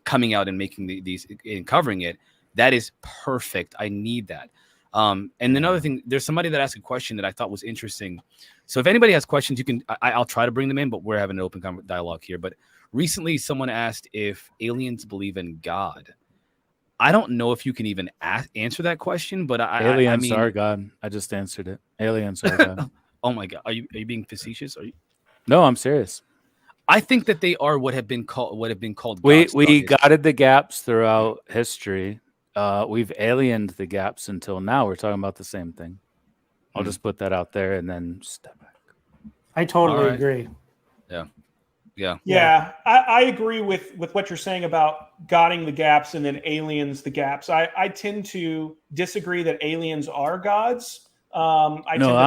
coming out and making these and covering it, that is perfect. I need that. And another thing, there's somebody that asked a question that I thought was interesting. So if anybody has questions, you can, I'll try to bring them in, but we're having an open dialogue here. But recently someone asked if aliens believe in God. I don't know if you can even answer that question, but aliens are God. I just answered it. Aliens are God. Oh my God. Are you being facetious? No, I'm serious. I think that they are what have been called we guarded the gaps throughout history. We've aliened the gaps until now. We're talking about the same thing. I'll just put that out there and then step back. I totally agree. Yeah. I agree with what you're saying about guarding the gaps and then aliens the gaps. I tend to disagree that aliens are gods. I'm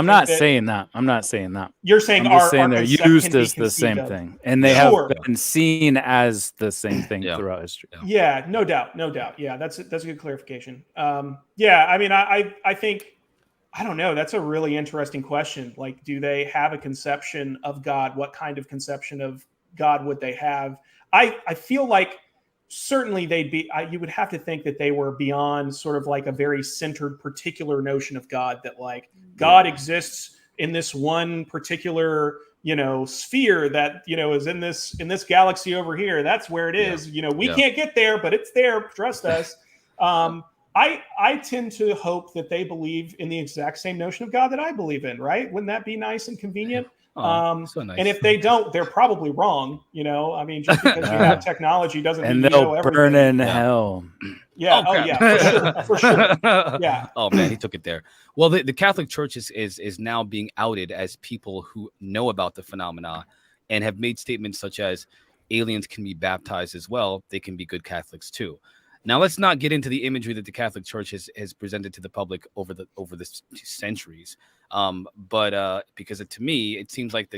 not saying that. I'm not saying that. You're saying I'm just saying they're used as the same thing, and they have been seen as the same thing throughout history. Yeah, no doubt. Yeah, that's a good clarification. I think, I don't know. That's a really interesting question. Like, do they have a conception of God? What kind of conception of God would they have? I feel like certainly they'd be, you would have to think that they were beyond sort of like a very centered particular notion of God, that like God exists in this one particular, sphere that, is in this galaxy over here. That's where it is. We can't get there, but it's there. Trust us. I tend to hope that they believe in the exact same notion of God that I believe in, right? Wouldn't that be nice and convenient? So nice. And if they don't, they're probably wrong. Just because you have technology doesn't mean you know everything. Burn in hell. Yeah. Oh, yeah. For sure. Yeah. Oh man, he took it there. Well, the Catholic Church is now being outed as people who know about the phenomena and have made statements such as aliens can be baptized as well. They can be good Catholics too. Now, let's not get into the imagery that the Catholic Church has presented to the public over the centuries, but because to me, it seems like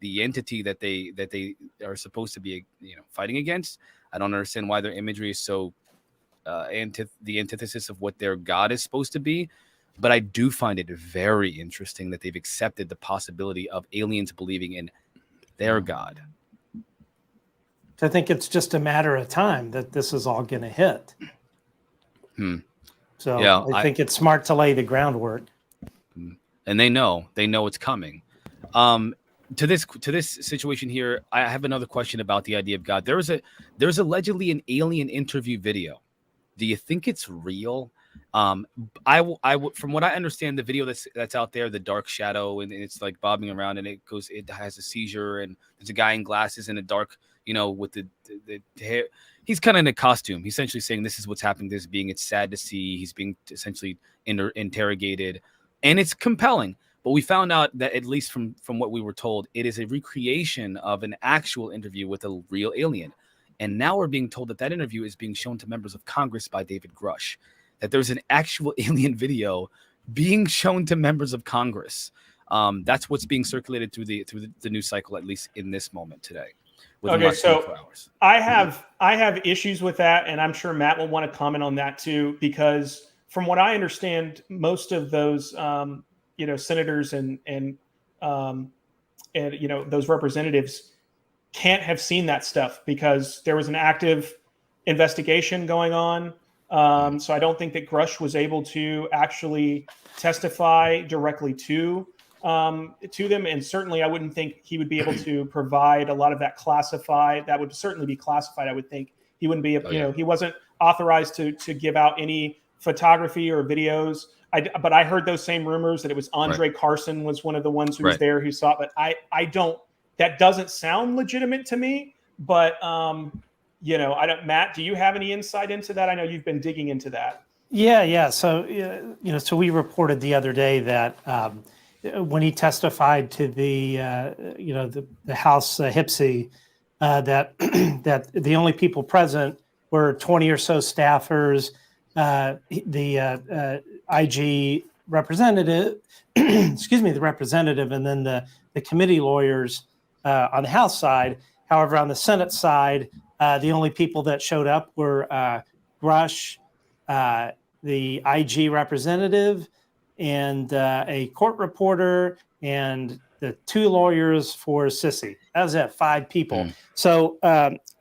the entity that they are supposed to be fighting against. I don't understand why their imagery is so the antithesis of what their God is supposed to be. But I do find it very interesting that they've accepted the possibility of aliens believing in their God. I think it's just a matter of time that this is all going to hit. So yeah, I think it's smart to lay the groundwork. And they know it's coming. To this situation here, I have another question about the idea of God. There's allegedly an alien interview video. Do you think it's real? From what I understand, the video that's out there, the dark shadow, and it's like bobbing around, and it has a seizure, and there's a guy in glasses in a dark, with the hair. He's kind of in a costume. He's essentially saying this is what's happening to this being. It's sad to see. He's being essentially interrogated, and it's compelling. But we found out that, at least from what we were told, it is a recreation of an actual interview with a real alien. And now we're being told that interview is being shown to members of Congress by David Grusch. That there's an actual alien video being shown to members of Congress. That's what's being circulated through the news cycle, at least in this moment today. Okay, so I have issues with that, and I'm sure Matt will want to comment on that too, because from what I understand, most of those senators and those representatives can't have seen that stuff because there was an active investigation going on. So I don't think that Grusch was able to actually testify directly to to them, and certainly I wouldn't think he would be able to provide a lot of that classified. That would certainly be classified. I would think he wouldn't be, he wasn't authorized to give out any photography or videos. But I heard those same rumors that it was Andre Carson was one of the ones who was there who saw it. But I don't. That doesn't sound legitimate to me. But I don't. Matt, do you have any insight into that? I know you've been digging into that. Yeah. So so we reported the other day that when he testified to the House HIPSI, that that the only people present were 20 or so staffers, the IG representative, the representative, and then the committee lawyers on the House side. However, on the Senate side, the only people that showed up were Grusch, the IG representative, and a court reporter, and the 2 lawyers for Sissy. That was it, 5 people. So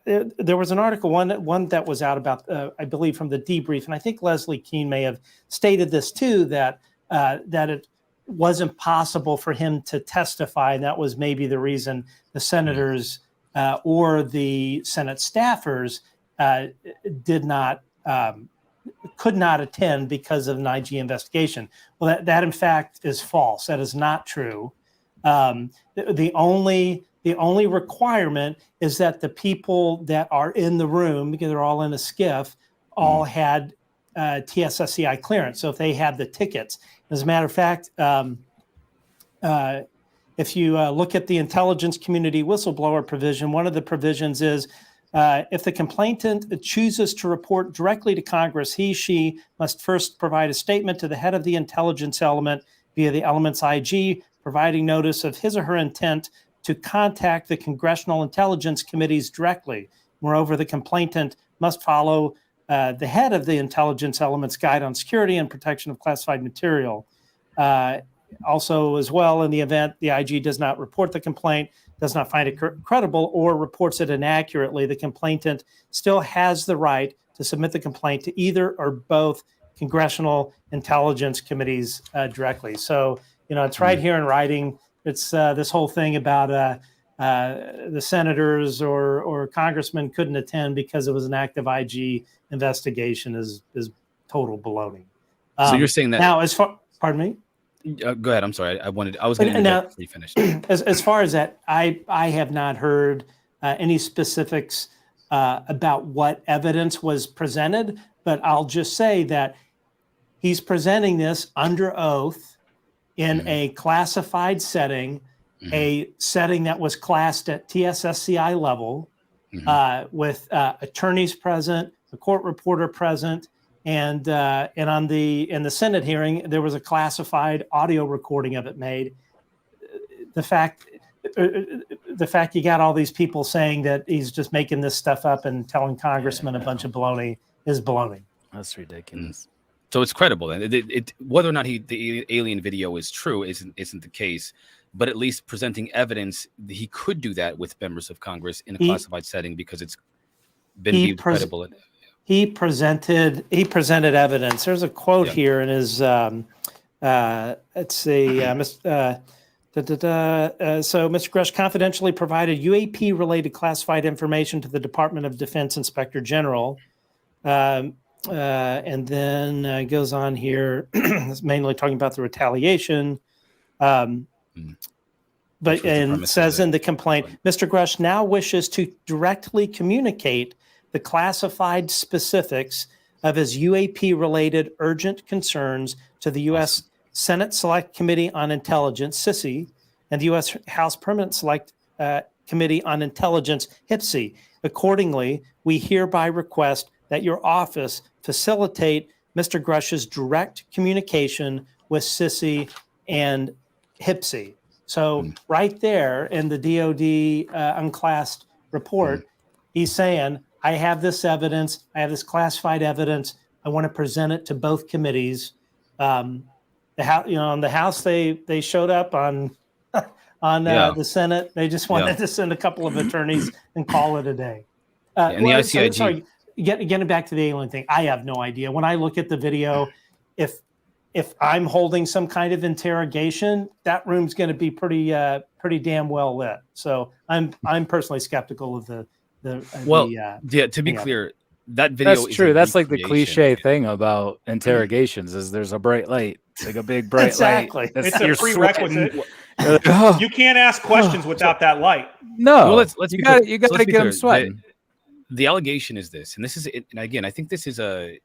there was an article, one that was out about, I believe, from the debrief, and I think Leslie Keene may have stated this too, that it wasn't possible for him to testify, and that was maybe the reason the senators or the Senate staffers could not attend because of an IG investigation. Well, that in fact is false. That is not true. The only requirement is that the people that are in the room, because they're all in a skiff, all had TSSCI clearance. So if they have the tickets, as a matter of fact, if you look at the intelligence community whistleblower provision, one of the provisions is if the complainant chooses to report directly to Congress, she must first provide a statement to the head of the intelligence element via the element's IG, providing notice of his or her intent to contact the congressional intelligence committees directly. Moreover, the complainant must follow the head of the intelligence element's guide on security and protection of classified material. Also, as well, in the event the IG does not report the complaint, does not find it credible, or reports it inaccurately, the complainant still has the right to submit the complaint to either or both congressional intelligence committees directly. So, it's right here in writing. It's this whole thing about the senators or congressmen couldn't attend because it was an active IG investigation is total baloney. So you're saying that now, pardon me? Go ahead. I'm sorry. I was going to interrupt before you finished. As far as that, I have not heard any specifics about what evidence was presented, but I'll just say that he's presenting this under oath in a classified setting, a setting that was classed at TSSCI level, with attorneys present, a court reporter present. And in the Senate hearing, there was a classified audio recording of it made. The fact you got all these people saying that he's just making this stuff up and telling congressmen a bunch of baloney is baloney. That's ridiculous. So it's credible. And whether or not the alien video is true isn't the case. But at least presenting evidence, he could do that with members of Congress in a classified setting because it's been deemed credible. He presented evidence. There's a quote here in his. So Mr. Grusch confidentially provided UAP-related classified information to the Department of Defense Inspector General, and then goes on here. It's mainly talking about the retaliation, but and says in the complaint, Mr. Grusch now wishes to directly communicate the classified specifics of his UAP-related urgent concerns to the U.S. Senate Select Committee on Intelligence, SISI, and the U.S. House Permanent Select Committee on Intelligence, HIPSI. Accordingly, we hereby request that your office facilitate Mr. Grusch's direct communication with SISI and HIPSI. So right there in the DOD unclassed report, he's saying, I have this evidence. I have this classified evidence. I want to present it to both committees. On the House, they showed up on the Senate. They just wanted to send a couple of attorneys and call it a day. And the ICIG. Getting back to the alien thing, I have no idea. When I look at the video, if if I'm holding some kind of interrogation, that room's going to be pretty damn well lit. So I'm personally skeptical of the to be clear, that video That's is true. a That's like the recreation. cliche thing about interrogations is there's a bright light, like a big bright Exactly. light. It's a you're prerequisite. sweating. You're like, oh, You can't ask questions without that light. no, Well, let's you be got clear. you got So to let's be get them clear. sweating. The allegation is this, and this is it. And again, I think this is I'm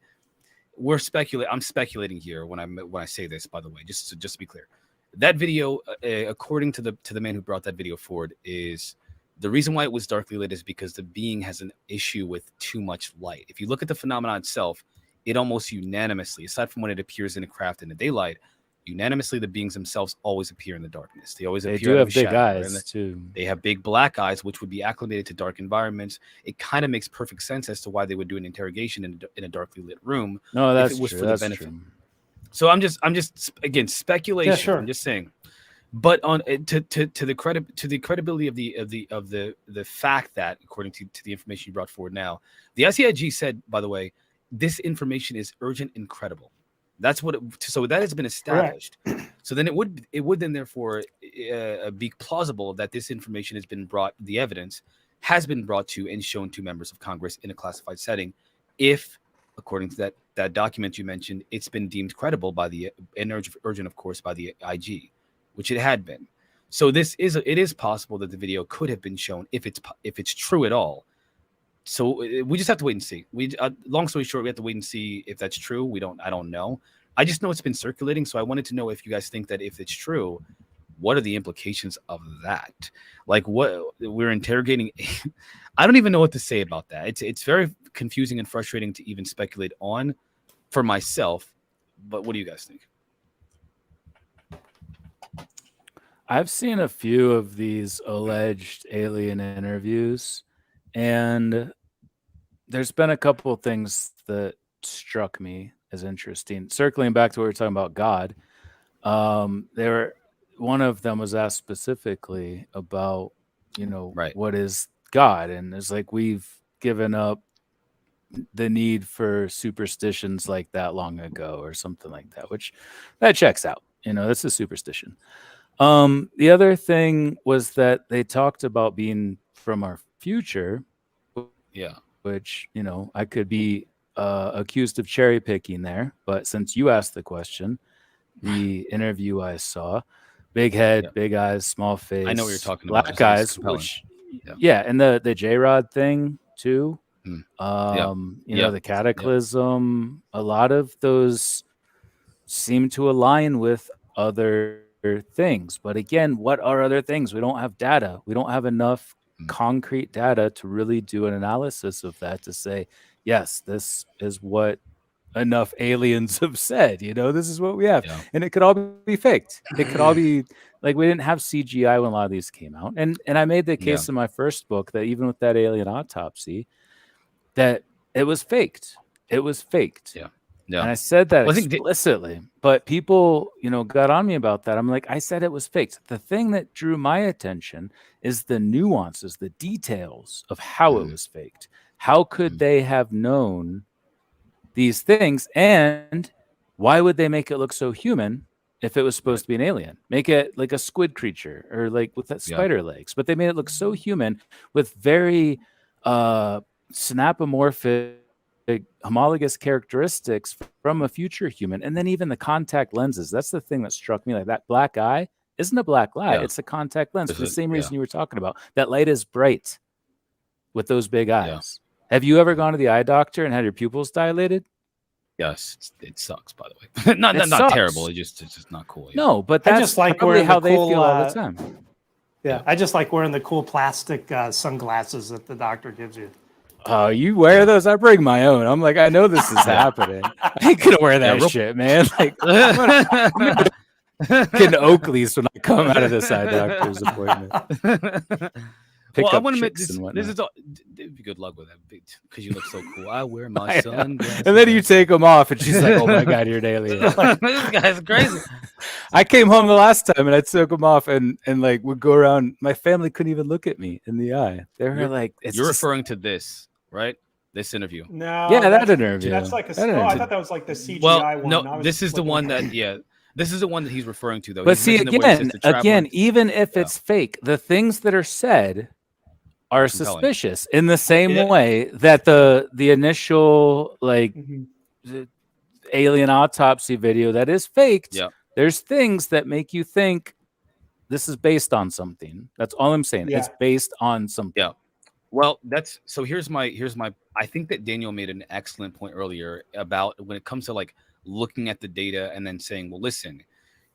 speculating here when I say this. By the way, just to be clear, that video, according to the man who brought that video forward, is the reason why it was darkly lit is because the being has an issue with too much light. If you look at the phenomenon itself, it almost unanimously, aside from when it appears in a craft in the daylight, unanimously the beings themselves always appear in the darkness. They always They appear do out of have a big shadow, eyes too. they have big black eyes, which would be acclimated to dark environments. It kind of makes perfect sense as to why they would do an interrogation in a darkly lit room. No, that's if it was true. for the That's benefit. true. So I'm just again speculation. Yeah, sure. I'm just saying, but on to the credibility of the fact that according to the information you brought forward now, the ICIG said, by the way, this information is urgent and credible. That's what. So that has been established. So then it would then therefore be plausible that this information has been brought. The evidence has been brought to and shown to members of Congress in a classified setting, if, according to that document you mentioned, it's been deemed credible by the and urgent, of course, by the IG, which it had been. So it is possible that the video could have been shown if it's true at all. So we just have to wait and see. Long story short, we have to wait and see if that's true. I don't know. I just know it's been circulating. So I wanted to know if you guys think that if it's true, what are the implications of that? Like, what we're interrogating. I don't even know what to say about that. It's very confusing and frustrating to even speculate on for myself. But what do you guys think? I've seen a few of these alleged alien interviews, and there's been a couple of things that struck me as interesting. Circling back to what we were talking about God, one of them was asked specifically about, Right. what is God? And it's like, we've given up the need for superstitions like that long ago or something like that, which that checks out. That's a superstition. The other thing was that they talked about being from our future. Yeah. Which, I could be accused of cherry picking there. But since you asked the question, the interview I saw, big head, big eyes, small face. I know what you're talking about. Black eyes, which, and the J-Rod thing too. The Cataclysm, a lot of those seem to align with other things. But again, what are other things? We don't have data. We don't have enough concrete data to really do an analysis of that to say, yes, this is what enough aliens have said. This is what we have. And it could all be faked. It could all be like, we didn't have CGI when a lot of these came out. And I made the case in my first book that even with that alien autopsy, that it was faked. It was faked. Yeah. And I said that explicitly, but people, got on me about that. I'm like, I said it was faked. The thing that drew my attention is the nuances, the details of how it was faked. How could they have known these things? And why would they make it look so human if it was supposed to be an alien? Make it like a squid creature or like with that spider legs. But they made it look so human with very synapomorphic homologous characteristics from a future human. And then even the contact lenses, that's the thing that struck me. Like, that black eye isn't a black eye, it's a contact lens for the same reason you were talking about. That light is bright with those big eyes. Have you ever gone to the eye doctor and had your pupils dilated? Yes, it sucks, by the way. not terrible, it's just not cool. No, but that's just like probably how they cool, feel all the time. I just like wearing the cool plastic sunglasses that the doctor gives you. Oh, you wear those? I bring my own. I'm like, I know this is happening. I ain't gonna wear that shit, man. Like, I'm gonna get Oakley's when I come out of this eye doctor's appointment. I want to make this is all, good luck with that because you look so cool. I wear my sunglasses. And then you take them off, and she's like, "Oh my god, you're an alien." This guy's crazy. I came home the last time, and I took them off, and like would go around. My family couldn't even look at me in the eye. They were like, "You're referring to this, right?" This interview. No, Yeah, that that's, interview. That's like a. That Oh, I interview. thought that was like the CGI Well, one. no, I was this is the looking one at- that this is the one that he's referring to though. But He's see, mentioned where it says again, the traveler- even if Yeah. it's fake, the things that are said are Compelling. suspicious in the same Yeah. way that the initial like Mhm. the alien autopsy video that is faked. Yeah. There's things that make you think this is based on something. That's all I'm saying. Yeah. It's based on something. Yeah. Well, that's so here's my I think that Daniel made an excellent point earlier about when it comes to like looking at the data and then saying, well, listen,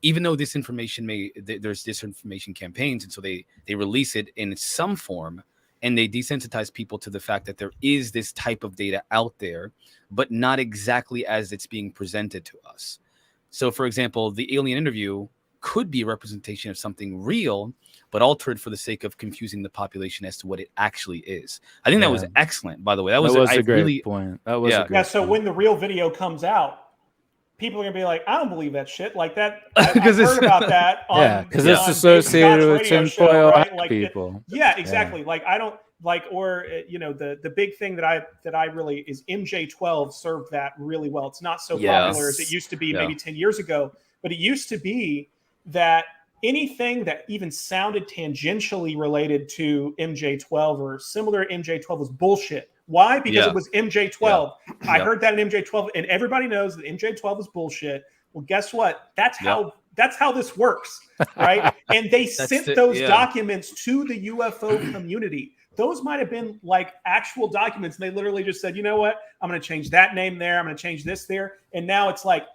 even though this information there's disinformation campaigns, and so they release it in some form and they desensitize people to the fact that there is this type of data out there, but not exactly as it's being presented to us. So, for example, the alien interview could be a representation of something real, but altered for the sake of confusing the population as to what it actually is. I think that was Yeah. excellent, by the way. That was I a great really, point. That was Yeah. a great Yeah. So point. when the real video comes out, people are gonna be like, "I don't believe that shit." Like that. I've 'Cause it's- heard about that. On, Yeah, because Yeah. it's on associated David with Scott's radio tinfoil show, right? hat Like, people. yeah, exactly. Like I don't like, or you know, the big thing that I really is MJ12 served that really well. It's not so Yes. popular as it used to be Yeah. maybe 10 years ago, but it used to be that anything that even sounded tangentially related to MJ12 or similar to MJ12 was bullshit. Why? Because Yeah. it was MJ12. I Yep. heard that in MJ12, and everybody knows that MJ12 is bullshit. Well, guess what? That's how this works, right? And they sent those documents to the UFO community. Those might have been like actual documents. And they literally just said, you know what? I'm going to change that name there. I'm going to change this there. And now it's like,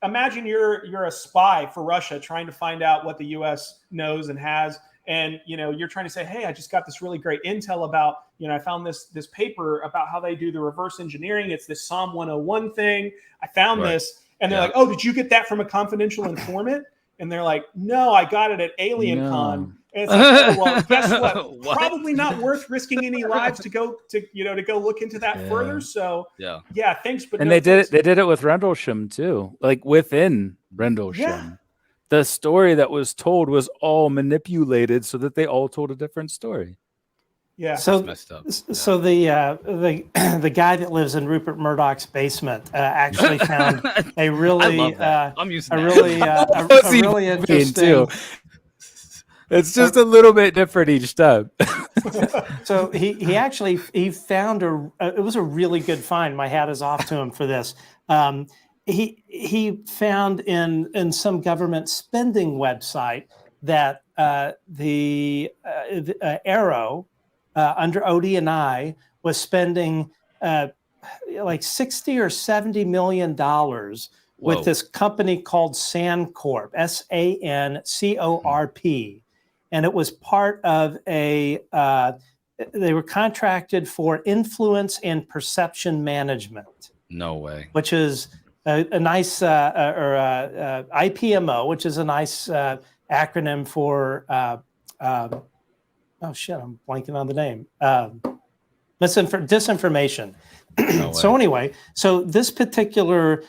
imagine you're a spy for Russia trying to find out what the U.S. knows and has. And, you know, you're trying to say, hey, I just got this really great intel about, you know, I found this paper about how they do the reverse engineering. It's this Psalm 101 thing. I found this. And they're like, oh, did you get that from a confidential informant? And they're like, no, I got it at AlienCon. No. And it's like, oh, well, guess what? What? Probably not worth risking any lives to go look into that further. So yeah, thanks. But And no they did thanks. it. They did it with Rendlesham too. Like within Rendlesham, Yeah. the story that was told was all manipulated so that they all told a different story. Yeah. So, messed up. so the guy that lives in Rupert Murdoch's basement actually found a I really love that. I'm used to a that. really a really interesting. It's just a little bit different each time. So he actually found it was a really good find. My hat is off to him for this. He found in some government spending website that the Arrow under ODNI was spending like $60 or $70 million with this company called SanCorp, SANCORP. And it was part of they were contracted for influence and perception management. No way. Which is a nice, IPMO, which is a nice acronym for, oh shit, I'm blanking on the name. Disinformation. So anyway, so this particular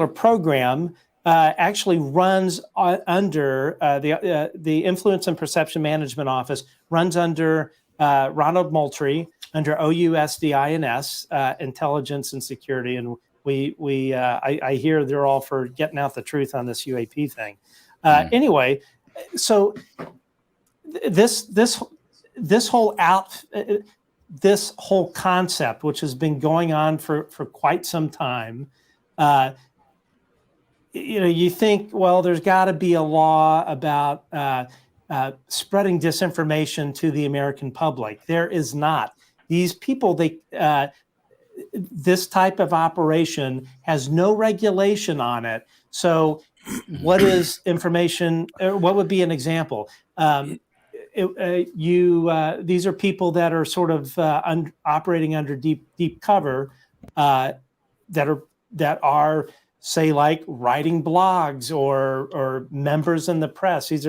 program actually runs under the Influence and Perception Management Office, runs under Ronald Moultrie, under OUSDINS, Intelligence and Security, and I hear they're all for getting out the truth on this UAP thing. Anyway, so this whole concept, which has been going on for quite some time, you think, well, there's got to be a law about spreading disinformation to the American public. There is not. These people, this type of operation has no regulation on it. So what is information? What would be an example? These are people that are sort of operating under deep cover that are say like writing blogs or members in the press. There's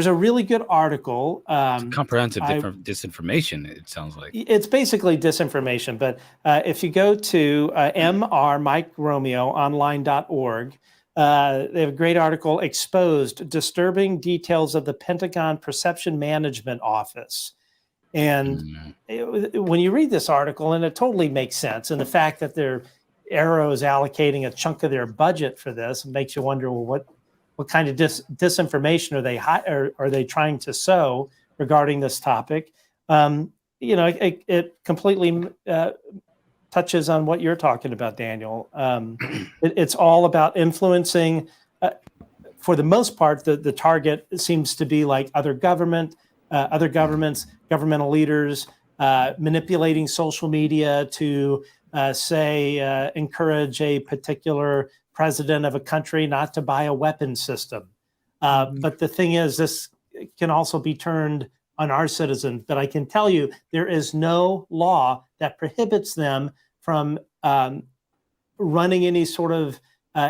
a really good article. Comprehensive disinformation, it sounds like. It's basically disinformation, but if you go to mrmikeromeoonline.org, they have a great article, Exposed, Disturbing Details of the Pentagon Perception Management Office. And when you read this article, and it totally makes sense, and the fact that Arrow is allocating a chunk of their budget for this makes you wonder, well, what kind of disinformation are they trying to sow regarding this topic? It completely touches on what you're talking about, Daniel. It's all about influencing. For the most part, the target seems to be like other governments, governmental leaders, manipulating social media to encourage a particular president of a country not to buy a weapon system. But the thing is, this can also be turned on our citizens. But I can tell you, there is no law that prohibits them from running any sort of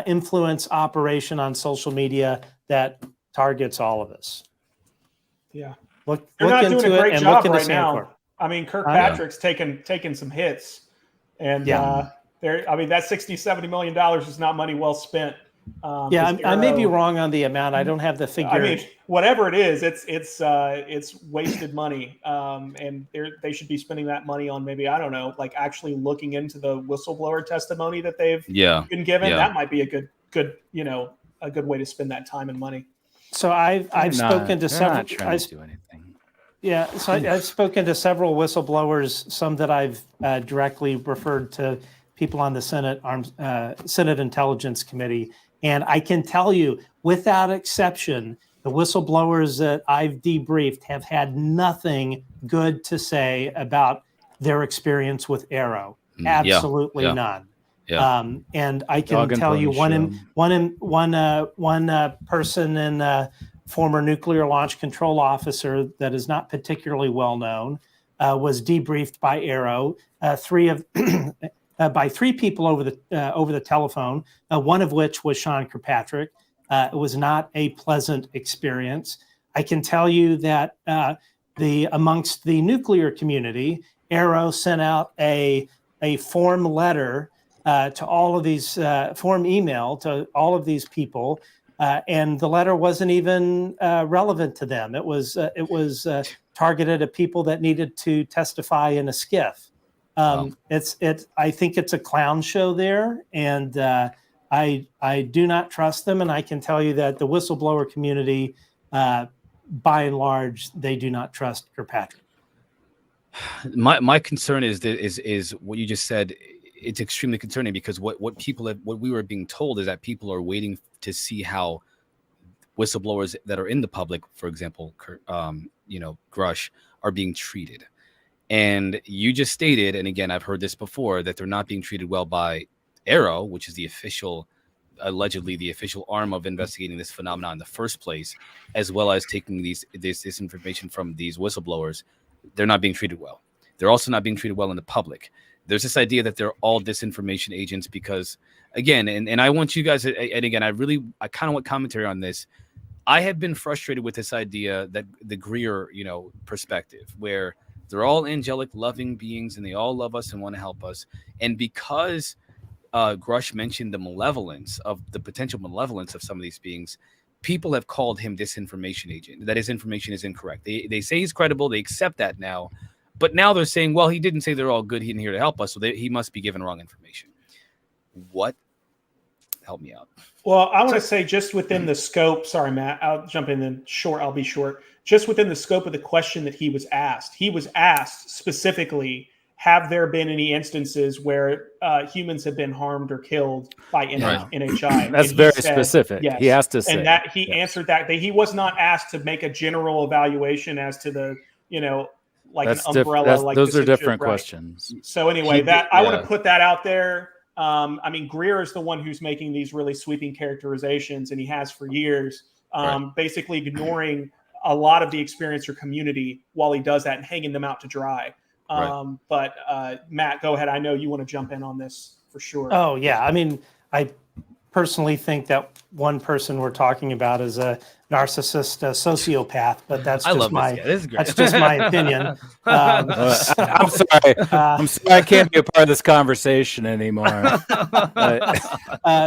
influence operation on social media that targets all of us. Yeah. They're not doing a great job right now. I mean, Kirkpatrick's taken some hits, and that $60-70 million is not money well spent. I may be wrong on the amount. I don't have the figure. I mean, whatever it is, it's wasted money, and they should be spending that money on maybe, I don't know, like actually looking into the whistleblower testimony that they've been given. That might be a good way to spend that time and money. So I've spoken to several. Trying to do anything. Yeah, so I've spoken to several whistleblowers, some that I've directly referred to people on the Senate Intelligence Committee. And I can tell you, without exception, the whistleblowers that I've debriefed have had nothing good to say about their experience with Arrow. Absolutely none. Yeah. And I can tell you one person in former nuclear launch control officer that is not particularly well known was debriefed by Arrow. By three people over the telephone, one of which was Sean Kirkpatrick. It was not a pleasant experience. I can tell you that amongst the nuclear community, Arrow sent out a form letter to all of these form email to all of these people, and the letter wasn't even relevant to them. It was targeted at people that needed to testify in a skiff. I think it's a clown show there, and I do not trust them. And I can tell you that the whistleblower community, by and large, they do not trust Kirkpatrick. My concern is what you just said. It's extremely concerning because what we were being told is that people are waiting to see how whistleblowers that are in the public, for example, Grusch, are being treated. And you just stated, and again, I've heard this before, that they're not being treated well by Arrow, which is allegedly the official arm of investigating this phenomenon in the first place, as well as taking this information from these whistleblowers. They're not being treated well. They're also not being treated well in the public. There's this idea that they're all disinformation agents because, again, and I want you guys, and again, I kind of want commentary on this. I have been frustrated with this idea that the Greer, perspective, where they're all angelic, loving beings, and they all love us and want to help us. And because Grusch mentioned the potential malevolence of some of these beings, people have called him disinformation agent, that his information is incorrect. They say he's credible. They accept that now. But now they're saying, well, he didn't say they're all good. He didn't here to help us. So he must be given wrong information. What? Help me out. Well, I want to say just within the scope, sorry, Matt, I'll jump in and I'll be short. Just within the scope of the question that he was asked specifically, have there been any instances where humans have been harmed or killed by NHI? That's very specific. Yes. He has to say. And that he answered that. He was not asked to make a general evaluation as to the, like an umbrella. Those are different questions. So anyway, I want to put that out there. I mean, Greer is the one who's making these really sweeping characterizations, and he has for years, basically ignoring a lot of the experiencer community while he does that and hanging them out to dry. But Matt, go ahead. I know you want to jump in on this for sure. Oh, yeah. I mean, I personally think that one person we're talking about is a narcissist, a sociopath, but that's just my opinion. I'm sorry. I'm sorry I can't be a part of this conversation anymore.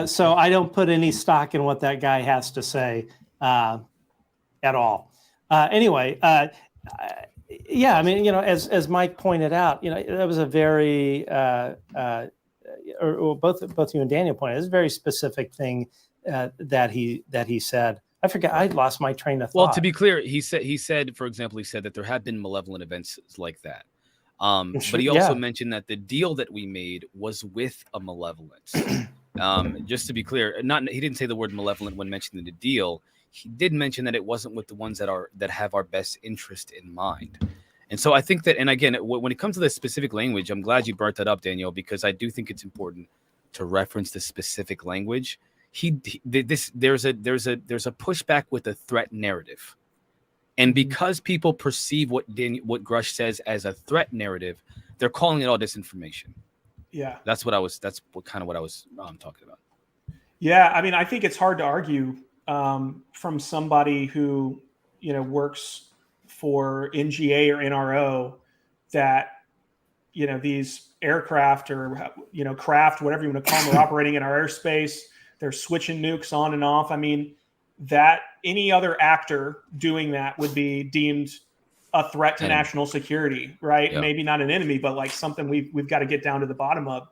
So I don't put any stock in what that guy has to say at all. Anyway, Yeah, I mean, as Mike pointed out, that was a very, or both you and Daniel pointed, it's a very specific thing that he said. I forget. I lost my train of thought. Well, to be clear, he said, for example, he said that there have been malevolent events like that. But he also mentioned that the deal that we made was with a malevolence. Just to be clear, he didn't say the word malevolent when mentioning the deal. He did mention that it wasn't with the ones that have our best interest in mind. And so I think that, and again, when it comes to the specific language, I'm glad you brought that up, Daniel, because I do think it's important to reference the specific language. There's a pushback with the threat narrative, and because people perceive what Grusch says as a threat narrative, they're calling it all disinformation. Yeah, that's what I was talking about. Yeah, I mean, I think it's hard to argue from somebody who works for NGA or NRO that these aircraft or craft, whatever you want to call them, are operating in our airspace. They're switching nukes on and off. I mean, that any other actor doing that would be deemed a threat to national security, right? Yeah. Maybe not an enemy, but like something we've got to get down to the bottom of.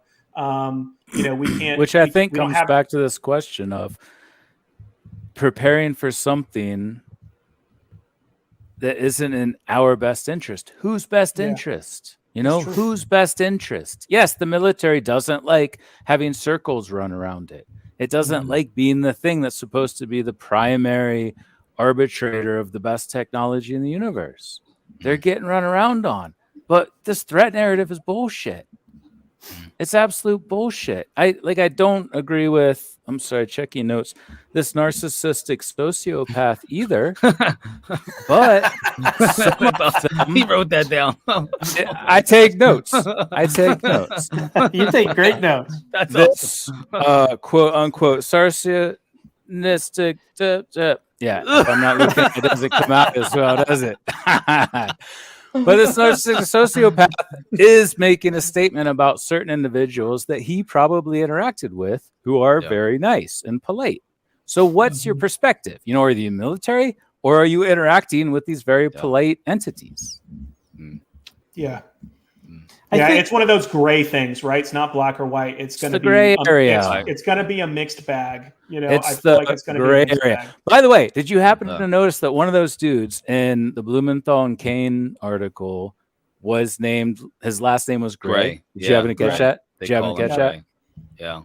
We can't. Which I think comes back to this question of preparing for something that isn't in our best interest. Whose best interest? Whose best interest? Yes, the military doesn't like having circles run around it. It doesn't like being the thing that's supposed to be the primary arbitrator of the best technology in the universe. They're getting run around on. But this threat narrative is bullshit. It's absolute bullshit. I don't agree with, I'm sorry, checking notes, this narcissistic sociopath either. But some of them, he wrote that down. I take notes. You take great notes. That's this quote unquote narcissistic. Yeah, if I'm not looking, it doesn't come out as well, does it? But this narcissistic sociopath is making a statement about certain individuals that he probably interacted with who are very nice and polite. So what's your perspective? Are you military or are you interacting with these very polite entities? Yeah. Yeah, it's one of those gray things, right? It's not black or white. It's going to be gray area. It's going to be a mixed bag. It's the gray area. By the way, did you happen to notice that one of those dudes in the Blumenthal and Kane article was named? His last name was Gray. Did you happen to catch that? Did you happen to catch that? Yeah.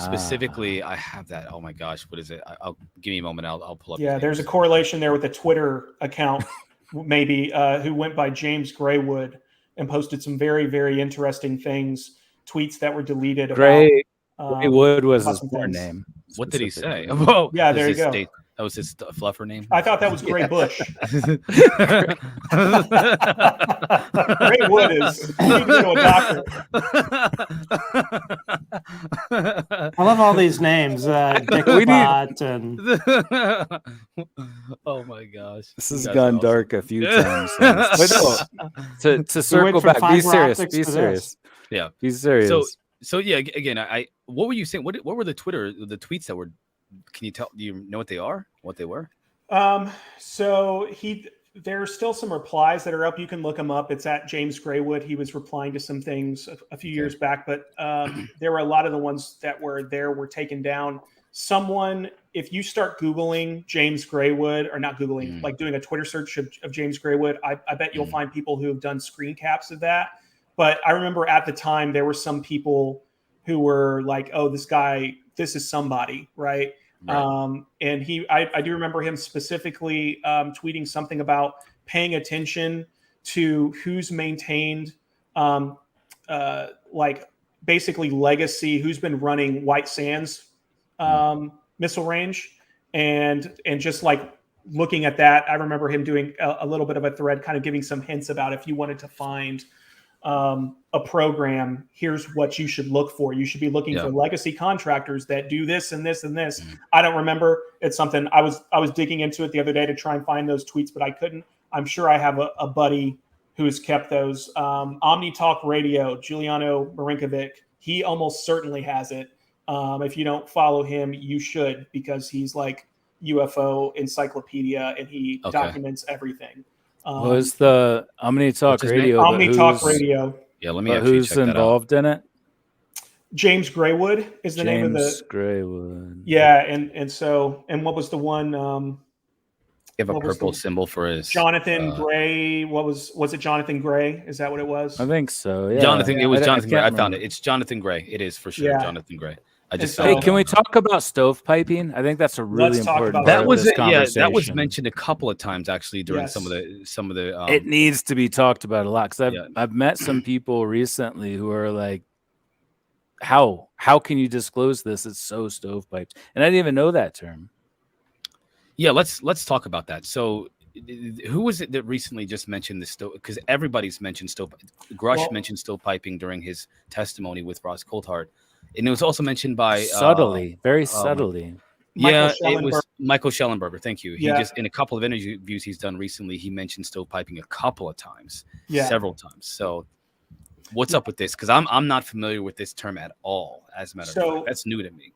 Specifically, I have that. Oh my gosh, what is it? I'll give me a moment. I'll pull up. Yeah, there's a correlation there with a Twitter account, maybe who went by James Graywood and posted some very, very interesting things, tweets that were deleted. Graywood was his porn name. What did he say? Whoa. Yeah, there you go. That was his fluffer name? I thought that was Gray Bush. Gray Wood is you need to go to a doctor. I love all these names. Dickbot and... Oh my gosh. This has gone dark a few times. But no, to circle back, be serious. Yeah. Be serious. So yeah, again, what were you saying? What were the tweets that were? Can you tell? Do you know what they are? What they were? So there's still some replies that are up. You can look them up. It's at James Graywood. He was replying to some things a few years back, but there were a lot of the ones that were taken down. Someone, if you start Googling James Graywood, or not Googling, like doing a Twitter search of James Graywood, I bet you'll find people who have done screen caps of that. But I remember at the time there were some people who were like, "Oh, this is somebody," right? And I do remember him specifically tweeting something about paying attention to who's maintained, like basically legacy, who's been running White Sands missile range, and just like looking at that, I remember him doing a little bit of a thread, kind of giving some hints about if you wanted to find a program, here's what you should look for. You should be looking for legacy contractors that do this and this and this. I don't remember. It's something I was digging into it the other day to try and find those tweets, but I couldn't. I'm sure I have a buddy who's kept those. Omni Talk Radio, Giuliano Marinkovic, he almost certainly has it. If you don't follow him, you should, because he's like UFO encyclopedia and he documents everything. Was the Omni Talk What's his name? Radio? but Omni Talk who's- Radio. Yeah, let me But actually who's check that out. involved in it? James Graywood is the name of James the. Graywood. Yeah, and what was the one? You have a what was purple the- symbol for his Jonathan Gray. What was it? Jonathan Gray? Is that what it was? I think so. Yeah. Jonathan. It was Jonathan Gray. I can't found it. remember. It's Jonathan Gray. It is for sure Yeah. Jonathan Gray. I just And found so- it Hey, can we on- talk about stovepiping? I think that's a really Let's talk important about part That of was this it. Yeah, that was conversation. mentioned a couple of times actually during Yes. some of the. It needs to be talked about a lot because Yeah. I've met some people recently who are like, how can you disclose this? It's so stovepiped, and I didn't even know that term. Yeah, let's talk about that. So, who was it that recently just mentioned the stove? Because everybody's mentioned stove. Grusch Well- mentioned stovepiping during his testimony with Ross Coulthard, and it was also mentioned by Subtly, very subtly. Yeah, Michael it was Michael Schellenberger. Thank you. He Yeah. just in a couple of interviews he's done recently, he mentioned stovepiping a couple of times, Yeah. several times. So, what's up with this? Because I'm not familiar with this term at all. As a matter of So- fact, that's new to me.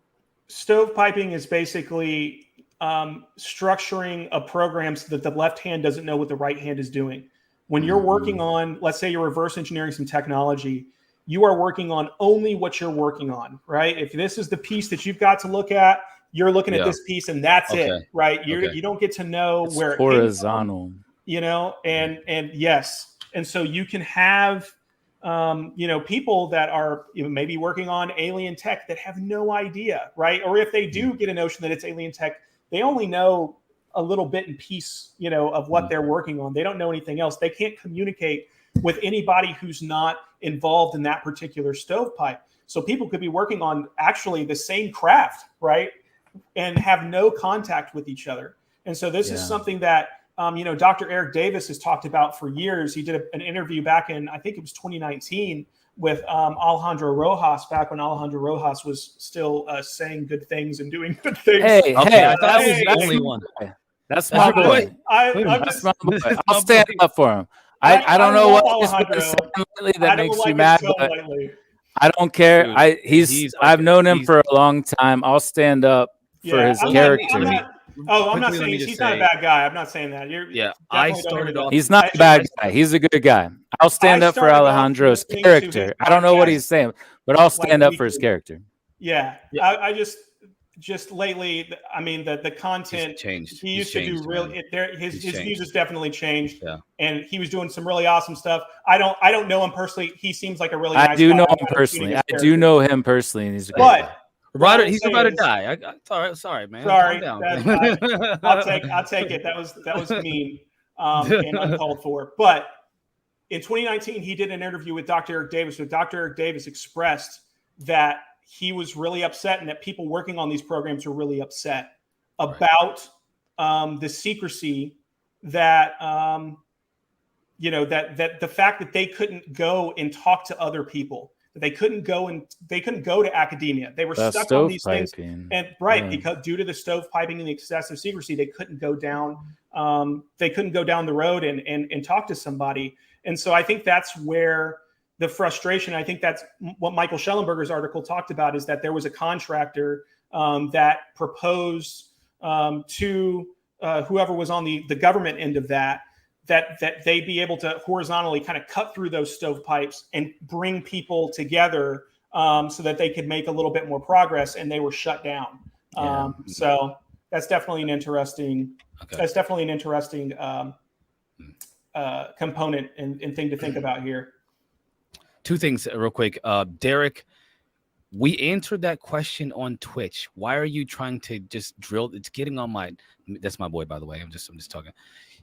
Stovepiping is basically structuring a program so that the left hand doesn't know what the right hand is doing. When you're working on, let's say you're reverse engineering some technology, you are working on only what you're working on, right? If this is the piece that you've got to look at, you're looking at Yeah. this piece and that's Okay. it, right? You Okay. you don't get to know It's where it came from, horizontal. and yes, and so you can have people that are maybe working on alien tech that have no idea, right? Or if they do get a notion that it's alien tech, they only know a little bit in piece, of what they're working on. They don't know anything else. They can't communicate with anybody who's not involved in that particular stovepipe. So people could be working on actually the same craft, right? And have no contact with each other. And so this is Yeah. something that, Dr. Eric Davis has talked about for years. He did an interview back in, I think it was 2019 with Alejandro Rojas, back when Alejandro Rojas was still saying good things and doing good things. Hey, Okay, hey, I thought it was hey, the only one. That's That's my your boy. boy. I'm That's just, my boy. This is I'll my stand boy. up for him. I don't know love what he's been Alejandro. saying lately I that don't makes like you his mad, tone but lately. I don't care. Dude, I've okay. known him He's- for a long time. I'll stand up for his I'm character. Not, I'm not, I'm not Quickly, let saying me just he's not a say- bad guy. I'm not saying that. Yeah, I definitely don't started hear off. that. He's not a bad guy. He's a good guy. I'll stand I up for started off Alejandro's listening to his character. I don't know what podcast he's saying, but I'll stand up for his weekly. character. Yeah, Yeah. I just lately, I mean, the content He's changed. he He's used to do changed, really man. his He's views changed. has definitely changed. Yeah. And he was doing some really awesome stuff. I don't know him personally. He seems like a really I nice do guy. know I'm him not personally. his I do character. know him personally, and he's a good But guy. Ryder, I'm he's saying about to is- die. Sorry, man. Sorry, Calm that's down. I'll take it. That was mean and uncalled for. But in 2019, he did an interview with Dr. Eric Davis. So Dr. Eric Davis expressed that he was really upset and that people working on these programs were really upset about the secrecy that that the fact that they couldn't go and talk to other people, that they couldn't go to academia. They were That's stuck on these things. stovepiping. And Yeah. because due to the stovepiping and the excessive secrecy, they couldn't go down. They couldn't go down the road and talk to somebody. And so I think that's where the frustration. I think that's what Michael Schellenberger's article talked about, is that there was a contractor that proposed to whoever was on the government end of that they be able to horizontally kind of cut through those stovepipes and bring people together so that they could make a little bit more progress, and they were shut down. Yeah. So that's definitely an interesting. Okay. That's definitely an interesting component and thing to think about here. Two things real quick. Derek, we answered that question on Twitch. Why are you trying to just drill? It's getting on my. That's my boy, by the way. I'm just talking.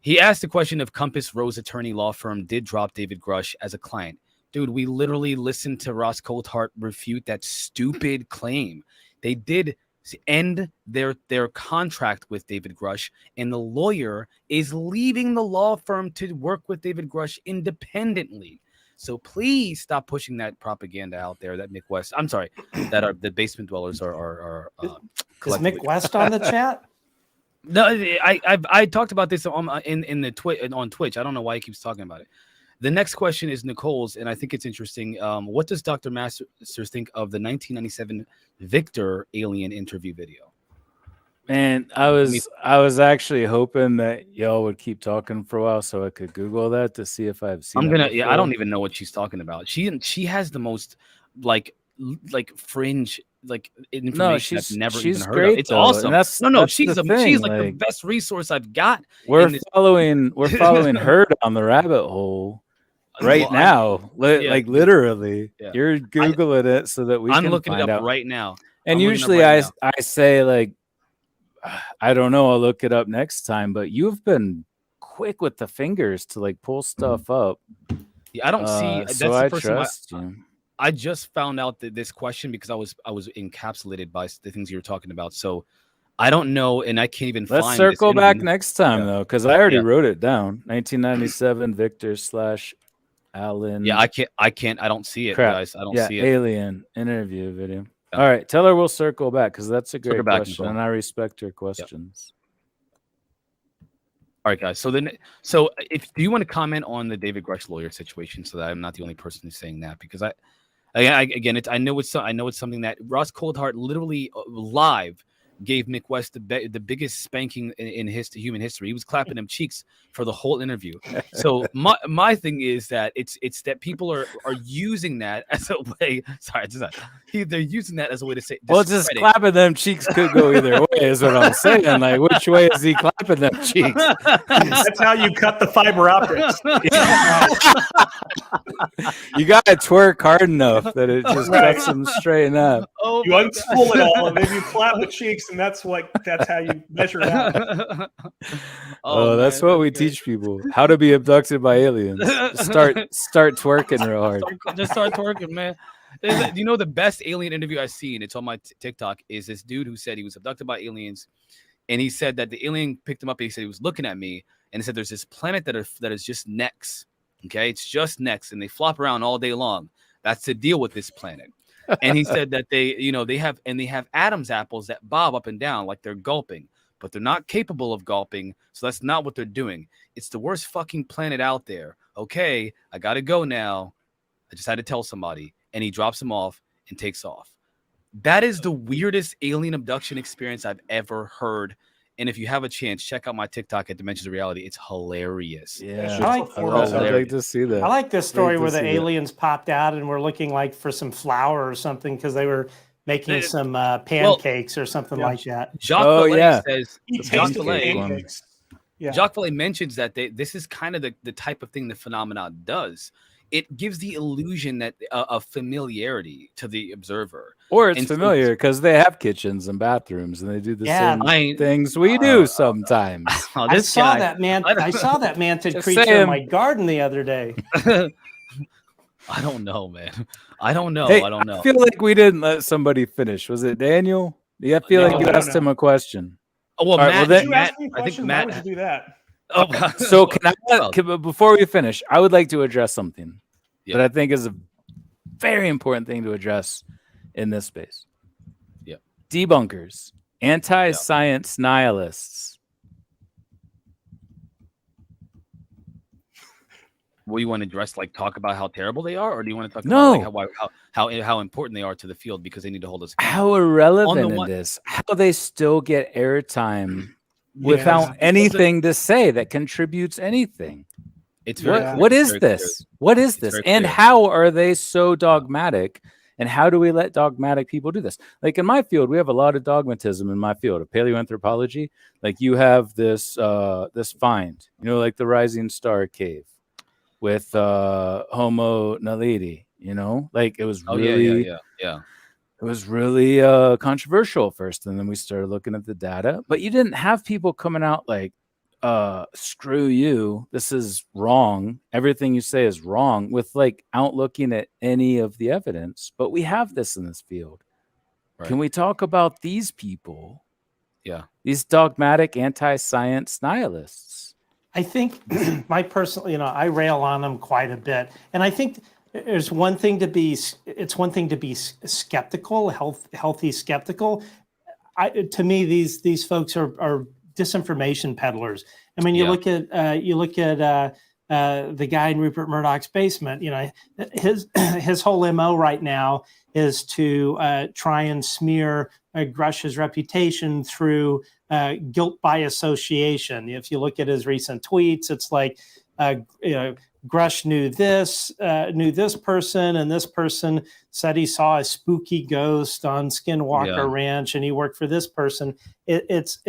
He asked the question if Compass Rose Attorney Law Firm did drop David Grusch as a client. Dude, we literally listened to Ross Coulthard refute that stupid claim. They did end their contract with David Grusch, and the lawyer is leaving the law firm to work with David Grusch independently. So please stop pushing that propaganda out there that Mick West, I'm sorry, that are the basement dwellers are Is collectively- Mick West on the chat? No, I talked about this on on Twitch. I don't know why he keeps talking about it. The next question is Nicole's, and I think it's interesting. What does Dr. Masters think of the 1997 Victor alien interview video? Man, I was actually hoping that y'all would keep talking for a while so I could Google that to see if I've seen. I'm it gonna. before. Yeah, I don't even know what she's talking about. She has the most like fringe information I've never even heard great, of. It's though, awesome. and that's She's the she's thing, like the best resource I've got. We're in this- following her down the rabbit hole right now. Like literally, Yeah. you're Googling it so that I'm can looking it find up out right now. And I'm looking it up usually right now. I say like, I don't know, I'll look it up next time, but you've been quick with the fingers to like pull stuff up. Yeah, I don't see. That's So the I first time trust you. I just found out that this question because I was encapsulated by the things you were talking about. So I don't know, and I can't even. Let's find circle this back interview. next time though, because I already wrote it down. 1997 Victor / Allen. Yeah, I can't. I don't see it, Crap. guys. I don't see it. Alien interview video. Yeah. All right, tell her we'll circle back because that's a great back, question, Nicole. and I respect her questions. All right, guys. So do you want to comment on the David Grusch lawyer situation, so that I'm not the only person who's saying that? Because I know it's something that Ross Coldhart literally live gave Mick West the biggest spanking in human history. He was clapping them cheeks for the whole interview. So my thing is that it's that people are using that as a way. Sorry, they're using that as a way to say. Well, just clapping them cheeks could go either way, is what I'm saying. Like, which way is he clapping them cheeks? That's how you cut the fiber optics. You gotta twerk hard enough that it just cuts them straight up. Oh, You unspool it all, and then you clap the cheeks, and that's how you measure it out. Oh, that's what we teach people: how to be abducted by aliens. Start twerking real hard. Just start twerking, man. You know, the best alien interview I've seen, it's on my TikTok, is this dude who said he was abducted by aliens, and he said that the alien picked him up. And he said he was looking at me, and he said there's this planet that is just necks. Okay, it's just necks, and they flop around all day long. That's the deal with this planet. And he said that they have Adam's apples that bob up and down like they're gulping, but they're not capable of gulping. So that's not what they're doing. It's the worst fucking planet out there. Okay, I gotta go now. I just had to tell somebody. And he drops him off and takes off. That is the weirdest alien abduction experience I've ever heard. And if you have a chance, check out my TikTok at Dimensions of Reality. It's hilarious. Yeah, I'd like to see that. I like this story where the see that. aliens popped out and were looking like for some flour or something because they were making some pancakes or something like that. Jacques Vallée says, Jacques Vallée mentions that this is kind of the type of thing the phenomenon does. It gives the illusion that of familiarity to the observer, or it's familiar because they have kitchens and bathrooms and they do the same things we do sometimes. I saw that mantid creature in my garden the other day. I don't know, man. I don't know. Hey, I don't know. I feel like we didn't let somebody finish. Was it Daniel? Yeah, I feel like you asked him a question. Oh well, Matt, Matt, I think Matt. Why would you do that? Oh, so before we finish, I would like to address something that I think is a very important thing to address in this space. Yeah. Debunkers, anti-science nihilists. What do you want to address? Like talk about how terrible they are, or do you want to talk about like, how important they are to the field because they need to hold us accountable? How irrelevant it is. How they still get airtime without anything to say that contributes anything. It's what is this? What is this? And how are they so dogmatic? And how do we let dogmatic people do this? Like in my field, we have a lot of dogmatism in my field of paleoanthropology. Like you have this this find, like the Rising Star Cave with Homo naledi, like it was really it was really controversial at first, and then we started looking at the data. But you didn't have people coming out like, screw you, this is wrong, everything you say is wrong, with like out looking at any of the evidence. But we have this in this field. Can we talk about these people? These dogmatic anti-science nihilists. I think my personal, I rail on them quite a bit, and I think it's one thing to be skeptical, healthy skeptical. To me, these folks are disinformation peddlers. I mean, you look at the guy in Rupert Murdoch's basement. His whole MO right now is to try and smear Grusch's reputation through guilt by association. If you look at his recent tweets, it's like, Grusch knew this person, and this person said he saw a spooky ghost on Skinwalker Ranch, and he worked for this person. It's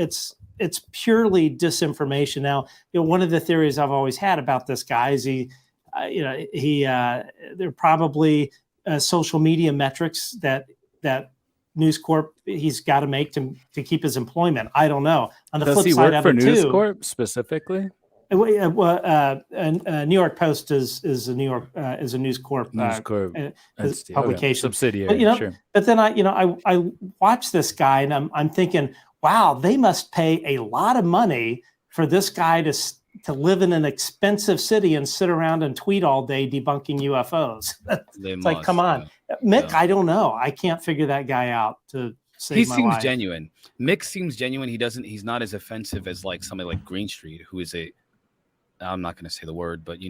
purely disinformation. Now, one of the theories I've always had about this guy is they're probably social media metrics that News Corp he's got to make to keep his employment. I don't know. On the Does flip he side work of for it News too, Corp specifically? New York Post is a News Corp publication subsidiary. But, sure. but then I watch this guy and I'm thinking, wow, they must pay a lot of money for this guy to live in an expensive city and sit around and tweet all day debunking UFOs. It's like, come on, Mick. I don't know. I can't figure that guy out to save he my seems life. genuine. Mick seems genuine. He's not as offensive as like somebody like Greenstreet, who is I'm not going to say the word, but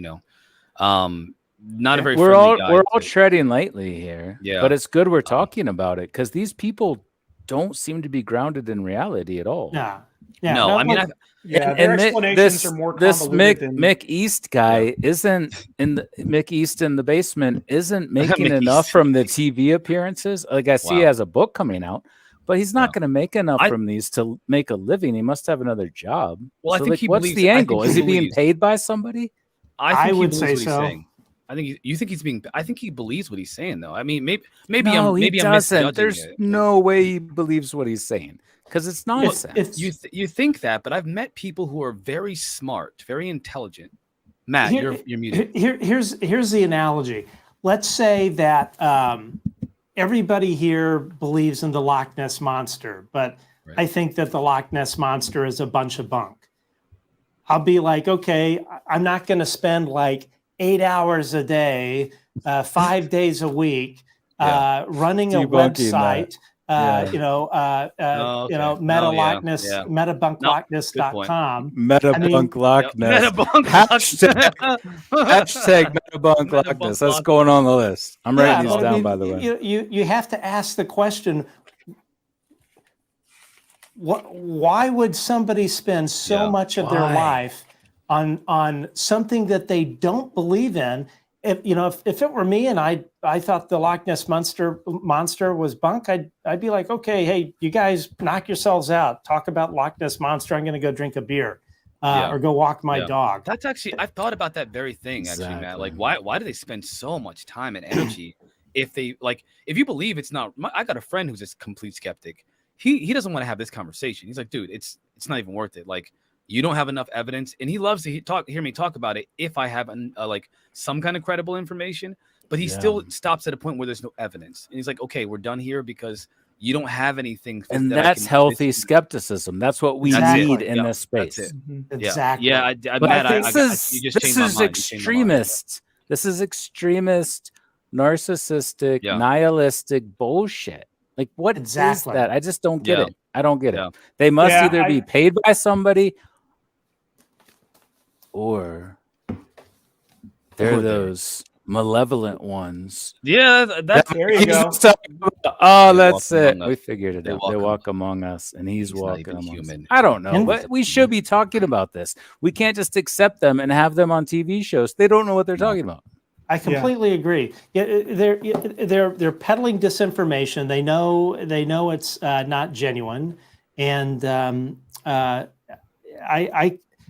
not a very. We're all guy treading lightly here. Yeah, but it's good we're talking about it because these people don't seem to be grounded in reality at all. Yeah. No, I mean, their explanations are more convoluted than Mick East guy Mick East in the basement isn't making enough from the TV appearances. Like I see he has a book coming out, but he's not going to make enough from these to make a living. He must have another job. Well, so I think what's the angle? Is he being paid by somebody? I would say so. I think you think he's being. I think he believes what he's saying, though. I mean, maybe he I'm doesn't. There's it. no way he believes what he's saying because it's nonsense. You think that, but I've met people who are very smart, very intelligent. Matt, you're muted. Here's the analogy. Let's say that everybody here believes in the Loch Ness Monster, but I think that the Loch Ness Monster is a bunch of bunk. I'll be like, okay, I'm not going to spend like 8 hours a day, 5 days a week, running a website. Metabunklochness.com. Metabunk Loch Ness. Hashtag Metabunk Loch Ness. That's going on the list. I'm writing these down, by the way. You have to ask the question, why would somebody spend so much of their life on something that they don't believe in? If it were me and I thought the Loch Ness monster was bunk, I'd be like, okay, hey, you guys knock yourselves out. Talk about Loch Ness Monster. I'm going to go drink a beer or go walk my dog. That's actually, I've thought about that very thing, actually, Matt. Like, why do they spend so much time and energy if you believe it's not? I got a friend who's a complete skeptic. He doesn't want to have this conversation. He's like, dude, it's not even worth it. Like, you don't have enough evidence, and he loves to hear me talk about it if I have some kind of credible information. But he still stops at a point where there's no evidence, and he's like, "Okay, we're done here because you don't have anything." And that's healthy skepticism. That's what we need in this space. That's it. Exactly. Yeah. This is extremist. This is extremist, narcissistic, nihilistic bullshit. Like, what is that? I just don't get it. I don't get it. They must either be paid by somebody or they're those malevolent ones. Yeah, there you go. That's it. We figured it out. They walk among us, and he's walking among us. I don't know. But we should be talking about this. We can't just accept them and have them on TV shows. They don't know what they're talking about. I completely agree. They're peddling disinformation. They know it's not genuine, and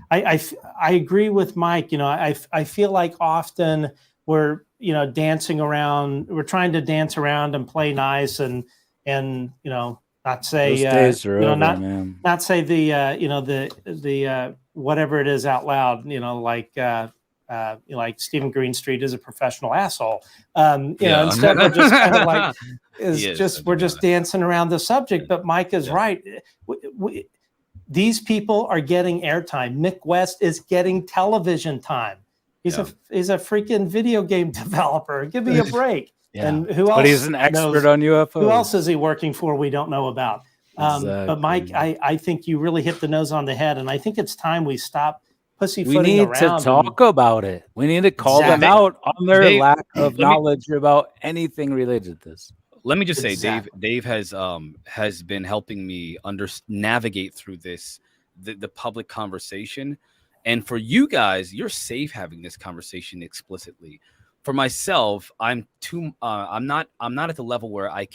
I agree with Mike. I feel like often we're dancing around. We're trying to dance around and play nice and not say not say the whatever it is out loud. Like Stephen Greenstreet is a professional asshole. Instead we're just kind of like we're just dancing around the subject. But Mike is right. These people are getting airtime. Mick West is getting television time. He's a freaking video game developer. Give me a break. And who else? But he's an expert on UFOs. Who else is he working for? We don't know about. But Mike, I think you really hit the nose on the head, and I think it's time we stop pussyfooting around. We need to talk about it. We need to call them out on their lack of knowledge about anything related to this. let me just say, Exactly. Dave has been helping me navigate through the public conversation, and for you guys, you're safe having this conversation explicitly. For myself, I'm not at the level where I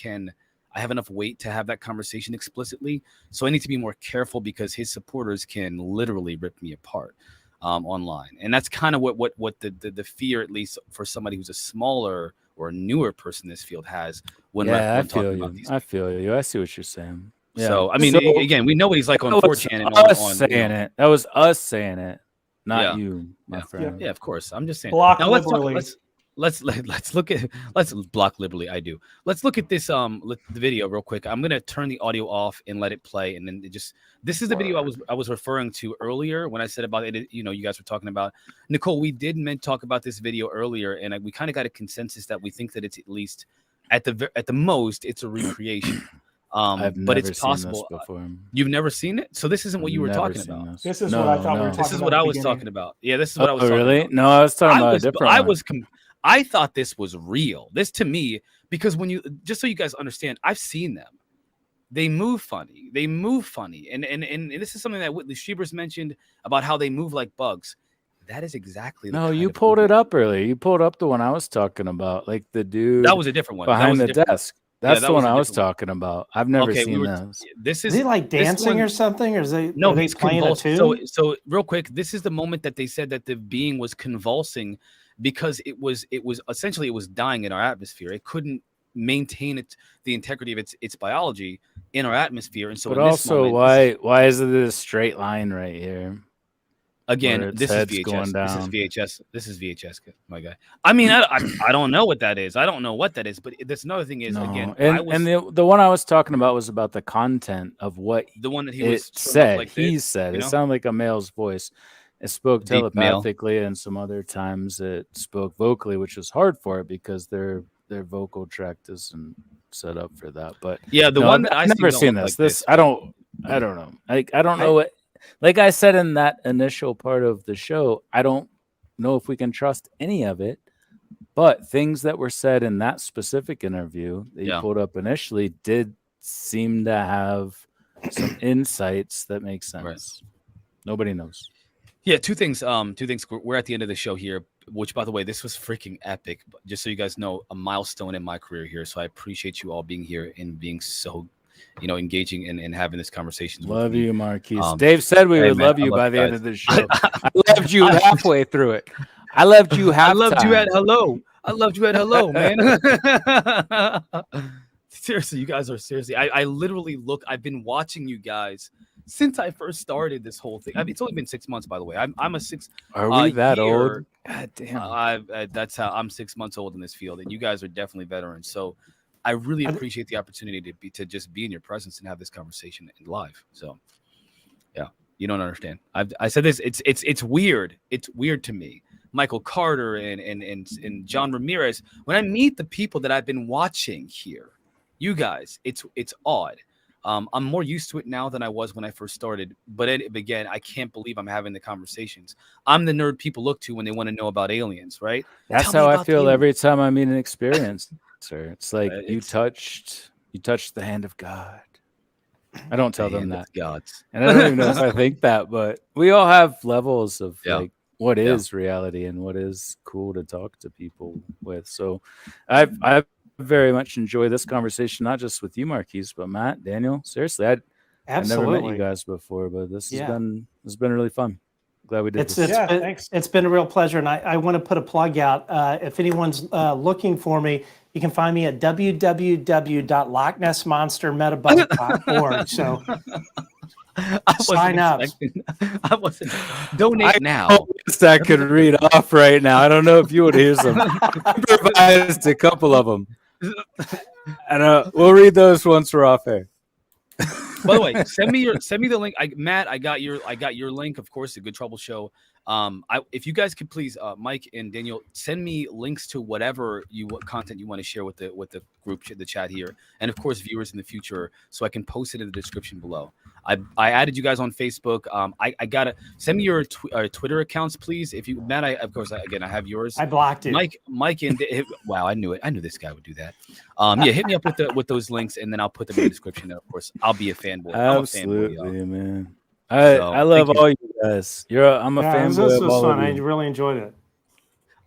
have enough weight to have that conversation explicitly. So I need to be more careful because his supporters can literally rip me apart online, and that's kind of what the fear, at least for somebody who's a smaller or a newer person in this field, has when I talking feel about you. these. I feel you. I see what you're saying. Yeah. So I mean, again, we know what he's like on That was 4chan and us on saying it. That was us saying it, not you, my Yeah. friend. Yeah, of course. I'm just saying. Block Now liberally. let's look at let's block liberally. I do. Let's look at this the video real quick. I'm gonna turn the audio off and let it play, and then this is the video I was referring to earlier when I said about it. You know, you guys were talking about Nicole. We did talk about this video earlier, and we kind of got a consensus that we think that it's at least at the most it's a recreation. I've but never it's possible. seen this before. You've never seen it, so this isn't what you were Never talking seen about. this. This is what I thought we were talking This is about what at I the was beginning. talking about. Yeah, this is what I was Oh, talking really? about. No, I was talking about a different one. I thought this was real. This to me, because when you just so you guys understand, I've seen them. They move funny. And this is something that Whitley Strieber's mentioned about how they move like bugs. That is exactly the No, kind you of pulled it movement. up earlier. You pulled up the one I was talking about, like the dude That was a different one. behind That the was a different desk. That's that the was one a I was different one. talking about. I've never Okay, seen this. This Is he like this dancing one- or something, or No, are they he's playing a convulsing. tune? So real quick, this is the moment that they said that the being was convulsing because it was essentially it was dying in our atmosphere. It couldn't maintain the integrity of its biology in our atmosphere. And so, But in this also, moment, why is it a straight line right here? again, where its this is head's VHS. going This is down? VHS. This is VHS, my guy. I mean, I don't know what that is. I don't know what that is. But that's another thing is No. again, And the one I was talking about was about the content of what the one that he it was said. like He this, said you it know? sounded like a male's voice. It spoke Deep male. telepathically, and some other times it spoke vocally, which was hard for it because their vocal tract isn't set up for that. But Yeah, the one that I've never seen this. Like I don't know. Like I don't know what. Like I said in that initial part of the show, I don't know if we can trust any of it. But things that were said in that specific interview that you pulled up initially did seem to have some insights that make sense. Right. Nobody knows. Yeah, two things. We're at the end of the show here, which, by the way, this was freaking epic. Just so you guys know, a milestone in my career here. So I appreciate you all being here and being so, engaging and having this conversation. Love you, Marquise. Dave said we would love you by the end of the show. I loved you halfway through it. I loved you half. I loved you at hello. I loved you at hello, man. Seriously, you guys are seriously. I literally I've been watching you guys since I first started this whole thing. I mean, it's only been 6 months, by the way. I'm a 6. Are we that year, old? God damn. That's how I'm 6 months old in this field, and you guys are definitely veterans. So I really appreciate the opportunity to just be in your presence and have this conversation live. So yeah, you don't understand. I said this. It's weird. It's weird to me. Michael Carter and John Ramirez. When I meet the people that I've been watching here, you guys, it's odd. I'm more used to it now than I was when I first started. But again, I can't believe I'm having the conversations. I'm the nerd people look to when they want to know about aliens, right? That's how I feel every time I meet an experience. Sir, it's like you touched the hand of God. I don't tell them that. God's. And I don't even know if I think that, but we all have levels of like what is reality and what is cool to talk to people with. So I very much enjoy this conversation, not just with you, Marquise, but Matt, Daniel. Seriously, I've never met you guys before, but this has been really fun. Glad we did this. Thanks. It's been a real pleasure, and I want to put a plug out. If anyone's looking for me, you can find me at www.lochnessmonstermetabug.org. So sign up. I wasn't. Donate now. I could read off right now. I don't know if you would hear some. I improvised a couple of them. And we'll read those once we're off air. By the way, send me the link. Matt, I got your link, of course, the Good Trouble Show. If you guys could please, Mike and Daniel, send me links to whatever content you want to share with the group, the chat here, and of course viewers in the future, so I can post it in the description below. I added you guys on Facebook. I gotta send me your Twitter accounts, please. If you, Matt, of course, again, I have yours. I blocked it. Mike, and wow, I knew it. I knew this guy would do that. Yeah, hit me up with those links, and then I'll put them in the description. And of course, I'll be a fanboy. Absolutely, I'm a fanboy, man. I love all you guys. I'm a fanboy. This of was all fun. of I you. really enjoyed it.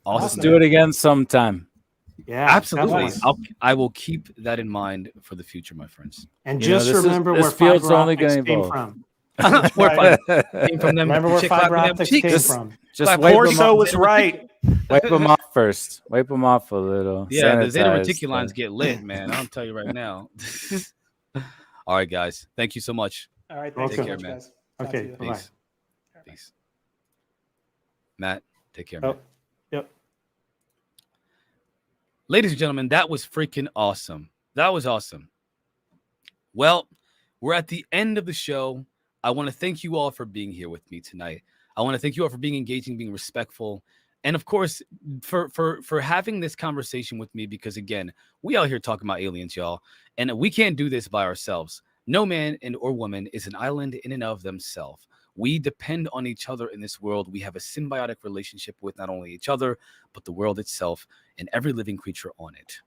Awesome. Let's do it again sometime. Yeah, Absolutely. definitely. I will keep that in mind for the future, my friends. And You know, just this is- remember this where field's fiber only optics gonna came evolve. from. Where came from them. Remember where chick fiber clapping them optics cheeks. came from. Just Poor wipe them Corso off. was right. Wipe them off first. Wipe them off a little. Yeah, the zeta Sanitize, reticulans get lit, man. I'll tell you right now. All right, guys. Thank you so much. All right. Thanks Okay. so much, man. guys. Talk Okay, to you. bye-bye. Peace. Peace. Matt, take care, man. Oh, yep. Ladies and gentlemen, that was freaking awesome. That was awesome. Well, we're at the end of the show. I want to thank you all for being here with me tonight. I want to thank you all for being engaging, being respectful, and of course, for having this conversation with me, because again, we out here talking about aliens, y'all, and we can't do this by ourselves. No man or woman is an island in and of themselves. We depend on each other in this world. We have a symbiotic relationship with not only each other, but the world itself and every living creature on it.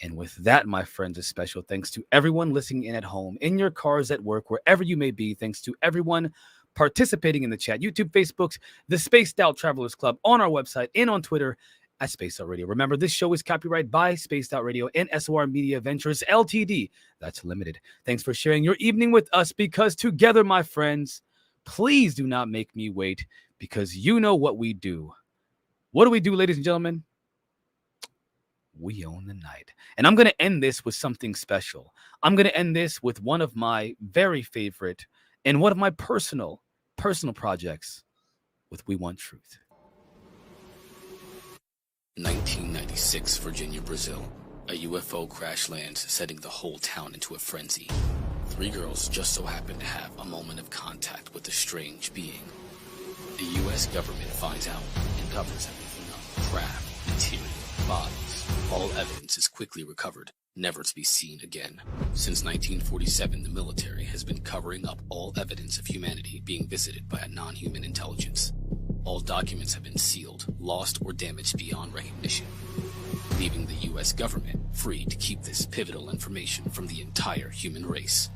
And with that, my friends, a special thanks to everyone listening in at home, in your cars, at work, wherever you may be. Thanks to everyone participating in the chat, YouTube, Facebooks, the Spaced Out Travelers Club, on our website, and on Twitter at Spaced Out Radio. Remember, this show is copyrighted by Spaced Out Radio and SOR Media Ventures Ltd. That's limited. Thanks for sharing your evening with us, because together, my friends, please do not make me wait, because you know what we do. What do we do, ladies and gentlemen? We own the night. And I'm going to end this with something special. I'm going to end this with one of my very favorite and one of my personal projects with We Want Truth. 1996, Virginia, Brazil. A UFO crash lands, setting the whole town into a frenzy. 3 girls just so happen to have a moment of contact with a strange being. The U.S. government finds out and covers everything up. Craft, material, bodies. All evidence is quickly recovered, never to be seen again. Since 1947, the military has been covering up all evidence of humanity being visited by a non-human intelligence. All documents have been sealed, lost, or damaged beyond recognition, leaving the U.S. government free to keep this pivotal information from the entire human race.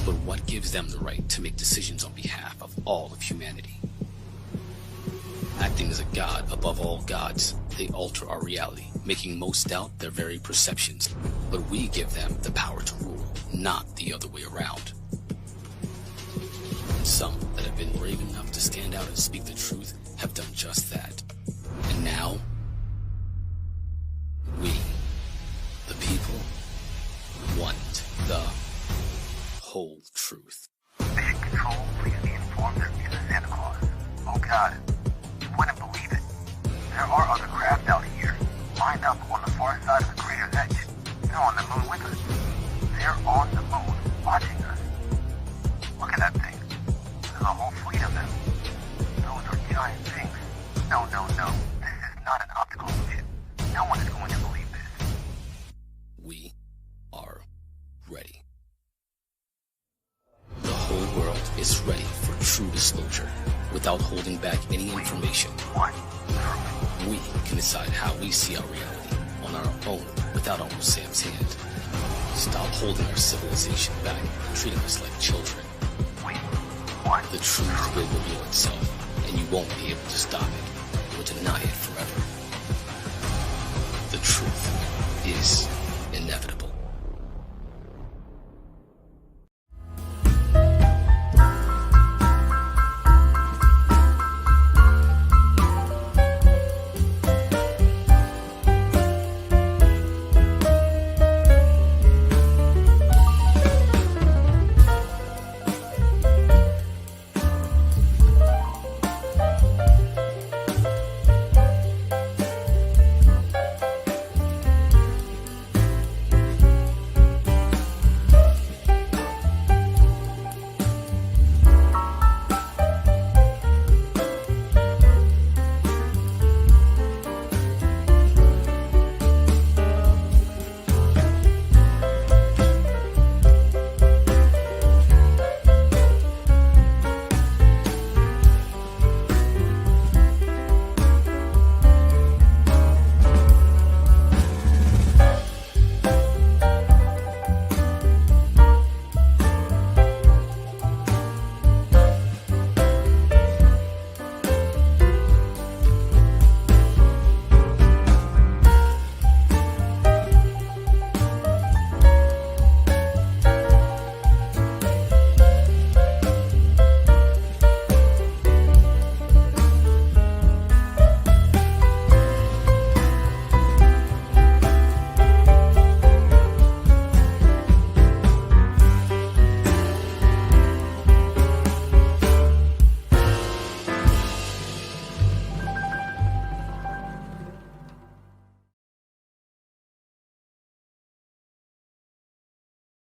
But what gives them the right to make decisions on behalf of all of humanity? Acting as a god above all gods, they alter our reality, making most doubt their very perceptions. But we give them the power to rule, not the other way around. And some that have been brave enough to stand out and speak the truth have done just that. And now, we, the people, want the whole truth. Mission Control, please be informed there is a Santa Claus. Oh God, you wouldn't believe it. There are other craft out here, lined up on the far side of the crater's edge. They're on the moon with us. They're on the moon, watching us. Look at that thing. There's a whole fleet of them. Those are giant things. No. This is not an optical illusion. No one is going to believe this. We are ready. The whole world is ready for true disclosure, without holding back any information. What? We can decide how we see our reality on our own, without Uncle Sam's hand. Stop holding our civilization back and treating us like children. Wait. What? The truth will reveal itself, and you won't be able to stop it or deny it forever. The truth is